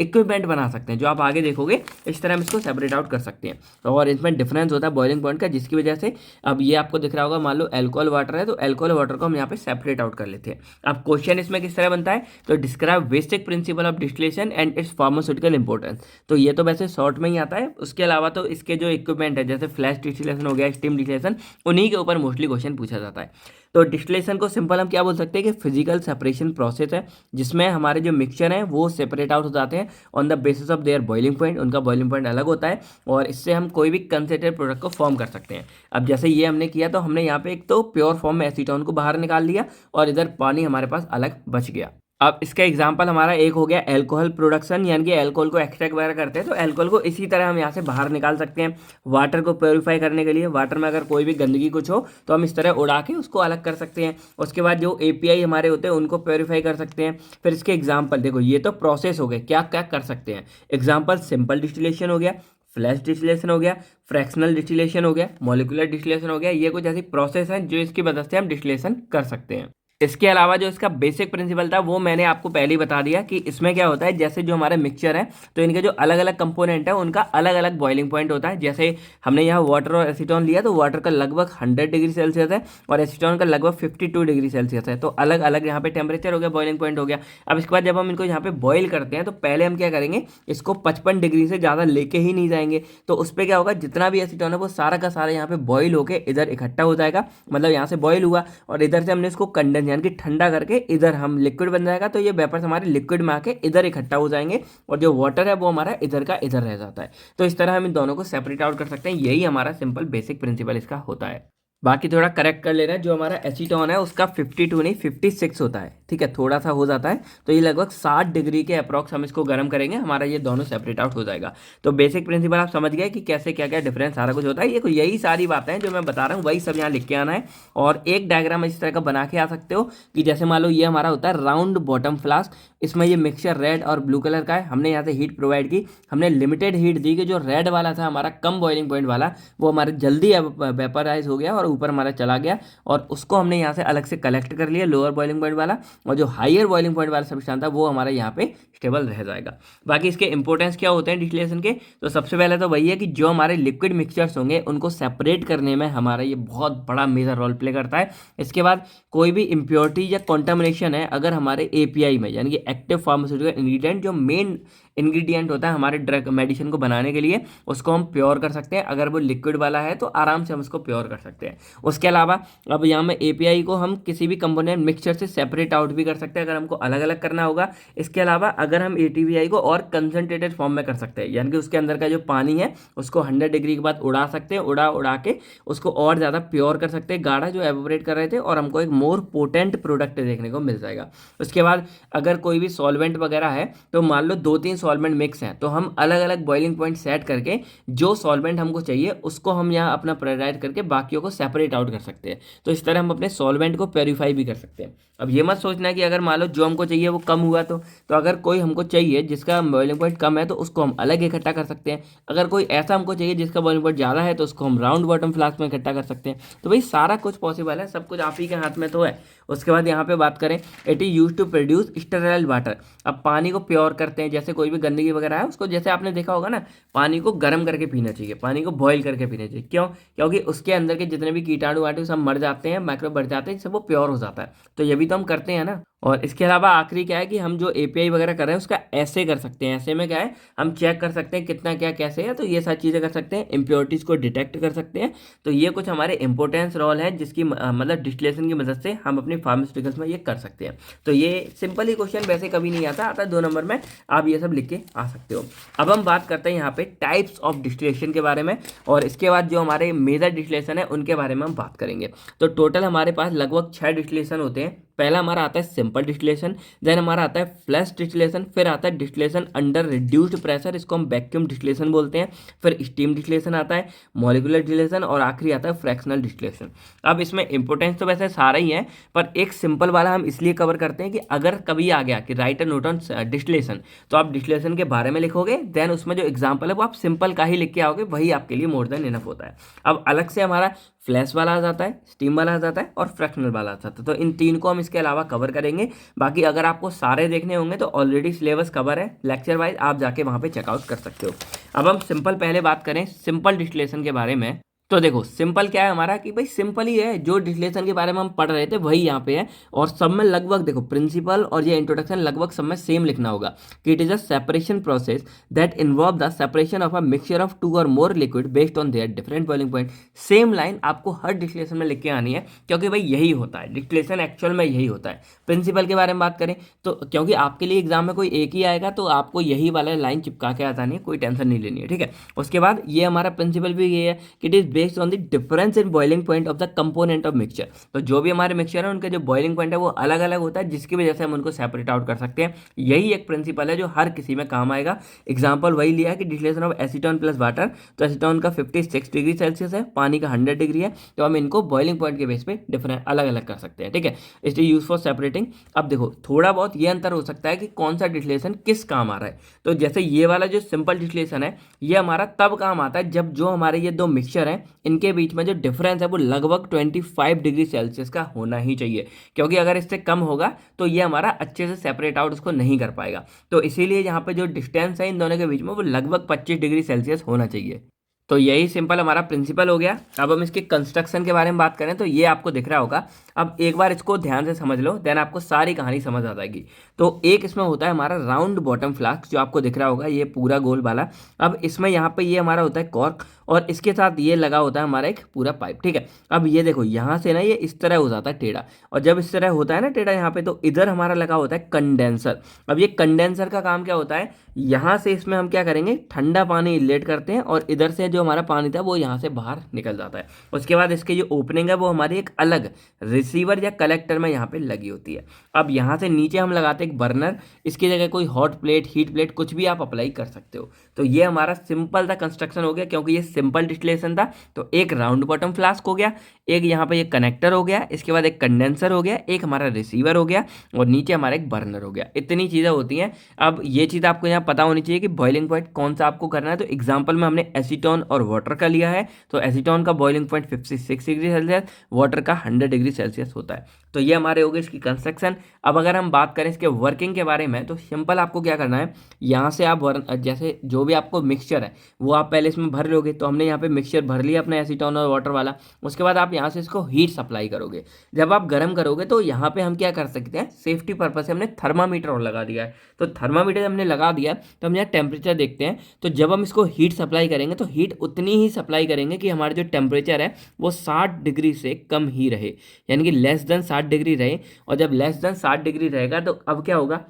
इक्विपमेंट बना सकते हैं, जो आप आगे देखोगे इस तरह हम इसको सेपरेट आउट कर सकते हैं। और इसमें डिफरेंस होता है बॉइलिंग पॉइंट का, जिसकी वजह से अब ये आपको दिख रहा होगा, मान लो अल्कोहल वाटर है तो अल्कोहल वाटर को हम यहाँ पे सेपरेट आउट कर लेते हैं। अब क्वेश्चन इसमें किस तरह बनता है, तो describe basic principle of distillation and it's pharmaceutical importance. तो ये तो वैसे शॉर्ट में ही आता है, उसके अलावा तो इसके जो इक्विपमेंट है जैसे फ्लैश डिस्टिलेशन हो गया, स्टीम डिस्टिलेशन, उन्हीं के ऊपर मोस्टली क्वेश्चन पूछा जाता है। तो डिस्टिलेशन को सिंपल हम क्या बोल सकते हैं कि फिजिकल सेपरेशन प्रोसेस है, जिसमें हमारे जो मिक्सचर हैं वो सेपरेट आउट हो जाते हैं on the basis of their boiling point. उनका बॉइलिंग पॉइंट अलग होता है और इससे हम कोई भी कंसेंट्रेटेड प्रोडक्ट को फॉर्म कर सकते हैं। अब जैसे ये हमने किया तो हमने यहाँ पे एक तो प्योर फॉर्म में एसीटोन को बाहर निकाल लिया और इधर पानी हमारे पास अलग बच गया। अब इसका एग्जांपल हमारा एक हो गया अल्कोहल प्रोडक्शन, यानी कि अल्कोहल को एक्सट्रैक्ट वगैरह करते हैं तो अल्कोहल को इसी तरह हम यहाँ से बाहर निकाल सकते हैं। वाटर को प्योरीफाई करने के लिए वाटर में अगर कोई भी गंदगी कुछ हो तो हम इस तरह उड़ा के उसको अलग कर सकते हैं। उसके बाद जो एपीआई हमारे होते हैं उनको प्योरीफाई कर सकते हैं। फिर इसके एग्जाम्पल देखो, ये तो प्रोसेस हो गए, क्या क्या कर सकते हैं। एग्जाम्पल सिंपल डिस्टिलेशन हो गया, फ्लैश डिस्टिलेशन हो गया, फ्रैक्शनल डिस्टिलेशन हो गया, मॉलिक्यूलर डिस्टिलेशन हो गया। ये कुछ ऐसी प्रोसेस हैं जो इसकी मदद से हम डिस्टिलेशन कर सकते हैं। इसके अलावा जो इसका बेसिक प्रिंसिपल था वो मैंने आपको पहले ही बता दिया कि इसमें क्या होता है, जैसे जो हमारे मिक्सचर है तो इनके जो अलग अलग कंपोनेंट है उनका अलग अलग बॉइलिंग पॉइंट होता है। जैसे हमने यहाँ वाटर और एसीटोन लिया तो वाटर का लगभग 100 डिग्री सेल्सियस है और एसीटोन का लगभग 52 डिग्री सेल्सियस है। तो अलग अलग यहाँ पे टेम्परेचर हो गया, बॉइलिंग पॉइंट हो गया। अब इसके बाद जब हम इनको यहाँ पे बॉयल करते हैं तो पहले हम क्या करेंगे, इसको 55 डिग्री से ज़्यादा लेके ही नहीं जाएंगे। तो उस पर क्या होगा, जितना भी एसीटोन है वो सारा का सारा यहाँ पे बॉयल होकर इधर इकट्ठा हो जाएगा, मतलब यहाँ से बॉयल हुआ और इधर से हमने इसको कंडेंस यानी कि ठंडा करके इधर हम लिक्विड बन जाएगा। तो ये वेपर्स हमारे लिक्विड में आके इधर इकट्ठा हो जाएंगे और जो वाटर है वो हमारा इधर का इधर रह जाता है। तो इस तरह हम इन दोनों को सेपरेट आउट कर सकते हैं। यही हमारा सिंपल बेसिक प्रिंसिपल इसका होता है। बाकी थोड़ा करेक्ट कर लेना, जो हमारा एसीटोन है उसका 52 नहीं 56 होता है, ठीक है, थोड़ा सा हो जाता है। तो ये लगभग 60 डिग्री के अप्रॉक्स हम इसको गर्म करेंगे, हमारा ये दोनों सेपरेट आउट हो जाएगा। तो बेसिक प्रिंसिपल आप समझ गए कि कैसे क्या क्या डिफरेंस सारा कुछ होता है। ये यही सारी बातें हैं जो मैं बता रहा हूँ, वही सब यहाँ लिख के आना है। और एक डायग्राम इस तरह का बना के आ सकते हो कि जैसे मान लो ये हमारा होता है राउंड बॉटम फ्लास्क, इसमें ये मिक्सचर रेड और ब्लू कलर का है। हमने यहाँ से हीट प्रोवाइड की, हमने लिमिटेड हीट दी कि जो रेड वाला था हमारा कम बॉइलिंग पॉइंट वाला, वो हमारे जल्दी वेपराइज हो गया और ऊपर हमारा चला गया और उसको हमने यहाँ से अलग से कलेक्ट कर लिया लोअर बॉइलिंग पॉइंट वाला, और जो हायर बॉइलिंग पॉइंट वाला सब्सटेंस था वो हमारा यहाँ पे स्टेबल रह जाएगा। बाकी इसके इंपॉर्टेंस क्या होते हैं डिस्टिलेशन के, तो सबसे पहले तो वही है कि जो हमारे लिक्विड मिक्सचर्स होंगे उनको सेपरेट करने में हमारा ये बहुत बड़ा मेजर रोल प्ले करता है। इसके बाद कोई भी इम्प्योरिटी या कॉन्टामिनेशन है अगर हमारे एपीआई में, यानी कि एक्टिव फार्मास्यूटिकल इंग्रेडिएंट, जो मेन इंग्रेडिएंट होता है हमारे ड्रग मेडिसिन को बनाने के लिए, उसको हम प्योर कर सकते हैं। अगर वो लिक्विड वाला है तो आराम से हम उसको प्योर कर सकते हैं। उसके अलावा अब यहाँ में एपीआई को हम किसी भी कंपोनेंट मिक्सचर से सेपरेट आउट भी कर सकते हैं अगर हमको अलग अलग करना होगा। इसके अलावा अगर हम एटीपीआई को और कंसनट्रेटेड फॉर्म में कर सकते हैं, यानी कि उसके अंदर का जो पानी है उसको 100 डिग्री के बाद उड़ा सकते हैं, उड़ा के उसको और ज़्यादा प्योर कर सकते हैं, गाढ़ा जो एवोपरेट कर रहे थे, और हमको एक मोर पोटेंट प्रोडक्ट देखने को मिल जाएगा। उसके बाद अगर कोई भी सॉल्वेंट वगैरह है तो मान लो 2-3 सॉल्वेंट मिक्स हैं तो हम अलग अलग बॉइलिंग पॉइंट सेट करके जो सॉल्वेंट हमको चाहिए उसको हम यहाँ अपना प्रायोरिटाइज करके बाकियों को सेपरेट आउट कर सकते हैं। तो इस तरह हम अपने सॉल्वेंट को प्योरीफाई भी कर सकते हैं। अब ये मत सोचना कि अगर मान लो जो हमको चाहिए वो कम हुआ तो अगर कोई हमको चाहिए जिसका बॉइलिंग पॉइंट कम है तो उसको हम अलग इकट्ठा कर सकते हैं। अगर कोई ऐसा हमको चाहिए जिसका बॉइलिंग पॉइंट ज़्यादा है तो उसको हम राउंड बॉटम फ्लास्क में इकट्ठा कर सकते हैं। तो भाई सारा कुछ पॉसिबल है, सब कुछ आप ही के हाथ में तो है। उसके बाद यहाँ पे बात करें, it is use to produce sterile water. अब पानी को प्योर करते हैं, जैसे कोई भी गंदगी वगैरह है उसको, जैसे आपने देखा होगा ना, पानी को गर्म करके पीना चाहिए, पानी को बॉईल करके पीना चाहिए। क्यों? क्योंकि उसके अंदर के जितने भी कीटाणु वाटू सब मर जाते हैं, माइक्रोब बढ़ जाते हैं, सब वो प्योर हो जाता है। तो ये भी तो हम करते हैं ना। और इसके अलावा आखिरी क्या है कि हम जो एपीआई वगैरह कर रहे हैं उसका ऐसे कर सकते हैं। ऐसे में क्या है, हम चेक कर सकते हैं कितना क्या कैसे है, तो ये सारी चीज़ें कर सकते हैं, इम्प्योरिटीज़ को डिटेक्ट कर सकते हैं। तो ये कुछ हमारे इंपॉर्टेंस रोल है जिसकी मतलब डिस्टिलेशन की मदद से हम अपनी फार्मास्यूटिकल्स में ये कर सकते हैं। तो ये सिंपल ही क्वेश्चन वैसे कभी नहीं आता 2 नंबर में, आप ये सब लिख के आ सकते हो। अब हम बात करते हैं यहाँ पे टाइप्स ऑफ डिस्टिलेशन के बारे में, और इसके बाद जो हमारे मेजर डिस्टिलेशन है उनके बारे में हम बात करेंगे। तो टोटल हमारे पास लगभग 6 डिस्टिलेशन होते हैं। पहला हमारा आता है सिंपल डिस्टिलेशन, देन हमारा आता है फ्लैश डिस्टिलेशन, फिर आता है डिस्टिलेशन अंडर रिड्यूस्ड प्रेशर, इसको हम वैक्यूम डिस्टिलेशन बोलते हैं, फिर स्टीम डिस्टिलेशन आता है, मॉलिक्यूलर डिस्टिलेशन, और आखिरी आता है फ्रैक्शनल डिस्टिलेशन। अब इसमें इंपॉर्टेंस तो वैसे सारा ही है, पर एक सिंपल वाला हम इसलिए कवर करते हैं कि अगर कभी आ गया कि right a note on distillation, तो आप डिस्टिलेशन के बारे में लिखोगे, देन उसमें जो एग्जाम्पल है वो आप सिंपल का ही लिख के आओगे, वही आपके लिए मोर देन इनफ होता है। अब अलग से हमारा फ्लैश वाला आ जाता है, स्टीम वाला आ जाता है और फ्रैक्शनल वाला आ जाता है। तो इन तीन को हम इसके अलावा कवर करेंगे। बाकी अगर आपको सारे देखने होंगे तो ऑलरेडी सिलेबस कवर है लेक्चर वाइज, आप जाके वहाँ पे चेकआउट कर सकते हो। अब हम सिंपल पहले बात करें सिंपल डिस्टिलेशन के बारे में। तो देखो सिंपल क्या है हमारा कि भाई सिंपल ही है, जो डिस्टिलेशन के बारे में हम पढ़ रहे थे वही यहाँ पे है। और सब में लगभग देखो प्रिंसिपल और ये इंट्रोडक्शन लगभग सब में सेम लिखना होगा कि it is a separation process that involve the separation of a mixture of two or more liquid based on their different boiling point. Same line आपको हर डिस्टिलेशन में लिख के आनी है, क्योंकि भाई यही होता है डिस्टिलेशन, एक्चुअल में यही होता है। प्रिंसिपल के बारे में बात करें तो क्योंकि आपके लिए एग्जाम में कोई एक ही आएगा तो आपको यही वाला लाइन चिपका के आ जानी है, कोई टेंशन नहीं लेनी है, ठीक है। उसके बाद ये हमारा प्रिंसिपल भी ये है कि it is based on the difference in boiling point of the component of mixture. तो जो भी हमारे मिक्सचर है उनका जो बॉइलिंग पॉइंट है वो अलग अलग होता है, जिसकी वजह से हम उनको सेपरेट आउट कर सकते हैं। यही एक प्रिंसिपल है जो हर किसी में काम आएगा। एग्जाम्पल वही लिया है कि distillation of acetone plus water, तो एसीटोन का 56 डिग्री सेल्सियस है, पानी का 100 डिग्री है, तो हम इनको बॉइलिंग पॉइंट के बेस पे डिफरेंट अलग अलग कर सकते हैं, ठीक है। It is use for separating. अब देखो थोड़ा बहुत ये अंतर हो सकता है कि कौन सा डिस्टिलेशन किस काम आ रहा है। तो जैसे ये वाला जो सिंपल डिस्टिलेशन है ये हमारा तब काम आता है जब जो हमारे ये दो मिक्सचर हैं इनके बीच में जो डिफरेंस है वो लगभग 25 डिग्री सेल्सियस का होना ही चाहिए, क्योंकि अगर इससे कम होगा तो ये हमारा अच्छे से सेपरेट आउट उसको नहीं कर पाएगा। तो इसीलिए यहाँ पे जो डिस्टेंस है इन दोनों के बीच में वो लगभग 25 डिग्री सेल्सियस होना चाहिए। तो यही सिंपल हमारा प्रिंसिपल हो गया। अब हम इसके कंस्ट्रक्शन के बारे में बात करें तो ये आपको दिख रहा होगा। अब एक बार इसको ध्यान से समझ लो, देन आपको सारी कहानी समझ आ जाएगी। तो एक इसमें होता है हमारा राउंड बॉटम फ्लास्क जो आपको दिख रहा होगा, ये पूरा गोल वाला। अब इसमें यहाँ पे ये हमारा होता है कॉर्क और इसके साथ ये लगा होता है हमारा एक पूरा पाइप, ठीक है। अब ये देखो यहाँ से ना ये इस तरह हो जाता है टेढ़ा, और जब इस तरह होता है ना टेढ़ा यहाँ पे, तो इधर हमारा लगा होता है कंडेंसर। अब ये कंडेंसर का काम क्या होता है, यहाँ से इसमें हम क्या करेंगे ठंडा पानी इनलेट करते हैं और इधर से जो हमारा पानी था वो यहाँ से बाहर निकल जाता है। उसके बाद इसकी जो ओपनिंग है वो हमारी एक अलग रिसीवर या कलेक्टर में यहाँ पे लगी होती है। अब यहाँ से नीचे हम लगाते हैं एक बर्नर, इसकी जगह कोई हॉट प्लेट, हीट प्लेट कुछ भी आप अप्लाई कर सकते हो। तो ये हमारा सिंपल सा कंस्ट्रक्शन हो गया, क्योंकि ये सिंपल डिस्टिलेशन था। तो एक राउंड बॉटम फ्लास्क हो गया, एक यहाँ पे ये कनेक्टर हो गया, इसके बाद एक कंडेंसर हो गया, एक हमारा रिसीवर हो गया और नीचे हमारा एक बर्नर हो गया। इतनी चीज़ें होती हैं। अब ये चीज़ आपको यहाँ पता होनी चाहिए कि बॉइलिंग पॉइंट कौन सा आपको करना है। तो एग्जाम्पल में हमने एसीटोन और वाटर का लिया है, तो एसीटोन का boiling point 56 degree Celsius, water का 100 डिग्री सेल्सियस होता है। तो ये हमारे हो गए इसकी कंस्ट्रक्शन। अब अगर हम बात करें इसके वर्किंग के बारे में तो सिंपल आपको क्या करना है, यहाँ से आप जैसे जो भी आपको मिक्सचर है वो आप पहले इसमें भर लोगे। तो हमने यहाँ पे मिक्सचर भर लिया अपना एसीटोन और वाटर वाला। उसके बाद आप यहाँ से इसको हीट सप्लाई करोगे। जब आप गर्म करोगे तो यहाँ पे हम क्या कर सकते हैं, सेफ्टी पर्पज से हमने थर्मामीटर और लगा दिया है। तो थर्मामीटर हमने लगा दिया तो हम यहाँ टेम्परेचर देखते हैं। तो जब हम इसको हीट सप्लाई करेंगे तो हीट उतनी ही सप्लाई करेंगे कि हमारा जो टेम्परेचर है वो 60 डिग्री से कम ही रहे, यानी कि लेस देन 60 डिग्री रहे। और जब लेस देन 60 डिग्री रहेगा तो अब क्या होगा,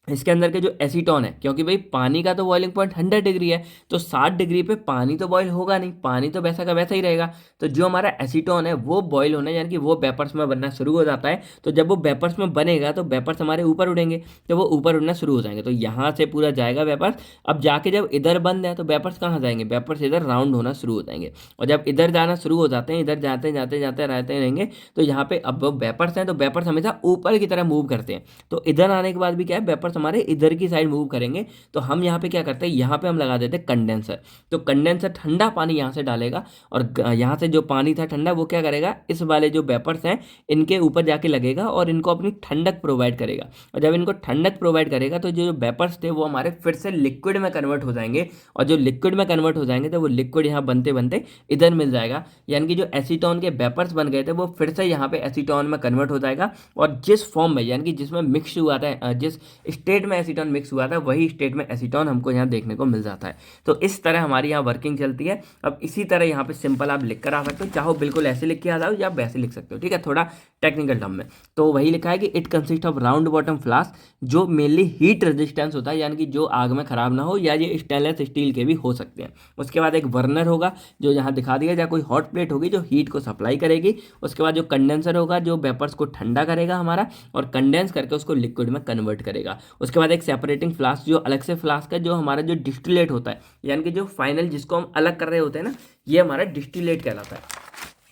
इसके अंदर के जो एसीटोन है, क्योंकि भाई पानी का तो बॉइलिंग पॉइंट 100 डिग्री है, तो 60 डिग्री पे पानी तो बॉईल होगा नहीं, पानी तो वैसा का वैसा ही रहेगा। तो जो हमारा एसीटोन है वो बॉईल होना, यानी कि वो वेपर्स में बनना शुरू हो जाता है। तो जब वो वेपर्स में बनेगा तो वेपर्स हमारे ऊपर उड़ेंगे, तो वो ऊपर उड़ना शुरू हो जाएंगे। तो यहाँ से पूरा जाएगा वेपर्स। अब जाके जब इधर बंद है तो वेपर्स कहाँ जाएंगे, वेपर्स इधर राउंड होना शुरू हो जाएंगे। और जब इधर जाना शुरू हो जाते हैं, इधर जाते जाते जाते रहते रहेंगे, तो यहाँ पे अब वो वेपर्स हैं तो वेपर्स हमेशा ऊपर की तरह मूव करते हैं। तो इधर आने के बाद भी क्या है, वेपर्स हमारे इधर की साइड मूव करेंगे। तो हम यहाँ पे क्या करते हैं, यहाँ पे हम लगा देते हैं कंडेंसर। तो कंडेंसर ठंडा पानी यहाँ से डालेगा और यहाँ से जो पानी था ठंडा वो क्या करेगा, इस वाले जो वेपर्स हैं इनके ऊपर जाके लगेगा और इनको अपनी ठंडक प्रोवाइड करेगा। और जब इनको ठंडक प्रोवाइड करेगा तो जो वेपर्स थे वो हमारे फिर से लिक्विड में कन्वर्ट हो जाएंगे। और जो लिक्विड में कन्वर्ट हो जाएंगे तो वो लिक्विड यहाँ बनते बनते इधर मिल जाएगा, यानी कि जो एसीटोन के वेपर्स बन गए थे वो फिर से यहाँ पे एसीटोन में कन्वर्ट हो जाएगा। और जिस फॉर्म में, यानी कि जिसमें मिक्स हुआ था, जिस स्टेट में एसीटोन मिक्स हुआ था वही स्टेट में एसीटोन हमको यहाँ देखने को मिल जाता है। तो इस तरह हमारी यहाँ वर्किंग चलती है। अब इसी तरह यहाँ पे सिंपल आप लिख कर आ सकते हो, चाहो बिल्कुल ऐसे लिख के आ जाओ या वैसे लिख सकते हो, ठीक है, थोड़ा टेक्निकल टर्म में। तो वही लिखा है कि it consist of round bottom flask, जो मेनली हीट रेजिस्टेंस होता है, यानी कि जो आग में खराब ना हो, या ये स्टेनलेस स्टील के भी हो सकते हैं। उसके बाद एक बर्नर होगा जो यहाँ दिखा दिया, या कोई हॉट प्लेट होगी जो हीट को सप्लाई करेगी। उसके बाद जो कंडेंसर होगा जो वेपर्स को ठंडा करेगा हमारा और कंडेंस करके उसको लिक्विड में कन्वर्ट करेगा। उसके बाद एक सेपरेटिंग फ्लास्क, जो अलग से फ्लास्क है, जो हमारा जो डिस्टिलेट होता है, यानी कि जो फाइनल जिसको हम अलग कर रहे होते हैं ना, ये हमारा डिस्टिलेट कहलाता है।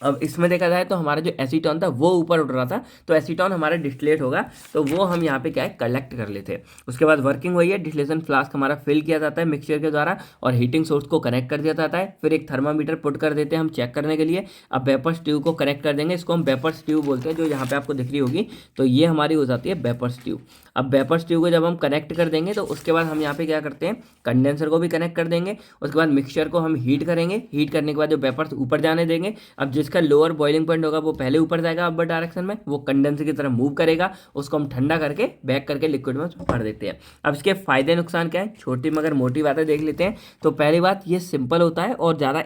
अब इसमें देखा जाए तो हमारा जो एसीटोन था वो ऊपर उठ रहा था, तो एसीटोन हमारा डिस्टिलेट होगा, तो वो हम यहाँ पे क्या है कलेक्ट कर लेते हैं। उसके बाद वर्किंग वही है, डिस्टिलेशन फ्लास्क हमारा फिल किया जाता है मिक्सचर के द्वारा और हीटिंग सोर्स को कनेक्ट कर दिया जाता है। फिर एक थर्मामीटर पुट कर देते हैं हम चेक करने के लिए। अब वेपर स्ट्यू को कनेक्ट कर देंगे, इसको हम वेपर स्ट्यू बोलते हैं, जो यहाँ पे आपको दिख रही होगी, तो ये हमारी हो जाती है वेपर स्ट्यू। अब वेपर स्ट्यू को जब हम कनेक्ट कर देंगे तो उसके बाद हम यहाँ पे क्या करते हैं, कंडेंसर को भी कनेक्ट कर देंगे। उसके बाद मिक्सचर को हम हीट करेंगे, हीट करने के बाद जो वेपर्स ऊपर जाने देंगे। अब जिसका लोअर बॉइलिंग पॉइंट होगा वो पहले ऊपर जाएगा अपर डायरेक्शन में, वो कंडेंसर की तरफ मूव करेगा, उसको हम ठंडा करके बैक करके लिक्विड में भर देते हैं। अब इसके फायदे नुकसान क्या है, छोटी मगर मोटी बातें देख लेते हैं। तो पहली बात, ये सिंपल होता है और ज़्यादा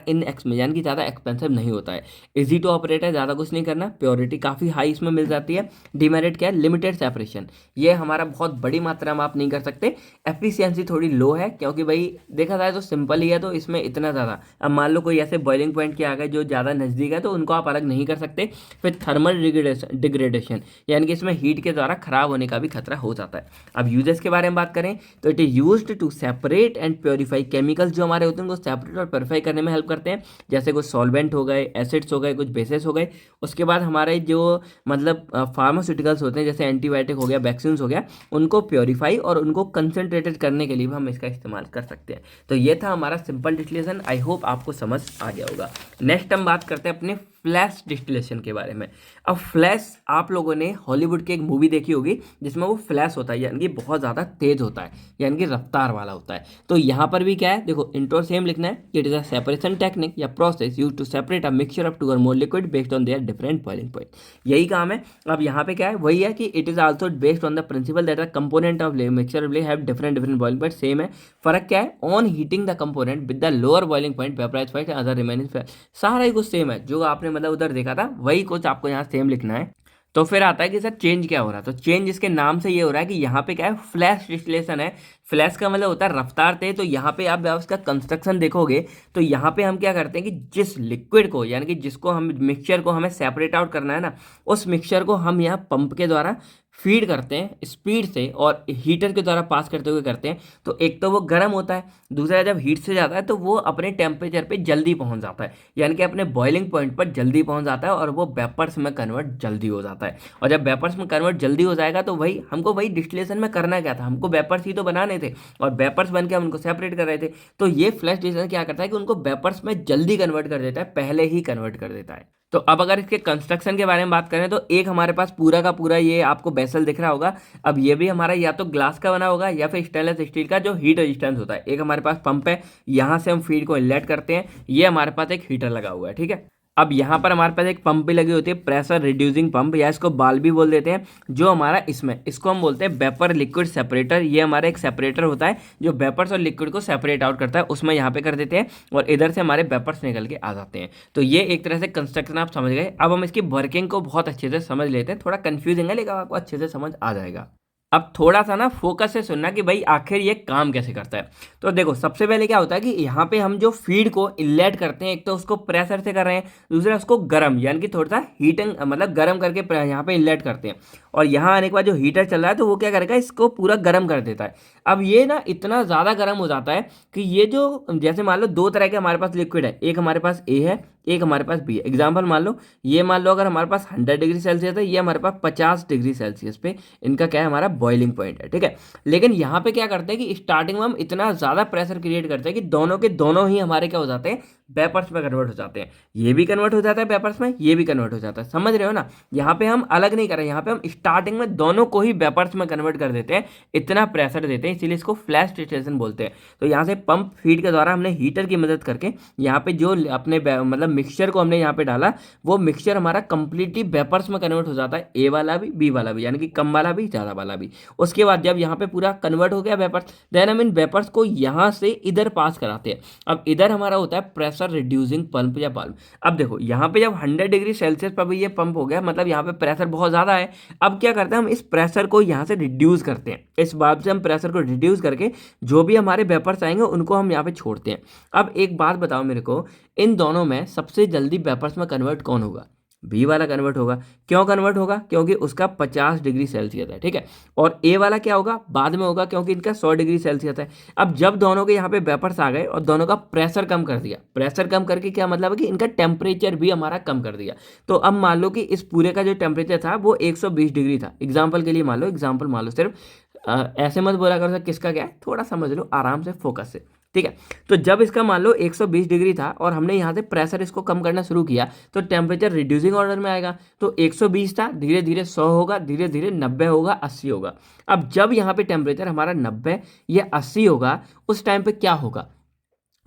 यानी कि ज़्यादा एक्सपेंसिव नहीं होता है। इजी टू ऑपरेट है, ज़्यादा कुछ नहीं करना, प्योरिटी काफ़ी हाई इसमें मिल जाती है। डिमेरिट क्या है, लिमिटेड सेपरेशन, ये हमारा बहुत बड़ी मात्रा में आप नहीं कर सकते। एफिशिएंसी थोड़ी लो है, क्योंकि भाई देखा जाए तो सिंपल ही है, तो इसमें इतना ज़्यादा, अब मान लो कोई ऐसे बॉइलिंग पॉइंट के आ गए जो ज़्यादा नज़दीक है, तो उनको आप अलग नहीं कर सकते। फिर थर्मल डिग्रेडेशन, यानी कि इसमें हीट के द्वारा खराब होने का भी खतरा हो जाता है। अब यूजेस के बारे में बात करें तो it is used to separate and purify chemicals, जो हमारे होते हैं उनको सेपरेट और प्योरीफाई करने में हेल्प करते हैं, जैसे कुछ सॉल्वेंट हो गए, एसिड्स हो गए, कुछ बेसेस हो गए। उसके बाद हमारे जो मतलब फार्मास्यूटिकल्स होते हैं, जैसे एंटीबायोटिक हो गया, वैक्सीन हो गया, उनको प्योरीफाई और उनको कंसनट्रेटेड करने के लिए भी हम इसका इस्तेमाल कर सकते हैं। तो ये था हमारा सिंपल डिस्टिलेशन, आई होप आपको समझ आ गया होगा। नेक्स्ट हम बात करते हैं अपने फ्लैश डिस्टिलेशन के बारे में। अब फ्लैश, आप लोगों ने हॉलीवुड की एक मूवी देखी होगी जिसमें वो फ्लैश होता है, यानी कि बहुत ज़्यादा तेज होता है, यानी कि रफ्तार वाला होता है। तो यहाँ पर भी क्या है, देखो इंट्रो सेम लिखना है, it is a separation technique या process use to separate a mixture of two or more liquid based on their different boiling point, यही काम है। अब यहाँ पे क्या है, वही है कि it is also based on the principle that the component of mixture will have different boiling point, same है। फर्क क्या है, on heating the component with the lower boiling point vaporise fight other remaining, सारा ही कुछ सेम है, जो आपने मतलब उधर देखा था वही कुछ आपको यहाँ सेम लिखना है। तो फिर आता है कि सर चेंज क्या हो रहा है, तो चेंज इसके नाम से ये हो रहा है कि यहाँ पे क्या है, फ्लैश डिस्टिलेशन है। फ्लैश का मतलब होता है रफ्तार तेज। तो यहाँ पे आप उसका कंस्ट्रक्शन देखोगे तो यहाँ पे हम क्या करते हैं कि जिस लिक्विड को, यानी कि जिसको हम मिक्सचर को हमें सेपरेट आउट करना है ना, उस मिक्सचर को हम यहाँ पंप के द्वारा फीड करते हैं स्पीड से और हीटर के द्वारा पास करते हुए करते हैं। तो एक तो वो गर्म होता है, दूसरा जब हीट से जाता है तो वो अपने टेम्परेचर पे जल्दी पहुंच जाता है, यानी कि अपने बॉइलिंग पॉइंट पर जल्दी पहुंच जाता है और वो वेपर्स में कन्वर्ट जल्दी हो जाता है। और जब वेपर्स में कन्वर्ट जल्दी हो जाएगा तो वही हमको वही डिस्टिलेशन में करना क्या था, हमको वेपर्स ही तो बनाने थे और वेपर्स बन के हम उनको सेपरेट कर रहे थे। तो ये फ्लैश डिस्टिलेशन क्या करता है कि उनको वेपर्स में जल्दी कन्वर्ट कर देता है, पहले ही कन्वर्ट कर देता है। तो अब अगर इसके कंस्ट्रक्शन के बारे में बात करें तो एक हमारे पास पूरा का पूरा ये आपको बेसल दिख रहा होगा। अब ये भी हमारा या तो ग्लास का बना होगा या फिर स्टेनलेस स्टील का, जो हीट रेजिस्टेंस होता है। एक हमारे पास पंप है, यहाँ से हम फीड को इनलेट करते हैं, ये हमारे पास एक हीटर लगा हुआ है, ठीक है। अब यहाँ पर हमारे पास एक पंप भी लगी होती है, प्रेशर रिड्यूसिंग पंप, या इसको बाल भी बोल देते हैं, जो हमारा इसमें, इसको हम बोलते हैं वेपर लिक्विड सेपरेटर। ये हमारा एक सेपरेटर होता है जो वेपर्स और लिक्विड को सेपरेट आउट करता है, उसमें यहाँ पे कर देते हैं और इधर से हमारे वेपर्स निकल के आ जाते हैं। तो ये एक तरह से कंस्ट्रक्शन आप समझ गए। अब हम इसकी वर्किंग को बहुत अच्छे से समझ लेते हैं, थोड़ा कंफ्यूजिंग है लेकिन आपको अच्छे से समझ आ जाएगा। अब थोड़ा सा ना फोकस से सुनना कि भाई आखिर ये काम कैसे करता है। तो देखो सबसे पहले क्या होता है कि यहाँ पे हम जो फीड को इनलेट करते हैं, एक तो उसको प्रेशर से कर रहे हैं, दूसरा उसको गर्म, यानी कि थोड़ा सा हीटिंग मतलब गर्म करके यहाँ पे इनलेट करते हैं। और यहाँ आने के बाद जो हीटर चल रहा है तो वो क्या करेगा, इसको पूरा गर्म कर देता है। अब ये ना इतना ज़्यादा गर्म हो जाता है कि ये जो, जैसे मान लो दो तरह के हमारे पास लिक्विड है, एक हमारे पास ए है, एक हमारे पास बी है। एग्जाम्पल मान लो, ये मान लो अगर हमारे पास 100 डिग्री सेल्सियस है, ये हमारे पास 50 डिग्री सेल्सियस पे इनका क्या है, हमारा बॉइलिंग पॉइंट है, ठीक है। लेकिन यहाँ पे क्या करते हैं कि स्टार्टिंग में हम इतना ज़्यादा प्रेशर क्रिएट करते हैं कि दोनों के दोनों ही हमारे क्या हो जाते हैं, वेपर्स में कन्वर्ट हो जाते हैं। ये भी कन्वर्ट हो जाता है वेपर्स में, ये भी कन्वर्ट हो जाता है, समझ रहे हो ना। यहाँ पे हम अलग नहीं कर रहे, यहाँ पे हम स्टार्टिंग में दोनों को ही वेपर्स में कन्वर्ट कर देते हैं, इतना प्रेशर देते हैं, इसीलिए इसको फ्लैश डिस्टिलेशन बोलते हैं। तो यहाँ से पंप फीड के द्वारा हमने हीटर की मदद करके यहाँ पे जो अपने मतलब मिक्सचर को हमने यहाँ पे डाला, वो मिक्सचर हमारा कंप्लीटली वेपर्स में कन्वर्ट हो जाता है, ए वाला भी बी वाला भी, यानी कि कम वाला भी ज़्यादा वाला भी। उसके बाद जब यहाँ पे पूरा कन्वर्ट हो गया वेपर्स, देन हम इन वेपर्स को यहाँ से इधर पास कराते हैं। अब इधर हमारा होता है प्रेशर रिड्यूसिंग पंप या बल्ब। अब देखो यहाँ पे जब 100 डिग्री सेल्सियस पर भी ये पंप हो गया, मतलब यहाँ पे प्रेशर बहुत ज़्यादा है। अब क्या करते हैं, हम इस प्रेशर को यहाँ से रिड्यूस करते हैं, इस बात से हम प्रेशर को रिड्यूस करके जो भी हमारे वेपर्स आएंगे उनको हम यहाँ पे छोड़ते हैं। अब एक बात बताओ मेरे को, इन दोनों में सबसे जल्दी वेपर्स में कन्वर्ट कौन होगा? बी वाला कन्वर्ट होगा। क्यों कन्वर्ट होगा? क्योंकि उसका 50 डिग्री सेल्सियस है, ठीक है। और ए वाला क्या होगा? बाद में होगा, क्योंकि इनका 100 डिग्री सेल्सियस है। अब जब दोनों के यहाँ पे वेपर्स आ गए और दोनों का प्रेशर कम कर दिया, प्रेशर कम करके क्या मतलब है कि इनका टेम्परेचर भी हमारा कम कर दिया। तो अब मान लो कि इस पूरे का जो टेम्परेचर था वो 120 डिग्री था, एग्जाम्पल के लिए मान लो, एग्जाम्पल मान लो सिर्फ। ऐसे मत बोला करो सर किसका क्या है, थोड़ा समझ लो आराम से, फोकस से, ठीक है। तो जब इसका मान लो 120 डिग्री था और हमने यहाँ से प्रेशर इसको कम करना शुरू किया, तो टेम्परेचर रिड्यूसिंग ऑर्डर में आएगा। तो 120 था, धीरे धीरे 100 होगा, धीरे धीरे 90 होगा, 80 होगा। अब जब यहाँ पे टेम्परेचर हमारा 90 या 80 होगा, उस टाइम पे क्या होगा?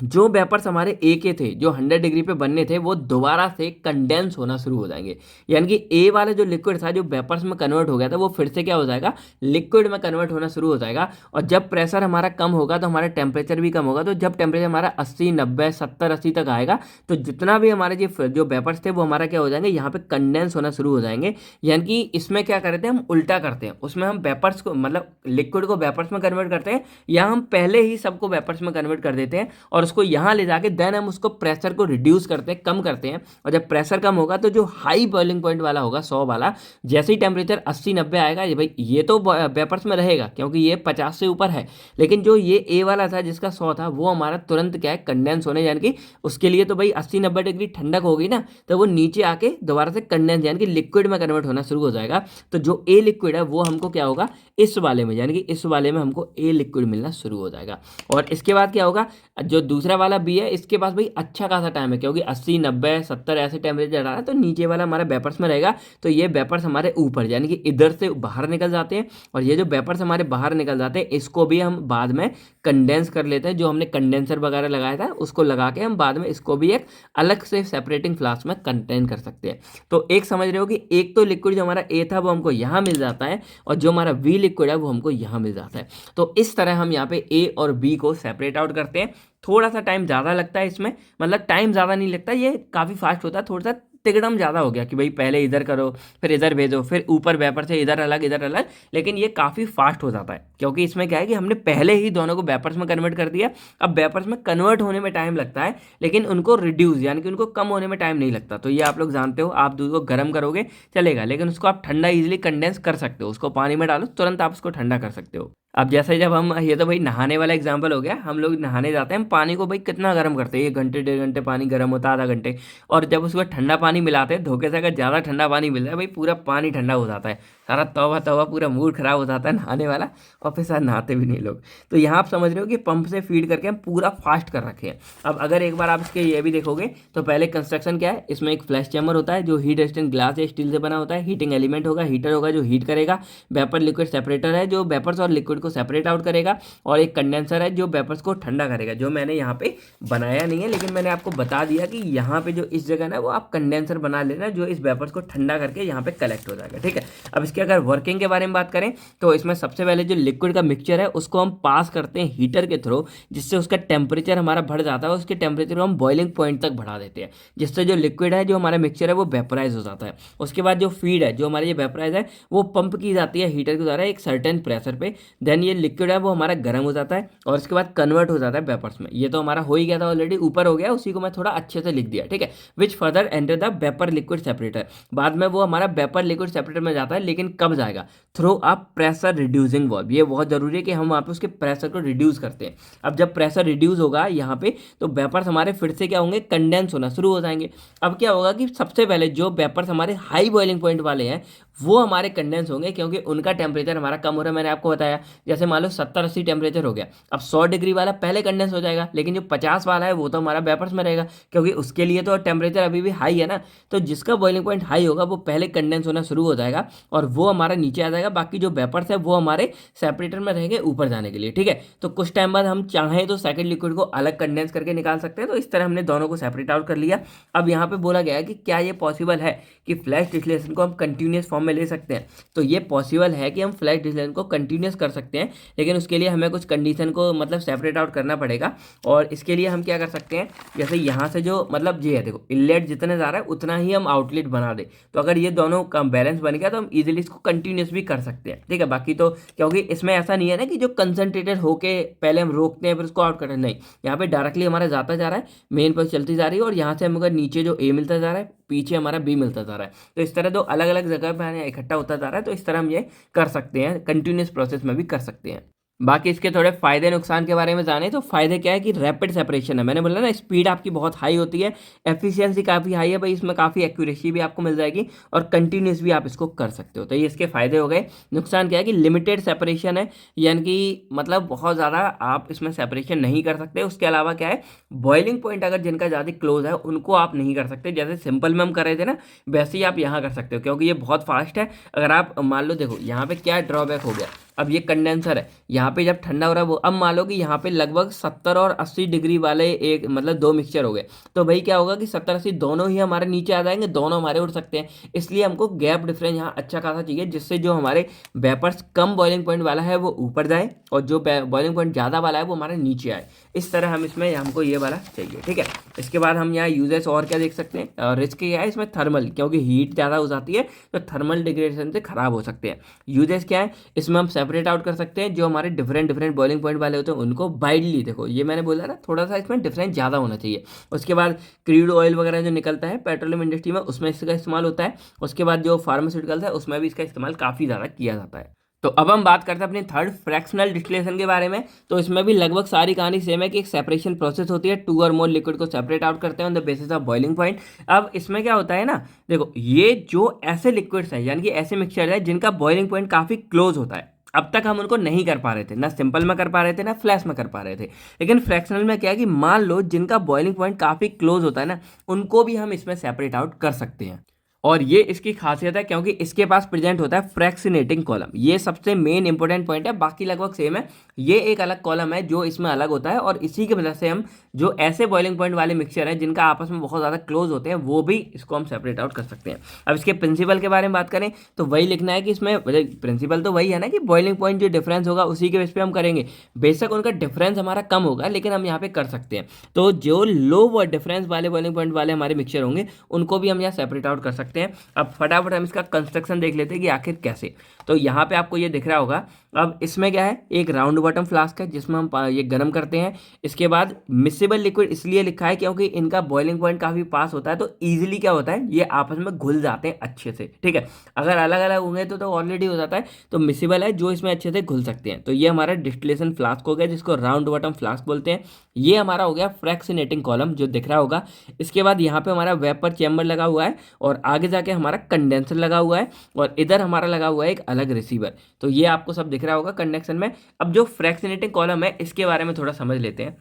जो वेपर्स हमारे ए के थे, जो 100 डिग्री पे बनने थे, वो दोबारा से कंडेंस होना शुरू हो जाएंगे। यानी कि ए वाला जो लिक्विड था, जो वेपर्स में कन्वर्ट हो गया था, वो फिर से क्या हो जाएगा? लिक्विड में कन्वर्ट होना शुरू हो जाएगा। और जब प्रेशर हमारा कम होगा तो हमारा टेम्परेचर भी कम होगा। तो जब टेम्परेचर हमारा 80, 90, 70, 80 तक आएगा, तो जितना भी हमारे जो वेपर्स थे वो हमारा क्या हो जाएंगे? यहाँ पे कंडेंस होना शुरू हो जाएंगे। यानी कि इसमें क्या करते हैं, हम उल्टा करते हैं। उसमें हम वेपर्स को, मतलब लिक्विड को वेपर्स में कन्वर्ट करते हैं, या हम पहले ही सबको वेपर्स में कन्वर्ट कर देते हैं और उसको यहाँ ले जाके देन हम उसको प्रेशर को रिड्यूस करते हैं, कम करते हैं। और जब प्रेशर कम होगा तो जो हाई बॉइलिंग पॉइंट वाला होगा, 100 वाला, जैसे ही टेम्परेचर 80, 90 आएगा, ये भाई ये तो वेपर्स में रहेगा क्योंकि ये 50 से ऊपर है। लेकिन जो ये ए वाला था जिसका 100 था, वो हमारा तुरंत क्या है? कंडेंस होने, यानी कि उसके लिए तो भाई 80, 90 डिग्री ठंडक होगी ना, तो वो नीचे आके दोबारा से कंडेंस यानी कि लिक्विड में कन्वर्ट होना शुरू हो जाएगा। तो जो ए लिक्विड है वो हमको क्या होगा? इस वाले में, यानी कि इस वाले में हमको ए लिक्विड मिलना शुरू हो जाएगा। और इसके बाद क्या होगा? जो दूसरा वाला बी है, इसके पास भाई अच्छा खासा टाइम है, क्योंकि 80, 90, 70 ऐसे टेम्परेचर आ रहा है, तो नीचे वाला हमारा वेपर्स में रहेगा। तो ये वेपर्स हमारे ऊपर, यानी कि इधर से बाहर निकल जाते हैं। और ये जो वेपर्स हमारे बाहर निकल जाते हैं, इसको भी हम बाद में कंडेंस कर लेते हैं। जो हमने कंडेंसर वगैरह लगाया था, उसको लगा के हम बाद में इसको भी एक अलग से सेपरेटिंग फ्लास्क में कंटेन कर सकते हैं। तो एक समझ रहे हो कि एक तो लिक्विड जो हमारा ए था वो हमको यहाँ मिल जाता है, और जो हमारा वी लिक्विड है वो हमको यहाँ मिल जाता है। तो इस तरह हम यहाँ पे ए और बी को सेपरेट आउट करते हैं। थोड़ा सा टाइम ज़्यादा लगता है इसमें, मतलब टाइम ज़्यादा नहीं लगता, ये काफ़ी फास्ट होता है। थोड़ा सा तिकड़म ज़्यादा हो गया कि भाई पहले इधर करो, फिर इधर भेजो, फिर ऊपर वेपर से इधर अलग, इधर अलग। लेकिन ये काफ़ी फास्ट हो जाता है, क्योंकि इसमें क्या है कि हमने पहले ही दोनों को वेपर्स में कन्वर्ट कर दिया। अब वेपर्स में कन्वर्ट होने में टाइम लगता है, लेकिन उनको रिड्यूस यानी कि उनको कम होने में टाइम नहीं लगता। तो ये आप लोग जानते हो, आप दूध को गर्म करोगे चलेगा, लेकिन उसको आप ठंडा ईजिली कंडेंस कर सकते हो। उसको पानी में डालो, तुरंत आप उसको ठंडा कर सकते हो। अब जैसे जब हम, ये तो भाई नहाने वाला एग्जाम्पल हो गया, हम लोग नहाने जाते हैं, हम पानी को भाई कितना गर्म करते हैं, 1 घंटे 1.5 घंटे पानी गर्म होता है, आधा घंटे। और जब उसको ठंडा पानी मिलाते हैं धोखे से, अगर ज़्यादा ठंडा पानी मिल रहा है, भाई पूरा पानी ठंडा हो जाता है, सारा तवा तवा पूरा मूड खराब हो जाता है नहाने वाला, और फिर साथ नहाते भी नहीं लोग। तो यहाँ आप समझ रहे हो कि पंप से फीड करके हम पूरा फास्ट कर रखे हैं। अब अगर एक बार आप इसके ये भी देखोगे, तो पहले कंस्ट्रक्शन क्या है, इसमें एक फ्लैश चैम्बर होता है जो हीट रेजिस्टेंट ग्लास या स्टील से बना होता है। हीटिंग एलिमेंट होगा, हीटर होगा जो हीट करेगा। वेपर लिक्विड सेपरेटर है जो वेपर्स और लिक्विड को सेपरेट आउट करेगा। और एक कंडेंसर है जो वेपर्स को ठंडा करेगा, जो मैंने यहाँ पे बनाया नहीं है, लेकिन मैंने आपको बता दिया कि यहाँ पे जो इस जगह ना, वो आप कंडेंसर बना लेना, जो इस वेपर्स को ठंडा करके यहाँ पे कलेक्ट हो जाएगा, ठीक है। अब इसके अगर वर्किंग के बारे में बात करें, तो इसमें सबसे पहले जो लिक्विड का मिक्सचर है उसको हम पास करते हैं हीटर के थ्रू, जिससे उसका टेम्परेचर हमारा बढ़ जाता है। उसके टेम्परेचर को हम बॉइलिंग पॉइंट तक बढ़ा देते हैं, जिससे जो लिक्विड है, जो हमारा मिक्सचर है, वो वेपराइज हो जाता है। उसके बाद जो फीड है, जो हमारी ये वेपराइज है, वो पंप की जाती है हीटर के द्वारा एक सर्टेन प्रेशर पे। देन ये लिक्विड है वो हमारा गर्म हो जाता है, और उसके बाद कन्वर्ट हो जाता है वेपर्स में। ये तो हमारा हो ही गया था ऑलरेडी, ऊपर हो गया, उसी को मैं थोड़ा अच्छे से लिख दिया, ठीक है। Which further enter the vapour liquid separator. बाद में वो हमारा वेपर लिक्विड सेपरेटर में जाता है, लेकिन कब जाएगा? Through a pressure reducing valve. ये बहुत जरूरी है कि हम वहाँ पे उसके प्रेशर को रिड्यूस करते हैं। अब जब प्रेशर रिड्यूस होगा यहाँ पे, तो वेपर्स हमारे फिर से क्या होंगे? कंडेंस होना शुरू हो जाएंगे। अब क्या होगा कि सबसे पहले जो वेपर्स हमारे हाई बॉइलिंग पॉइंट वाले हैं, वो हमारे कंडेंस होंगे, क्योंकि उनका टेम्परेचर हमारा कम हो रहा है। मैंने आपको बताया, जैसे मान लो 70-80 टेम्परेचर हो गया, अब 100 डिग्री वाला पहले कंडेंस हो जाएगा, लेकिन जो 50 वाला है वो तो हमारा वेपर्स में रहेगा, क्योंकि उसके लिए तो टेम्परेचर अभी भी हाई है ना। तो जिसका बॉइलिंग पॉइंट हाई होगा वो पहले कंडेंस होना शुरू हो जाएगा, और वो हमारा नीचे आ जाएगा। बाकी जो वेपर्स है वो हमारे सेपरेटर में रहेंगे ऊपर जाने के लिए, ठीक है। तो कुछ टाइम बाद हम चाहें तो सेकंड लिक्विड को अलग कंडेंस करके निकाल सकते हैं। तो इस तरह हमने दोनों को सेपरेट आउट कर लिया। अब यहाँ पे बोला गया है कि क्या ये पॉसिबल है कि फ्लैश डिस्टिलेशन को हम कंटिन्यूस फॉर्म फॉर्म में ले सकते हैं। तो ये पॉसिबल है कि हम फ्लैश डिस्टिलेशन को कंटिन्यूस कर सकते हैं, लेकिन उसके लिए हमें कुछ कंडीशन को मतलब सेपरेट आउट करना पड़ेगा। और इसके लिए हम क्या कर सकते हैं, जैसे यहाँ से जो मतलब ये है, देखो इनलेट जितने जा रहा है उतना ही हम आउटलेट बना दें, तो अगर ये दोनों का बैलेंस बन गया तो हम इजीली इसको कंटिन्यूस भी कर सकते हैं। ठीक है, बाकी तो क्योंकि इसमें ऐसा नहीं है ना कि जो कंसंट्रेटेड होके पहले हम रोकते हैं फिर उसको आउट करते हैं, नहीं, यहाँ पे डायरेक्टली हमारा जाता जा रहा है, मेन पर चलती जा रही है, और यहाँ से हमको नीचे जो ए मिलता जा रहा है, पीछे हमारा बी मिलता जा रहा है। तो इस तरह दो अलग अलग जगह पर इकट्ठा होता जा रहा है, तो इस तरह हम ये कर सकते हैं, कंटिन्यूस प्रोसेस में भी कर सकते हैं। बाकी इसके थोड़े फायदे नुकसान के बारे में जाने तो फायदे क्या है कि रैपिड सेपरेशन है, मैंने बोला ना स्पीड आपकी बहुत हाई होती है, एफिशिएंसी काफ़ी हाई है भाई, इसमें काफ़ी एक्यूरेसी भी आपको मिल जाएगी और कंटिन्यूस भी आप इसको कर सकते हो। तो ये इसके फायदे हो गए। नुकसान क्या है कि लिमिटेड सेपरेशन है, यानी कि मतलब बहुत ज़्यादा आप इसमें सेपरेशन नहीं कर सकते। उसके अलावा क्या है, बॉइलिंग पॉइंट अगर जिनका ज़्यादा क्लोज है उनको आप नहीं कर सकते, जैसे सिंपल में हम कर रहे थे ना वैसे ही आप यहाँ कर सकते हो, क्योंकि ये बहुत फास्ट है। अगर आप मान लो, देखो यहाँ पे क्या ड्रॉबैक हो गया, अब ये कंडेंसर है, यहाँ पे जब ठंडा हो रहा है वो, अब मान लो कि यहाँ पे लगभग 70 और 80 डिग्री वाले एक मतलब दो मिक्सचर हो गए, तो भाई क्या होगा कि 70-80 दोनों ही हमारे नीचे आ जाएंगे, दोनों हमारे उड़ सकते हैं। इसलिए हमको गैप डिफरेंस यहाँ अच्छा खासा चाहिए, जिससे जो हमारे वेपर्स कम बॉइलिंग पॉइंट वाला है वो ऊपर जाए और जो बॉइलिंग पॉइंट ज़्यादा वाला है वो हमारे नीचे आए। इस तरह हम इसमें हमको ये वाला चाहिए। ठीक है, इसके बाद हम यहाँ यूजेस और क्या देख सकते हैं, रिस्क क्या है इसमें, थर्मल, क्योंकि हीट ज़्यादा हो जाती है तो थर्मल डिग्रेडेशन से खराब हो सकते हैं। यूजेस क्या है, इसमें हम सेपरेट आउट कर सकते हैं जो हमारे डिफरेंट डिफरेंट बॉइलिंग पॉइंट वाले होते हैं उनको वाइडली, देखो ये मैंने बोला ना थोड़ा सा इसमें डिफरेंस ज़्यादा होना चाहिए। उसके बाद क्रूड ऑयल वगैरह जो निकलता है पेट्रोलियम इंडस्ट्री में उसमें इसका इस्तेमाल होता है। उसके बाद जो फार्मास्यूटिकल्स है उसमें भी इसका इस्तेमाल काफ़ी ज़्यादा किया जाता है। तो अब हम बात करते हैं अपने थर्ड फ्रैक्शनल डिस्टिलेशन के बारे में। तो इसमें भी लगभग सारी कहानी सेम है कि एक सेपरेशन प्रोसेस होती है, टू और मोर लिक्विड को सेपरेट आउट करते हैं on the basis of boiling point. अब इसमें क्या होता है ना, देखो ये जो ऐसे लिक्विड्स हैं यानी कि ऐसे मिक्सचर है जिनका बॉइलिंग पॉइंट काफ़ी क्लोज होता है, अब तक हम उनको नहीं कर पा रहे थे, ना सिंपल में कर पा रहे थे ना फ्लैश में कर पा रहे थे। लेकिन फ्रैक्शनल में क्या है कि मान लो जिनका बॉइलिंग पॉइंट काफ़ी क्लोज होता है ना, उनको भी हम इसमें सेपरेट आउट कर सकते हैं। और ये इसकी खासियत है क्योंकि इसके पास प्रेजेंट होता है फ्रैक्शनेटिंग कॉलम, ये सबसे मेन इंपॉर्टेंट पॉइंट है, बाकी लगभग सेम है। ये एक अलग कॉलम है जो इसमें अलग होता है, और इसी की वजह से हम जो ऐसे बॉइलिंग पॉइंट वाले मिक्सचर हैं जिनका आपस में बहुत ज़्यादा क्लोज होते हैं वो भी इसको हम सेपरेट आउट कर सकते हैं। अब इसके प्रिंसिपल के बारे में बात करें तो वही लिखना है कि इसमें प्रिंसिपल तो वही है ना कि बॉइलिंग पॉइंट जो डिफरेंस होगा उसी के बेस पे हम करेंगे। बेशक उनका डिफरेंस हमारा कम होगा लेकिन हम यहाँ पे कर सकते हैं। तो जो लो डिफरेंस वाले बॉइलिंग पॉइंट वाले हमारे मिक्सचर होंगे उनको भी हम यहाँ सेपरेट आउट कर सकते हैं। अब फटाफट हम इसका कंस्ट्रक्शन देख लेते हैं कि आखिर कैसे। तो यहाँ पे आपको ये दिख रहा होगा, अब इसमें क्या है, एक राउंड बॉटम फ्लास्क है जिसमें हम ये गर्म करते हैं। इसके बाद मिक्सेबल लिक्विड इसलिए लिखा है क्योंकि इनका बॉइलिंग पॉइंट काफ़ी पास होता है, तो ईजिली क्या होता है ये आपस में घुल जाते हैं अच्छे से। ठीक है, अगर अलग अलग होंगे तो ऑलरेडी हो जाता है, तो मिक्सेबल है जो इसमें अच्छे से घुल सकते हैं। तो ये हमारा डिस्टिलेशन फ्लास्क हो गया जिसको राउंड बॉटम फ्लास्क बोलते हैं। ये हमारा हो गया फ्रैक्शनेटिंग कॉलम जो दिख रहा होगा। इसके बाद यहाँ पे हमारा वेपर चैम्बर लगा हुआ है, और आगे जाके हमारा कंडेंसर लगा हुआ है, और इधर हमारा लगा हुआ है एक अलग रिसीवर। तो ये आपको सब दिख रहा होगा कंडक्शन में। अब जो फ्रैक्शनेटिंग कॉलम है इसके बारे में थोड़ा समझ लेते हैं।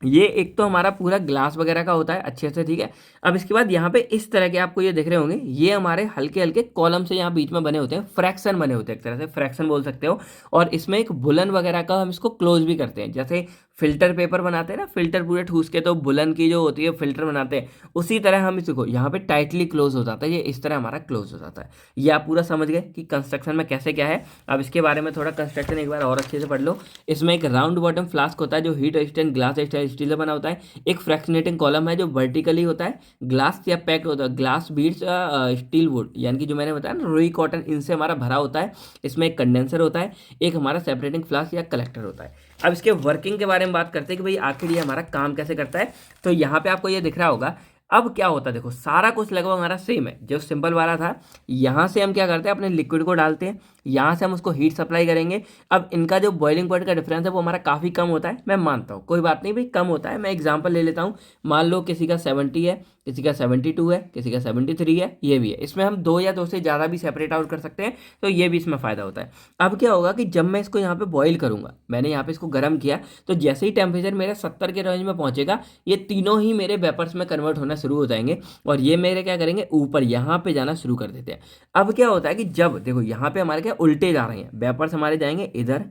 ये एक तो हमारा पूरा ग्लास वगैरह का होता है अच्छे से, ठीक है। अब इसके बाद यहाँ पे इस तरह के आपको ये दिख रहे होंगे, ये हमारे हल्के हल्के कॉलम से यहाँ बीच में बने होते हैं, फ्रैक्शन बने होते हैं, एक तरह से फ्रैक्शन बोल सकते हो। और इसमें एक बुलन वगैरह का हम इसको क्लोज भी करते हैं, जैसे फिल्टर पेपर बनाते हैं ना, फिल्टर पूरे ठूस के तो बुलन की जो होती है फिल्टर बनाते हैं, उसी तरह हम इसको यहाँ पे टाइटली क्लोज हो जाता है, ये इस तरह हमारा क्लोज हो जाता है। ये आप पूरा समझ गए कि कंस्ट्रक्शन में कैसे क्या है। अब इसके बारे में थोड़ा कंस्ट्रक्शन एक बार और अच्छे से पढ़ लो। इसमें एक राउंड बॉटम फ्लास्क होता है जो हीट रेजिस्टेंट ग्लास स्टील से बना होता है। एक फ्रैक्शनेटिंग कॉलम है जो वर्टिकली होता है, ग्लास या पैक्ड होता है, ग्लास बीड्स स्टील वुड यानी कि जो मैंने बताया ना रुई कॉटन, इनसे हमारा भरा होता है। इसमें एक कंडेंसर होता है, एक हमारा सेपरेटिंग फ्लास्क या कलेक्टर होता है। अब इसके वर्किंग के बारे में बात करते हैं कि भाई आखिर ये हमारा काम कैसे करता है। तो यहाँ पे आपको ये दिख रहा होगा। अब क्या होता है, देखो सारा कुछ लगभग हमारा सेम है, जो सिंपल वाला था। यहाँ से हम क्या करते हैं, अपने लिक्विड को डालते हैं, यहाँ से हम उसको हीट सप्लाई करेंगे। अब इनका जो बॉइलिंग पॉइंट का डिफरेंस है वो हमारा काफ़ी कम होता है, मैं मानता हूँ, कोई बात नहीं भाई कम होता है। मैं एग्जांपल ले लेता हूँ, मान लो किसी का 70 है, किसी का 72 है, किसी का 73 है, ये भी है। इसमें हम दो या दो से ज़्यादा भी सेपरेट आउट कर सकते हैं, तो ये भी इसमें फ़ायदा होता है। अब क्या होगा कि जब मैं इसको यहाँ पे बॉईल करूँगा, मैंने यहाँ पे इसको गर्म किया, तो जैसे ही टेम्परेचर मेरा 70 के रेंज में पहुँचेगा, ये तीनों ही मेरे वेपर्स में कन्वर्ट होना शुरू हो जाएंगे, और ये मेरे क्या करेंगे ऊपर यहाँ पे जाना शुरू कर देते हैं। अब क्या होता है कि जब देखो यहाँ पे हमारे क्या उल्टे जा रहे हैं, वेपर्स हमारे जाएंगे इधर,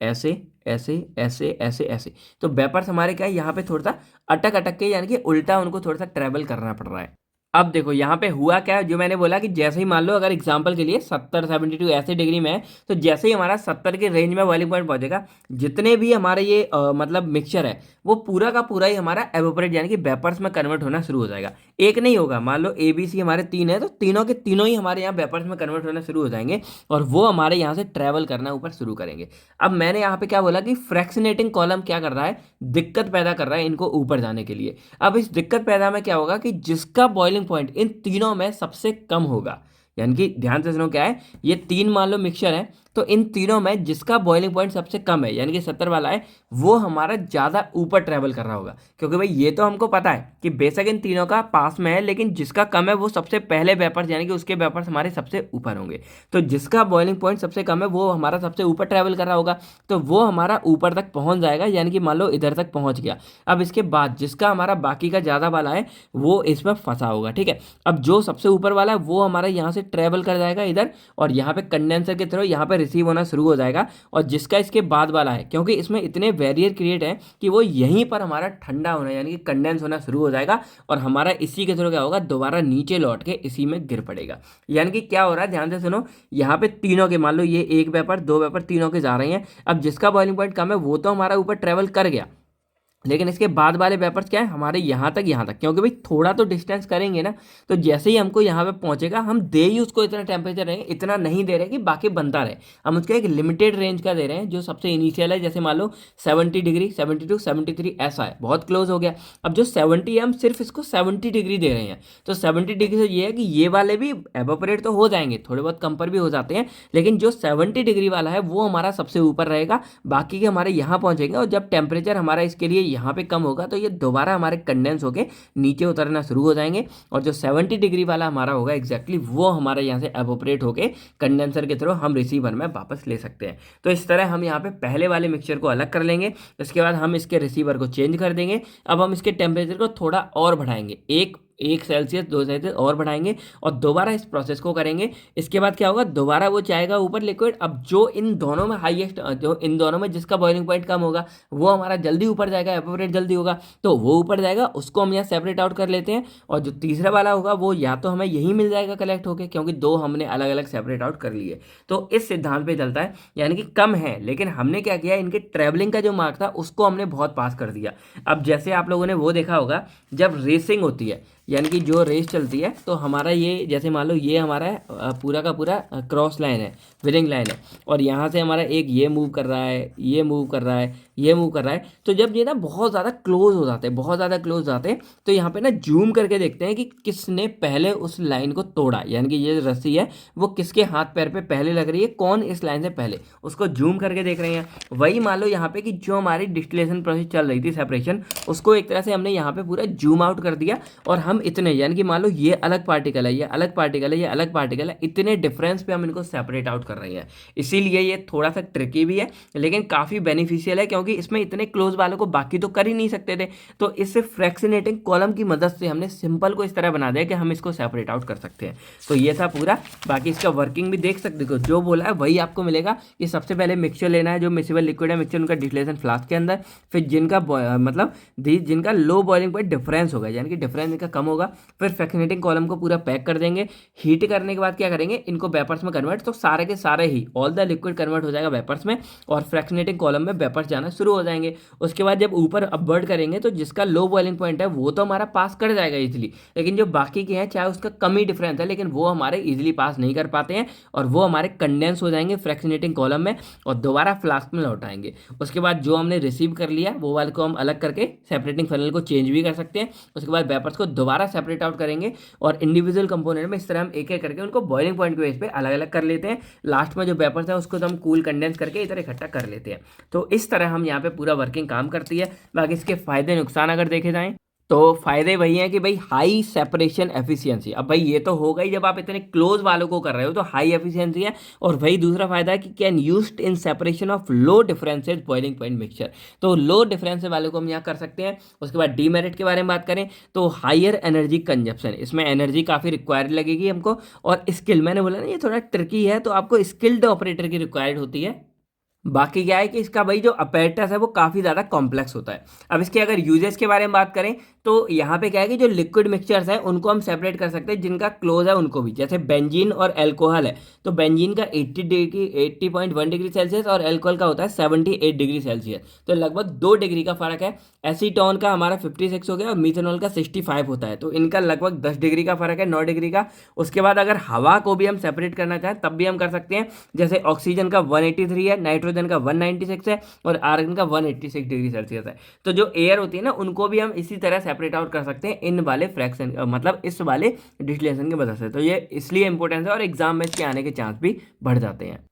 ऐसे ऐसे ऐसे ऐसे ऐसे, तो वेपर्स हमारे क्या है यहाँ पे थोड़ा सा अटक अटक के, यानी कि उल्टा उनको थोड़ा सा ट्रेवल करना पड़ रहा है। अब देखो यहाँ पे हुआ क्या है, जो मैंने बोला कि जैसे ही मान लो अगर एग्जांपल के लिए 70-72 ऐसे डिग्री में है, तो जैसे ही हमारा 70 के रेंज में बॉइलिंग पॉइंट पहुंचेगा, जितने भी हमारे ये मतलब मिक्सचर है वो पूरा का पूरा ही हमारा एवोपरेट यानी कि वेपर्स में कन्वर्ट होना शुरू हो जाएगा। एक नहीं होगा, मान लो ए बी सी हमारे तीन है तो तीनों के तीनों ही हमारे यहाँ वेपर्स में कन्वर्ट होना शुरू हो जाएंगे और वो हमारे यहाँ से ट्रेवल करना ऊपर शुरू करेंगे। अब मैंने यहाँ पे क्या बोला कि फ्रैक्शनेटिंग कॉलम क्या कर रहा है, दिक्कत पैदा कर रहा है इनको ऊपर जाने के लिए। अब इस दिक्कत पैदा में क्या होगा कि जिसका बॉइलिंग पॉइंट इन तीनों में सबसे कम होगा, यानी कि ध्यान से सुनो क्या है, ये तीन मान लो मिक्सचर है, तो इन तीनों में जिसका बॉइलिंग पॉइंट सबसे कम है यानी कि 70 वाला है, वो हमारा ज़्यादा ऊपर ट्रैवल कर रहा होगा। क्योंकि भाई ये तो हमको पता है कि बेशक इन तीनों का पास में है, लेकिन जिसका कम है वो सबसे पहले वेपर्स यानी कि उसके वेपर्स हमारे सबसे ऊपर होंगे। तो जिसका बॉइलिंग पॉइंट सबसे कम है वो हमारा सबसे ऊपर ट्रैवल कर रहा होगा, तो वो हमारा ऊपर तक पहुंच जाएगा, यानी कि मान लो इधर तक पहुंच गया। अब इसके बाद जिसका हमारा बाकी का ज़्यादा वाला है वो इसमें फंसा होगा, ठीक है। अब जो सबसे ऊपर वाला है वो हमारा यहाँ से ट्रैवल कर जाएगा इधर, और यहाँ पे कंडेंसर के थ्रू यहाँ पे रिसीव होना शुरू हो जाएगा। और जिसका इसके बाद वाला है, क्योंकि इसमें इतने बैरियर क्रिएट है कि वो यहीं पर हमारा ठंडा होना यानी कि कंडेंस होना शुरू हो जाएगा, और हमारा इसी के थ्रू क्या होगा, दोबारा नीचे लौट के इसी में गिर पड़ेगा। यानी कि क्या हो रहा है, ध्यान से सुनो, यहाँ पे तीनों के मान लो ये एक वेपर दो वेपर तीनों के जा रहे हैं। अब जिसका बॉइलिंग पॉइंट कम है वो तो हमारा ऊपर ट्रेवल कर गया, लेकिन इसके बाद वाले पेपर्स क्या है हमारे यहाँ तक, क्योंकि भाई थोड़ा तो डिस्टेंस करेंगे ना। तो जैसे ही हमको यहाँ पे पहुँचेगा, हम दे ही उसको इतना टेम्परेचर रहेंगे, इतना नहीं दे रहे कि बाकी बनता रहे, हम उसको एक लिमिटेड रेंज का दे रहे हैं जो सबसे इनिशियल है। जैसे मान लो 70 डिग्री, 72, 73 ऐसा है, बहुत क्लोज हो गया। अब जो 70 है हम सिर्फ इसको 70 डिग्री दे रहे हैं, तो 70 डिग्री से ये है कि ये वाले भी एवोपरेट तो हो जाएंगे, थोड़े बहुत कम पर भी हो जाते हैं, लेकिन जो 70 डिग्री वाला है वो हमारा सबसे ऊपर रहेगा, बाकी के हमारे यहाँ पहुँचेंगे। और जब टेम्परेचर हमारा इसके लिए यहाँ पे कम होगा तो ये दोबारा हमारे कंडेंस होके नीचे उतरना शुरू हो जाएंगे, और जो 70 डिग्री वाला हमारा होगा एग्जैक्टली वो हमारे यहाँ से एवोपरेट होके कंडेंसर के थ्रू हम रिसीवर में वापस ले सकते हैं। तो इस तरह हम यहाँ पे पहले वाले मिक्सचर को अलग कर लेंगे, इसके बाद हम इसके रिसीवर को चेंज कर देंगे। अब हम इसके टेम्परेचर को थोड़ा और बढ़ाएंगे, एक सेल्सियस 2 सेल्सियस और बढ़ाएंगे, और दोबारा इस प्रोसेस को करेंगे। इसके बाद क्या होगा, दोबारा वो जाएगा ऊपर लिक्विड। अब जो इन दोनों में हाईएस्ट, जो इन दोनों में जिसका बॉइलिंग पॉइंट कम होगा वो हमारा जल्दी ऊपर जाएगा, एवोपरेट जल्दी होगा, तो वो ऊपर जाएगा, उसको हम यहाँ सेपरेट आउट कर लेते हैं। और जो तीसरा वाला होगा वो या तो हमें यही मिल जाएगा कलेक्ट होके, क्योंकि दो हमने अलग अलग सेपरेट आउट कर लिए। तो इस सिद्धांत पे चलता है, यानी कि कम है, लेकिन हमने क्या किया, इनके ट्रैवलिंग का जो मार्क था उसको हमने बहुत पास कर दिया। अब जैसे आप लोगों ने वो देखा होगा, जब रेसिंग होती है यानी कि जो रेस चलती है, तो हमारा ये जैसे मान लो ये हमारा है पूरा का पूरा क्रॉस लाइन है, विनिंग लाइन है, और यहाँ से हमारा एक ये मूव कर रहा है, ये मूव कर रहा है, ये मूव कर रहा है। तो जब ये ना बहुत ज़्यादा क्लोज हो जाते हैं, बहुत ज़्यादा क्लोज जाते हैं, तो यहाँ पे ना जूम करके देखते हैं कि किसने पहले उस लाइन को तोड़ा, यानी कि ये रस्सी है वो किसके हाथ पैर पे पहले लग रही है, कौन इस लाइन से पहले, उसको जूम करके देख रहे हैं। वही मान लो यहाँ पे कि जो हमारी डिस्टिलेशन प्रोसेस चल रही थी, सेपरेशन, उसको एक तरह से हमने यहाँ पे पूरा जूम आउट कर दिया, और हम इतने, यानी कि मान लो ये अलग पार्टिकल है, ये अलग पार्टिकल है, ये अलग पार्टिकल है, इतने डिफरेंस पे हम इनको सेपरेट आउट कर रहे हैं। इसीलिए ये थोड़ा सा ट्रिकी भी है, लेकिन काफ़ी बेनिफिशियल है, क्योंकि इसमें इतने क्लोज वालों को बाकी तो कर ही नहीं सकते थे। तो इस फ्रैक्शनेटिंग कॉलम की मदद से हमने सिंपल को इस तरह बना दिया कि हम इसको सेपरेट आउट कर सकते हैं। तो ये था पूरा, बाकी इसका वर्किंग भी देख सकते हो, जो बोला है वही आपको मिलेगा कि सबसे पहले मिक्सचर लेना है, जो मिक्सिबल लिक्विड है मिक्सचर उनका डिस्टिलेशन फ्लास्क के अंदर, फिर जिनका मतलब जिनका लो बॉइलिंग पॉइंट डिफरेंस होगा, यानी कि डिफरेंस इनका कम होगा, फिर फ्रैक्शनेटिंग कॉलम को पूरा पैक कर देंगे। हीट करने के बाद क्या करेंगे, इनको वेपर्स में कन्वर्ट, तो सारे के सारे ही ऑल द लिक्विड कन्वर्ट हो जाएगा वेपर्स में, और फ्रैक्शनेटिंग कॉलम में वेपर्स जाना शुरू हो जाएंगे। उसके बाद जब ऊपर अपवर्ड करेंगे तो जिसका लो बॉइलिंग पॉइंट है वो तो हमारा पास कर जाएगा इजीली, लेकिन जो बाकी के हैं चाहे उसका कम ही डिफरेंस है, लेकिन वो हमारे इजीली पास नहीं कर पाते हैं, और वो हमारे कंडेंस हो जाएंगे फ्रैक्शनेटिंग कॉलम में, और दोबारा फ्लास्क में लौटाएंगे। उसके बाद जो हमने रिसीव कर लिया वो वाले को हम अलग करके सेपरेटिंग फनल को चेंज भी कर सकते हैं। उसके बाद वेपर्स को दोबारा सेपरेट आउट करेंगे, और इंडिविजुअल कंपोनेंट में इस तरह हम एक एक करके उनको बॉइलिंग पॉइंट के बेस पे अलग अलग कर लेते हैं। लास्ट में जो वेपर्स है उसको तो हम कूल कंडेंस करके इधर इकट्ठा कर लेते हैं। तो इस तरह हम यहाँ पे पूरा वर्किंग काम करती है। बाकी इसके फायदे नुकसान अगर देखे जाएं तो फायदे वही हैं कि भाई हाई सेपरेशन एफिशिएंसी। अब भाई ये तो होगा ही, जब आप इतने क्लोज वालों को कर रहे हो तो हाई एफिशिएंसी है। और वही दूसरा फायदा है कि can used in separation of low differences boiling point mixture, तो लो डिफरेंस वाले को हम यहाँ कर सकते हैं। उसके बाद डीमेरिट के बारे में बात करें तो हायर एनर्जी कंजप्शन, इसमें एनर्जी काफ़ी रिक्वायर्ड लगेगी हमको, और स्किल, मैंने बोला ना ये थोड़ा ट्रिकी है, तो आपको स्किल्ड ऑपरेटर की रिक्वायर्ड होती है। बाकी क्या है कि इसका भाई जो अपैरेटस है वो काफ़ी ज़्यादा कॉम्प्लेक्स होता है। अब इसके अगर यूजेस के बारे में बात करें तो यहाँ पे क्या है कि जो लिक्विड मिक्सचर्स हैं उनको हम सेपरेट कर सकते हैं, जिनका क्लोज है उनको भी, जैसे बेंजीन और एल्कोहल है, तो बेंजीन का 80.1 डिग्री सेल्सियस और एल्कोहल का होता है 78 डिग्री सेल्सियस, तो लगभग 2 डिग्री का फर्क है। एसीटोन का हमारा 56 हो गया और मिथेनॉल का 65 होता है, तो इनका लगभग 10 डिग्री का फर्क है, 9 डिग्री का। उसके बाद अगर हवा को भी हम सेपरेट करना चाहें तब भी हम कर सकते हैं, जैसे ऑक्सीजन का 183 है, नाइट्रोजन का 196 है और आर्गन का 186 डिग्री सेल्सियस है। तो जो एयर होती है ना उनको भी हम इसी तरह सेपरेट आउट कर सकते हैं इन वाले फ्रैक्शन, मतलब इस वाले डिस्टिलेशन की वजह से। तो ये इसलिए इंपॉर्टेंस है और एग्जाम में इसके आने के चांस भी बढ़ जाते हैं।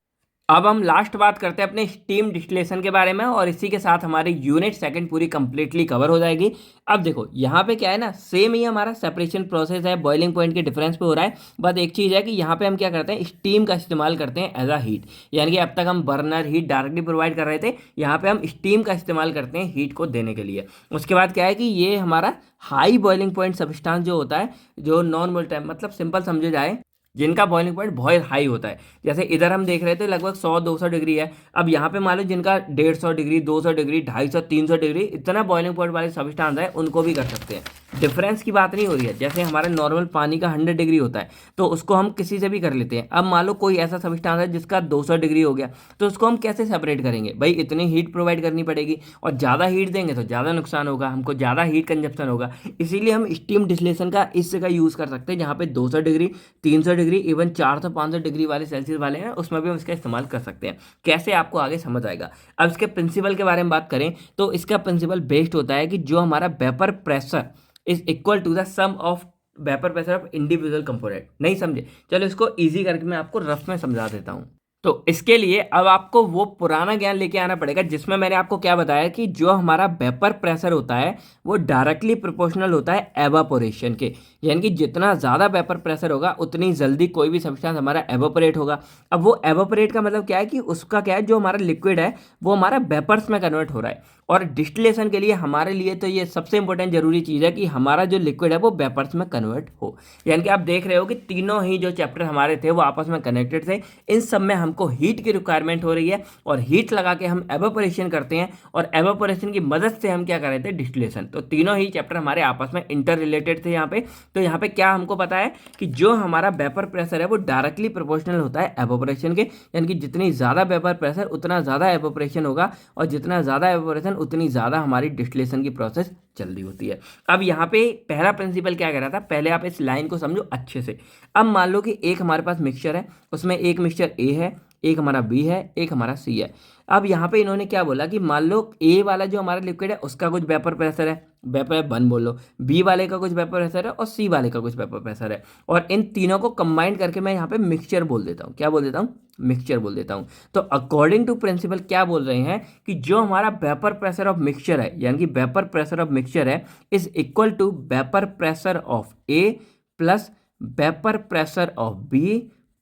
अब हम लास्ट बात करते हैं अपने स्टीम डिस्टिलेशन के बारे में, और इसी के साथ हमारी यूनिट सेकंड पूरी कंप्लीटली कवर हो जाएगी। अब देखो यहाँ पे क्या है ना, सेम ही हमारा सेपरेशन प्रोसेस है, बॉइलिंग पॉइंट के डिफरेंस पे हो रहा है। बस एक चीज़ है कि यहाँ पे हम क्या करते हैं, स्टीम का इस्तेमाल करते हैं एज अ हीट, यानी कि अब तक हम बर्नर हीट डायरेक्टली प्रोवाइड कर रहे थे, यहाँ पे हम स्टीम का इस्तेमाल करते हैं हीट को देने के लिए। उसके बाद क्या है कि ये हमारा हाई बॉइलिंग पॉइंट सब्सटेंस जो होता है, जो नॉन मोल्टाइल, मतलब सिंपल समझे जाए जिनका बॉइलिंग पॉइंट बहुत हाई होता है, जैसे इधर हम देख रहे थे लगभग 100-200 डिग्री है। अब यहाँ पे मान लो जिनका 150 डिग्री, 200 डिग्री, 250-300 डिग्री इतना बॉइलिंग पॉइंट वाले सब्सटेंस है, उनको भी कर सकते हैं। डिफरेंस की बात नहीं हो रही है, जैसे हमारा नॉर्मल पानी का 100 डिग्री होता है तो उसको हम किसी से भी कर लेते हैं। अब मान लो कोई ऐसा सब्सटेंस है जिसका 200 डिग्री हो गया, तो उसको हम कैसे सेपरेट करेंगे भाई, इतनी हीट प्रोवाइड करनी पड़ेगी और ज़्यादा हीट देंगे तो ज़्यादा नुकसान होगा, हमको ज़्यादा हीट कंजप्शन होगा। इसीलिए हम स्टीम डिस्टिलेशन का इस जगह यूज़ कर सकते हैं, जहाँ पे 200 डिग्री, 300 डिग्री, इवन 400-500 डिग्री वाले सेल्सियस वाले हैं, उसमें भी हम इसका इस्तेमाल कर सकते हैं। कैसे, आपको आगे समझ आएगा। अब इसके प्रिंसिपल के बारे में बात करें तो इसका प्रिंसिपल बेस्ड होता है कि जो हमारा vapour pressure is equal to the sum of vapour pressure of individual component. नहीं समझे, चलो इसको इजी करके मैं आपको रफ में समझा देता हूँ। तो इसके लिए अब आपको वो पुराना ज्ञान लेके आना पड़ेगा जिसमें मैंने आपको क्या बताया कि जो हमारा वेपर प्रेशर होता है वो डायरेक्टली प्रोपोर्शनल होता है एवापोरेशन के, यानी कि जितना ज़्यादा वेपर प्रेशर होगा उतनी जल्दी कोई भी सब्सटेंस हमारा एवापोरेट होगा। अब वो एवापोरेट का मतलब क्या है कि उसका क्या है, जो हमारा लिक्विड है वो हमारा वेपर्स में कन्वर्ट हो रहा है। और डिस्टिलेशन के लिए हमारे लिए तो ये सबसे इंपॉर्टेंट जरूरी चीज़ है कि हमारा जो लिक्विड है वो वेपर्स में कन्वर्ट हो। यानी कि आप देख रहे हो कि तीनों ही जो चैप्टर हमारे थे वो आपस में कनेक्टेड थे, इन सब में हमको हीट की रिक्वायरमेंट हो रही है और हीट लगा के हम एवापोरेशन करते हैं और एवापोरेशन की मदद से हम क्या कर रहे थे, डिस्टिलेशन। तो तीनों ही चैप्टर हमारे आपस में इंटर रिलेटेड थे यहाँ पे। तो यहाँ पे क्या हमको पता है कि जो हमारा वेपर प्रेशर है वो डायरेक्टली प्रोपोर्शनल होता है एवापोरेशन के, यानी कि जितनी ज़्यादा वेपर प्रेशर उतना ज़्यादा एवापोरेशन होगा और जितना ज़्यादा एवापोरेशन उतनी ज़्यादा हमारी डिस्टिलेशन की प्रोसेस जल्दी होती है। अब यहाँ पे पहला प्रिंसिपल क्या कह रहा था, पहले आप इस लाइन को समझो अच्छे से। अब मान लो कि एक हमारे पास मिक्सचर है, उसमें एक मिक्सचर ए है, एक हमारा बी है, एक हमारा सी है। अब यहाँ पे इन्होंने क्या बोला कि मान लो ए वाला जो हमारा लिक्विड है उसका कुछ वेपर प्रेशर है, वेपर वन बोल लो, बी वाले का कुछ वेपर प्रेशर है और सी वाले का कुछ वेपर प्रेशर है, और इन तीनों को कंबाइन करके मैं यहाँ पे मिक्सचर बोल देता हूँ। क्या बोल देता हूँ, मिक्सचर बोल देता हूँ। तो अकॉर्डिंग टू प्रिंसिपल क्या बोल रहे हैं कि जो हमारा वेपर प्रेशर ऑफ मिक्सचर है, यानी कि वेपर प्रेशर ऑफ मिक्सचर है is equal to vapour pressure of A plus vapour pressure of B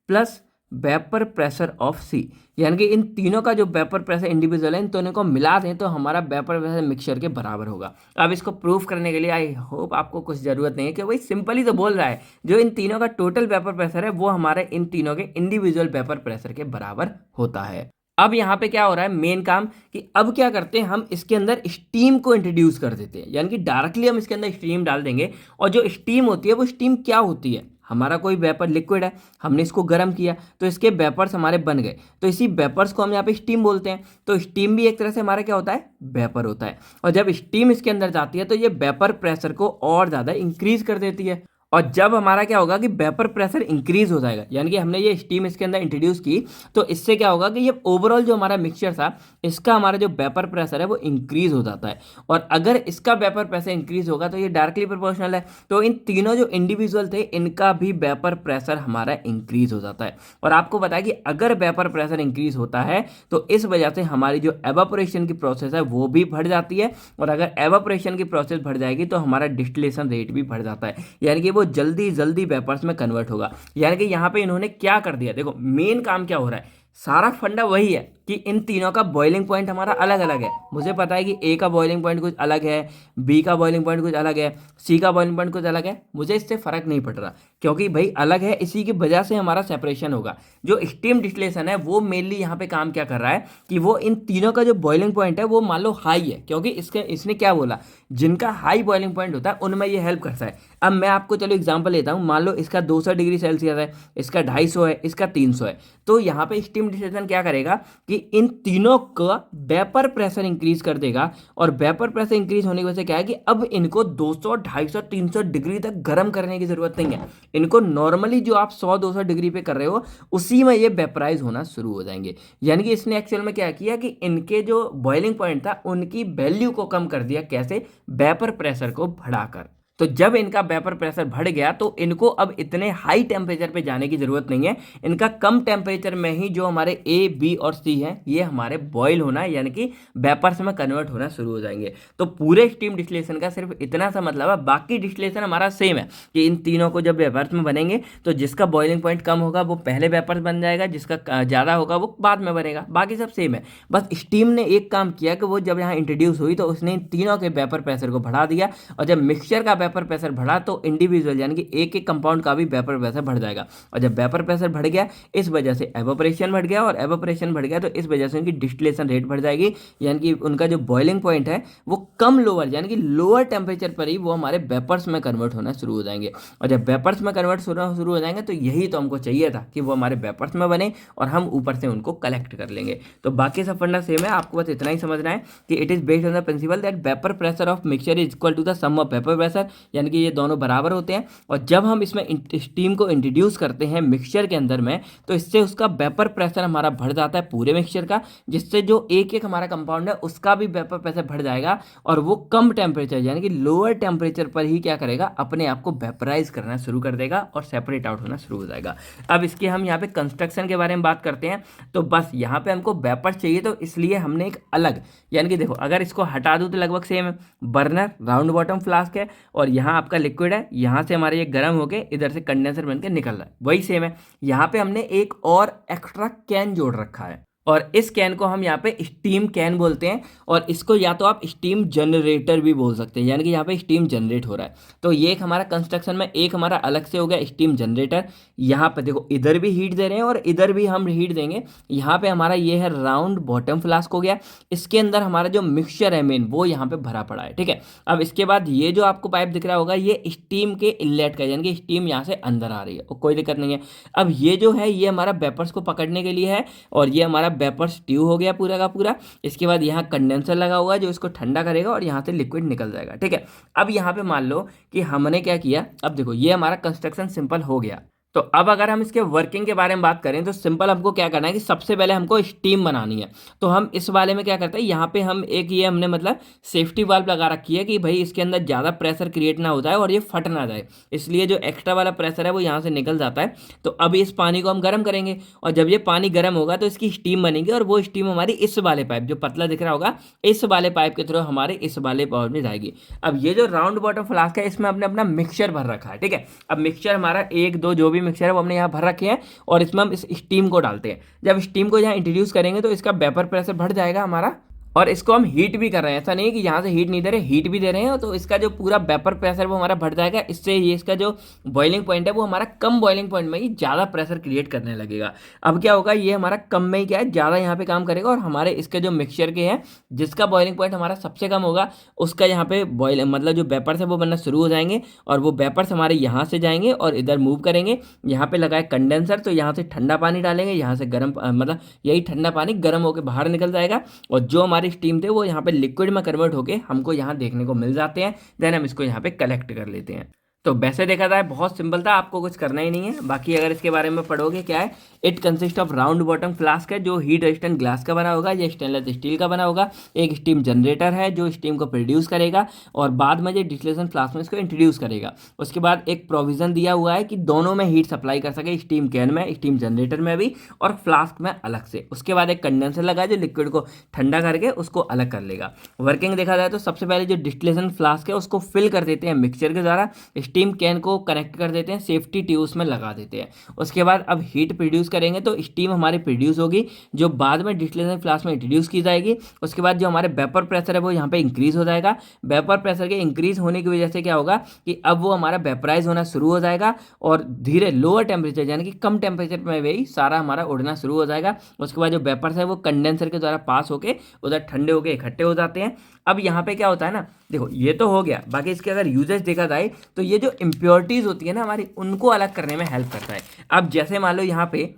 plus vapour pressure of C, यानी कि इन तीनों का जो वेपर प्रेशर इंडिविजुअल है इन दोनों को मिला दें तो हमारा वेपर प्रेशर मिक्सचर के बराबर होगा। अब इसको प्रूफ करने के लिए आई होप आपको कुछ ज़रूरत नहीं है कि वही सिंपली तो बोल रहा है, जो इन तीनों का टोटल वेपर प्रेशर है वो हमारे इन तीनों के इंडिविजुअल वेपर प्रेशर के बराबर होता है। अब यहाँ पे क्या हो रहा है, मेन काम कि अब क्या करते हैं, हम इसके अंदर स्टीम को इंट्रोड्यूस कर देते हैं, यानी कि डायरेक्टली हम इसके अंदर स्टीम डाल देंगे। और जो स्टीम होती है वो स्टीम क्या होती है, हमारा कोई वेपर लिक्विड है, हमने इसको गर्म किया तो इसके वेपर्स हमारे बन गए, तो इसी वेपर्स को हम यहाँ पे स्टीम बोलते हैं। तो स्टीम भी एक तरह से हमारा क्या होता है, वेपर होता है। और जब स्टीम इसके अंदर जाती है तो ये वेपर प्रेशर को और ज़्यादा इंक्रीज कर देती है। और जब हमारा क्या होगा कि वेपर प्रेशर इंक्रीज हो जाएगा, यानी कि हमने ये स्टीम इसके अंदर इंट्रोड्यूस की, तो इससे क्या होगा कि ये ओवरऑल जो हमारा मिक्सचर था इसका हमारा जो वेपर प्रेशर है वो इंक्रीज हो जाता है। और अगर इसका वेपर प्रेशर इंक्रीज होगा तो ये डायरेक्टली प्रोपोर्शनल है, तो इन तीनों जो इंडिविजुअल थे इनका भी वेपर प्रेशर हमारा इंक्रीज हो जाता है। और आपको पता है कि अगर वेपर प्रेशर इंक्रीज होता है तो इस वजह से हमारी जो एवापोरेशन की प्रोसेस है वो भी बढ़ जाती है, और अगर एवापोरेशन की प्रोसेस बढ़ जाएगी तो हमारा डिस्टिलेशन रेट भी बढ़ जाता है, यानी कि वो जल्दी जल्दी वेपर्स में कन्वर्ट होगा। यानी कि यहाँ पे इन्होंने क्या कर दिया, देखो मेन काम क्या हो रहा है, सारा फंडा वही है कि इन तीनों का बॉइलिंग पॉइंट हमारा अलग अलग है। मुझे पता है कि ए का बॉइलिंग पॉइंट कुछ अलग है, बी का बॉइलिंग पॉइंट कुछ अलग है, सी का बॉइलिंग पॉइंट कुछ अलग है। मुझे इससे फर्क नहीं पड़ रहा क्योंकि भाई अलग है, इसी की वजह से हमारा सेपरेशन होगा। जो स्टीम डिस्टिलेशन है वो मेनली यहाँ पे काम क्या कर रहा है कि वो इन तीनों का जो बॉइलिंग पॉइंट है वो मान लो हाई है, क्योंकि इसने क्या बोला, जिनका हाई बॉइलिंग पॉइंट होता है उनमें ये हेल्प करता है। अब मैं आपको चलो एग्जांपल लेता हूँ, मान लो इसका 200 डिग्री सेल्सियस है, इसका 250 है, इसका 300 है। तो यहाँ पे स्टीम डिस्टिलेशन क्या करेगा कि इन तीनों का वेपर प्रेशर इंक्रीज कर देगा, और वेपर प्रेशर इंक्रीज होने की वजह से क्या है कि अब इनको 200, 250, 300 डिग्री तक गर्म करने की जरूरत नहीं है। इनको नॉर्मली जो आप 100, 200 डिग्री पे कर रहे हो उसी में ये वेपराइज होना शुरू हो जाएंगे। यानी कि इसने एक्चुअल में क्या किया कि इनके जो बॉइलिंग पॉइंट था उनकी वैल्यू को कम कर दिया। कैसे? वेपर प्रेशर को बढ़ाकर। तो जब इनका वेपर प्रेशर बढ़ गया तो इनको अब इतने हाई टेम्परेचर पे जाने की जरूरत नहीं है। इनका कम टेम्परेचर में ही जो हमारे ए, बी और सी हैं ये हमारे बॉयल होना यानी कि वेपर्स में कन्वर्ट होना शुरू हो जाएंगे। तो पूरे स्टीम डिस्टिलेशन का सिर्फ इतना सा मतलब है, बाकी डिस्टिलेशन हमारा सेम है कि इन तीनों को जब वेपर्स में बनेंगे तो जिसका बॉइलिंग पॉइंट कम होगा वो पहले वेपर्स बन जाएगा, जिसका ज़्यादा होगा वो बाद में बनेगा। बाकी सब सेम है। बस स्टीम ने एक काम किया कि वो जब यहाँ इंट्रोड्यूस हुई तो उसने इन तीनों के वेपर प्रेशर को बढ़ा दिया, और जब मिक्सचर का वेपर प्रेशर बढ़ा तो इंडिविजुअल यानी कि एक एक कंपाउंड का भी वेपर प्रेशर बढ़ जाएगा। और जब वेपर प्रेशर बढ़ गया इस वजह से एवोपरेशन बढ़ गया, और एवोपरेशन बढ़ गया तो इस वजह से उनकी डिस्टिलेशन रेट बढ़ जाएगी, यानी कि उनका जो बॉइलिंग पॉइंट है वो कम लोअर यानी कि लोअर टेम्परेचर पर ही वो हमारे वेपर्स में कन्वर्ट होना शुरू हो जाएंगे। और जब वेपर्स में कन्वर्ट होना शुरू हो जाएंगे तो यही तो हमको चाहिए था कि वो हमारे वेपर्स में बने और हम ऊपर से उनको कलेक्ट कर लेंगे। तो बाकी सब फंडा सेम है, आपको बस इतना ही समझना है कि it is based on the principle that vapour pressure of mixture is equal to the sum of vapour pressure, यानी कि ये दोनों बराबर होते हैं। और जब हम इसमें स्टीम को इंट्रोड्यूस करते हैं मिक्सचर के अंदर में तो इससे उसका वेपर प्रेशर हमारा बढ़ जाता है पूरे मिक्सचर का, जिससे जो एक एक हमारा कंपाउंड है उसका भी वेपर प्रेशर बढ़ जाएगा, और वो कम टेम्परेचर यानी कि लोअर टेम्परेचर पर ही क्या करेगा, अपने आप को वेपराइज करना शुरू कर देगा और सेपरेट आउट होना शुरू हो जाएगा। अब इसके हम यहाँ पे कंस्ट्रक्शन के बारे में बात करते हैं। तो बस यहाँ पे हमको वेपर चाहिए, तो इसलिए हमने एक अलग, यानी कि देखो अगर इसको हटा दूं तो लगभग सेम है। बर्नर राउंड बॉटम फ्लास्क है और यहाँ आपका लिक्विड है, यहाँ से हमारे ये गर्म होके इधर से कंडेंसर बनकर निकल रहा है, वही सेम है। यहाँ पे हमने एक और एक्स्ट्रा कैन जोड़ रखा है, और इस कैन को हम यहाँ पे स्टीम कैन बोलते हैं, और इसको या तो आप स्टीम जनरेटर भी बोल सकते हैं, यानी कि यहाँ पे स्टीम जनरेट हो रहा है। तो ये एक हमारा कंस्ट्रक्शन में एक हमारा अलग से हो गया स्टीम जनरेटर। यहाँ पे देखो इधर भी हीट दे रहे हैं और इधर भी हम हीट देंगे। यहाँ पे हमारा ये है राउंड बॉटम फ्लास्क हो गया, इसके अंदर हमारा जो मिक्सचर है मेन वो यहाँ पे भरा पड़ा है, ठीक है। अब इसके बाद ये जो आपको पाइप दिख रहा होगा ये स्टीम के इनलेट का, यानी कि स्टीम यहाँ से अंदर आ रही है, कोई दिक्कत नहीं है। अब ये जो है ये हमारा वेपर्स को पकड़ने के लिए है, और ये हमारा वेपर स्ट्यू हो गया पूरा का पूरा। इसके बाद यहाँ कंडेंसर लगा हुआ है जो इसको ठंडा करेगा और यहाँ से लिक्विड निकल जाएगा, ठीक है। अब यहाँ पे मान लो कि हमने क्या किया, अब देखो ये हमारा कंस्ट्रक्शन सिंपल हो गया। तो अब अगर हम इसके वर्किंग के बारे में बात करें तो सिंपल हमको क्या करना है कि सबसे पहले हमको स्टीम बनानी है। तो हम इस वाले में क्या करते हैं, यहाँ पे हम एक ये हमने मतलब सेफ्टी वाल्व लगा रखी है कि भाई इसके अंदर ज़्यादा प्रेशर क्रिएट ना हो जाए और ये फट ना जाए, इसलिए जो एक्स्ट्रा वाला प्रेशर है वो यहाँ से निकल जाता है। तो अब इस पानी को हम गर्म करेंगे, और जब ये पानी गर्म होगा तो इसकी स्टीम बनेगी, और वो स्टीम हमारी इस वाले पाइप जो पतला दिख रहा होगा इस वाले पाइप के थ्रू हमारे इस वाले पाइप में जाएगी। अब ये जो राउंड बॉटम फ्लास्क है इसमें हमने अपना मिक्सचर भर रखा है, ठीक है। अब मिक्सचर हमारा 1, 2 जो भी मिक्सचर है वो हमने यहाँ भर रखे हैं, और इसमें हम इस स्टीम को डालते हैं। जब स्टीम को यहाँ इंट्रोड्यूस करेंगे तो इसका वेपर प्रेशर बढ़ जाएगा हमारा, और इसको हम हीट भी कर रहे हैं, ऐसा नहीं है कि यहाँ से हीट नहीं दे रहे, हीट भी दे रहे हैं। तो इसका जो पूरा वेपर प्रेशर वो हमारा बढ़ जाएगा, इससे ये इसका जो बॉइलिंग पॉइंट है वो हमारा कम बॉइलिंग पॉइंट में ही ज़्यादा प्रेशर क्रिएट करने लगेगा। अब क्या होगा, ये हमारा कम में ही क्या है ज़्यादा यहाँ पे काम करेगा, और हमारे इसके जो मिक्सचर के हैं जिसका बॉइलिंग पॉइंट हमारा सबसे कम होगा उसका यहाँ पे बॉइल मतलब जो वेपर्स है वो बनना शुरू हो जाएंगे, और वो वेपर्स हमारे यहाँ से जाएंगे और इधर मूव करेंगे। यहाँ पे लगाए कंडेंसर, तो यहाँ से ठंडा पानी डालेंगे, यहाँ से गर्म मतलब यही ठंडा पानी गर्म होकर बाहर निकल जाएगा, और जो हमारी स्टीम थे वो यहाँ पे लिक्विड में कन्वर्ट होके हमको यहाँ देखने को मिल जाते हैं। देन हम इसको यहाँ पे कलेक्ट कर लेते हैं। तो वैसे देखा जाए बहुत सिंपल था, आपको कुछ करना ही नहीं है। बाकी अगर इसके बारे में पढ़ोगे क्या है, it consist of round bottom flask है जो हीट रेजिस्टेंट ग्लास का बना होगा, ये स्टेनलेस स्टील का बना होगा। एक स्टीम जनरेटर है जो स्टीम को प्रोड्यूस करेगा, और बाद में जो डिस्टिलेशन फ्लास्क में इसको इंट्रोड्यूस करेगा। उसके बाद एक प्रोविजन दिया हुआ है कि दोनों में हीट सप्लाई कर सके, स्टीम कैन में, स्टीम जनरेटर में भी, और फ्लास्क में अलग से। उसके बाद एक कंडेंसर लगा है जो लिक्विड को ठंडा करके उसको अलग कर लेगा। वर्किंग देखा जाए तो सबसे पहले जो डिस्टिलेशन फ्लास्क है उसको फिल कर देते हैं मिक्सचर के द्वारा, स्टीम कैन को कनेक्ट कर देते हैं, सेफ्टी ट्यूब्स में लगा देते हैं। उसके बाद अब हीट प्रोड्यूस करेंगे तो स्टीम हमारी प्रोड्यूस होगी, जो बाद में डिस्टिलेशन फ्लास्क में इंट्रोड्यूस की जाएगी। उसके बाद जो हमारे वेपर प्रेशर है वो यहाँ पे इंक्रीज हो जाएगा। वेपर प्रेशर के इंक्रीज होने की वजह से क्या होगा कि अब वो हमारा वेपराइज होना शुरू हो जाएगा और धीरे लोअर टेम्परेचर यानी कि कम टेम्परेचर में भी सारा हमारा उड़ना शुरू हो जाएगा। उसके बाद जो वेपर्स है वो कंडेंसर के द्वारा पास होके उधर ठंडे होके इकट्ठे हो जाते हैं। अब यहाँ पे क्या होता है ना, देखो ये तो हो गया, बाकी इसके अगर यूजेस देखा जाए तो ये जो इम्प्योरिटीज होती है ना हमारी, उनको अलग करने में हेल्प करता है। अब जैसे मान लो यहाँ पे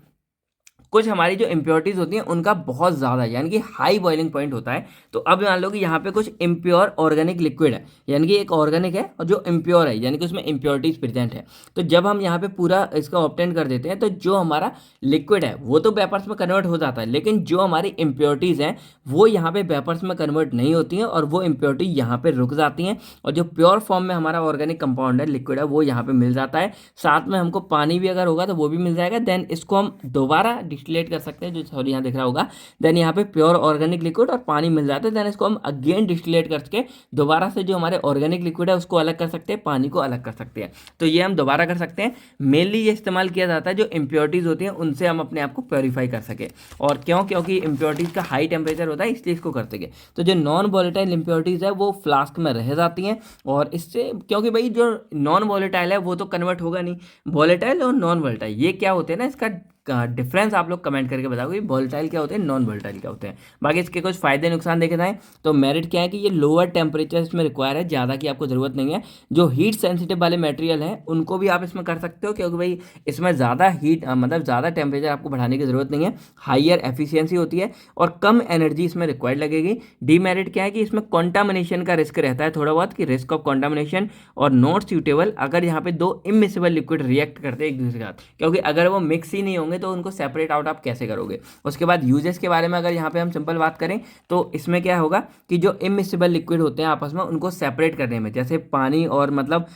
कुछ हमारी जो इम्प्योरिटीज होती हैं उनका बहुत ज़्यादा यानी कि हाई बॉइलिंग पॉइंट होता है। तो अब मान लो कि यहाँ पे कुछ इम्प्योर ऑर्गेनिक लिक्विड है, यानी कि एक ऑर्गेनिक है और जो इम्प्योर है यानी कि उसमें इम्प्योरिटीज प्रेजेंट है। तो जब हम यहाँ पे पूरा इसका ऑब्टेन कर देते हैं तो जो हमारा लिक्विड है वो तो वेपर्स में कन्वर्ट हो जाता है, लेकिन जो हमारी इम्प्योरिटीज़ हैं वो यहाँ पे वेपर्स में कन्वर्ट नहीं होती हैं और वो इम्प्योरिटी यहाँ पे रुक जाती हैं और जो प्योर फॉर्म में हमारा ऑर्गेनिक कंपाउंड है, लिक्विड है, वो यहाँ पे मिल जाता है। साथ में हमको पानी भी अगर होगा तो वो भी मिल जाएगा। देन इसको हम दोबारा डिस्टिलेट कर सकते हैं, जो सॉरी यहाँ दिख रहा होगा। देन यहाँ पे प्योर ऑर्गेनिक लिक्विड और पानी मिल जाता है। देन इसको हम अगेन डिस्टिलेट करके दोबारा से जो हमारे ऑर्गेनिक लिक्विड है उसको अलग कर सकते हैं, पानी को अलग कर सकते हैं। तो ये हम दोबारा कर सकते हैं। मेनली ये इस्तेमाल किया जाता है जो इम्प्योरिटीज होती हैं उनसे हम अपने आप को प्योरीफाई कर सके। और क्यों? क्योंकि इम्प्योरिटीज का हाई टेम्परेचर होता है, इसलिए इसको कर सके। तो जो नॉन वॉलेटाइल इम्प्योरिटीज है वो फ्लास्क में रह जाती हैं और इससे, क्योंकि भाई जो नॉन वॉलेटाइल है वो तो कन्वर्ट होगा नहीं। वॉलेटाइल और नॉन वॉलेटाइल ये क्या होते हैं ना, इसका डिफरेंस आप लोग कमेंट करके बताओगे वॉलेटाइल क्या होते हैं, नॉन वॉलेटाइल क्या होते हैं। बाकी इसके कुछ फायदे नुकसान देखे जाएं तो मेरिट क्या है कि ये लोअर टेम्परेचर इसमें रिक्वायर है, ज़्यादा की आपको ज़रूरत नहीं है। जो हीट सेंसिटिव वाले मटेरियल हैं उनको भी आप इसमें कर सकते हो, क्योंकि भाई इसमें ज़्यादा हीट मतलब ज़्यादा टेम्परेचर आपको बढ़ाने की ज़रूरत नहीं है, हाइयर एफिशिएंसी होती है और कम एनर्जी इसमें रिक्वायर्ड लगेगी। डीमेरिट क्या है कि इसमें कॉन्टामिनेशन का रिस्क रहता है थोड़ा बहुत, कि रिस्क ऑफ कॉन्टामिनेशन और नॉट सूटेबल अगर यहाँ पे दो इमिसिबल लिक्विड रिएक्ट करते हैं एक दूसरे के साथ, क्योंकि अगर वो मिक्स ही नहीं होंगे तो उनको सेपरेट आउट आप कैसे करोगे। उसके बाद यूजेस के बारे में अगर यहाँ पे हम सिंपल बात करें तो इसमें क्या होगा कि जो इमिसिबल लिक्विड होते हैं आपस में उनको सेपरेट करने में, जैसे पानी और मतलब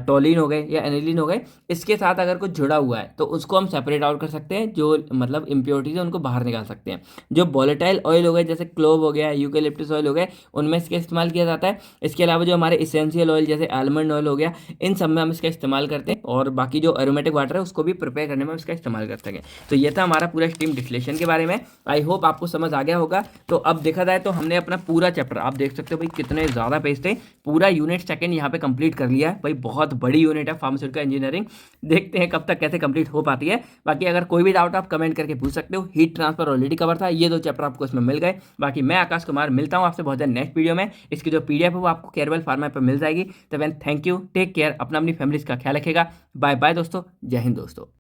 टोलिन हो गए या एनिलीन हो गए, इसके साथ अगर कुछ जुड़ा हुआ है तो उसको हम सेपरेट आउट कर सकते हैं, जो मतलब इम्प्योरिटीज है उनको बाहर निकाल सकते हैं। जो वॉलेटाइल ऑयल हो गए जैसे क्लोव हो गया, यूकेलिप्टस ऑयल हो गए, उनमें इसका इस्तेमाल किया जाता है। इसके अलावा जो हमारे इसेंशियल ऑयल जैसे आलमंड ऑयल हो गया, इन सब में हम इसका इस्तेमाल करते हैं और बाकी जो एरोमेटिक वाटर है उसको भी प्रिपेयर करने में हम इसका इस्तेमाल कर सकें। तो ये था हमारा पूरा स्टीम डिस्टिलेशन के बारे में। आई होप आपको समझ आ गया होगा। तो अब देखा जाए तो हमने अपना पूरा चैप्टर, आप देख सकते हो भाई कितने ज़्यादा पेज थे, पूरा यूनिट सेकंड यहाँ पे कंप्लीट कर लिया है। भाई बहुत बड़ी यूनिट है फार्मास्यूटिकल इंजीनियरिंग, देखते हैं कब तक कैसे कंप्लीट हो पाती है। बाकी अगर कोई भी डाउट आप कमेंट करके पूछ सकते हो। हीट ट्रांसफर ऑलरेडी कवर था, ये दो चैप्टर आपको इसमें मिल गए। बाकी मैं आकाश कुमार मिलता हूँ आपसे बहुत जल्द नेक्स्ट वीडियो में। इसकी जो PDF है वो आपको केयरवेल फार्मा पर मिल जाएगी। तो थैंक यू, टेक केयर, अपना अपनी फैमिलीज का ख्याल रखेगा। बाय बाय दोस्तों, जय हिंद दोस्तों।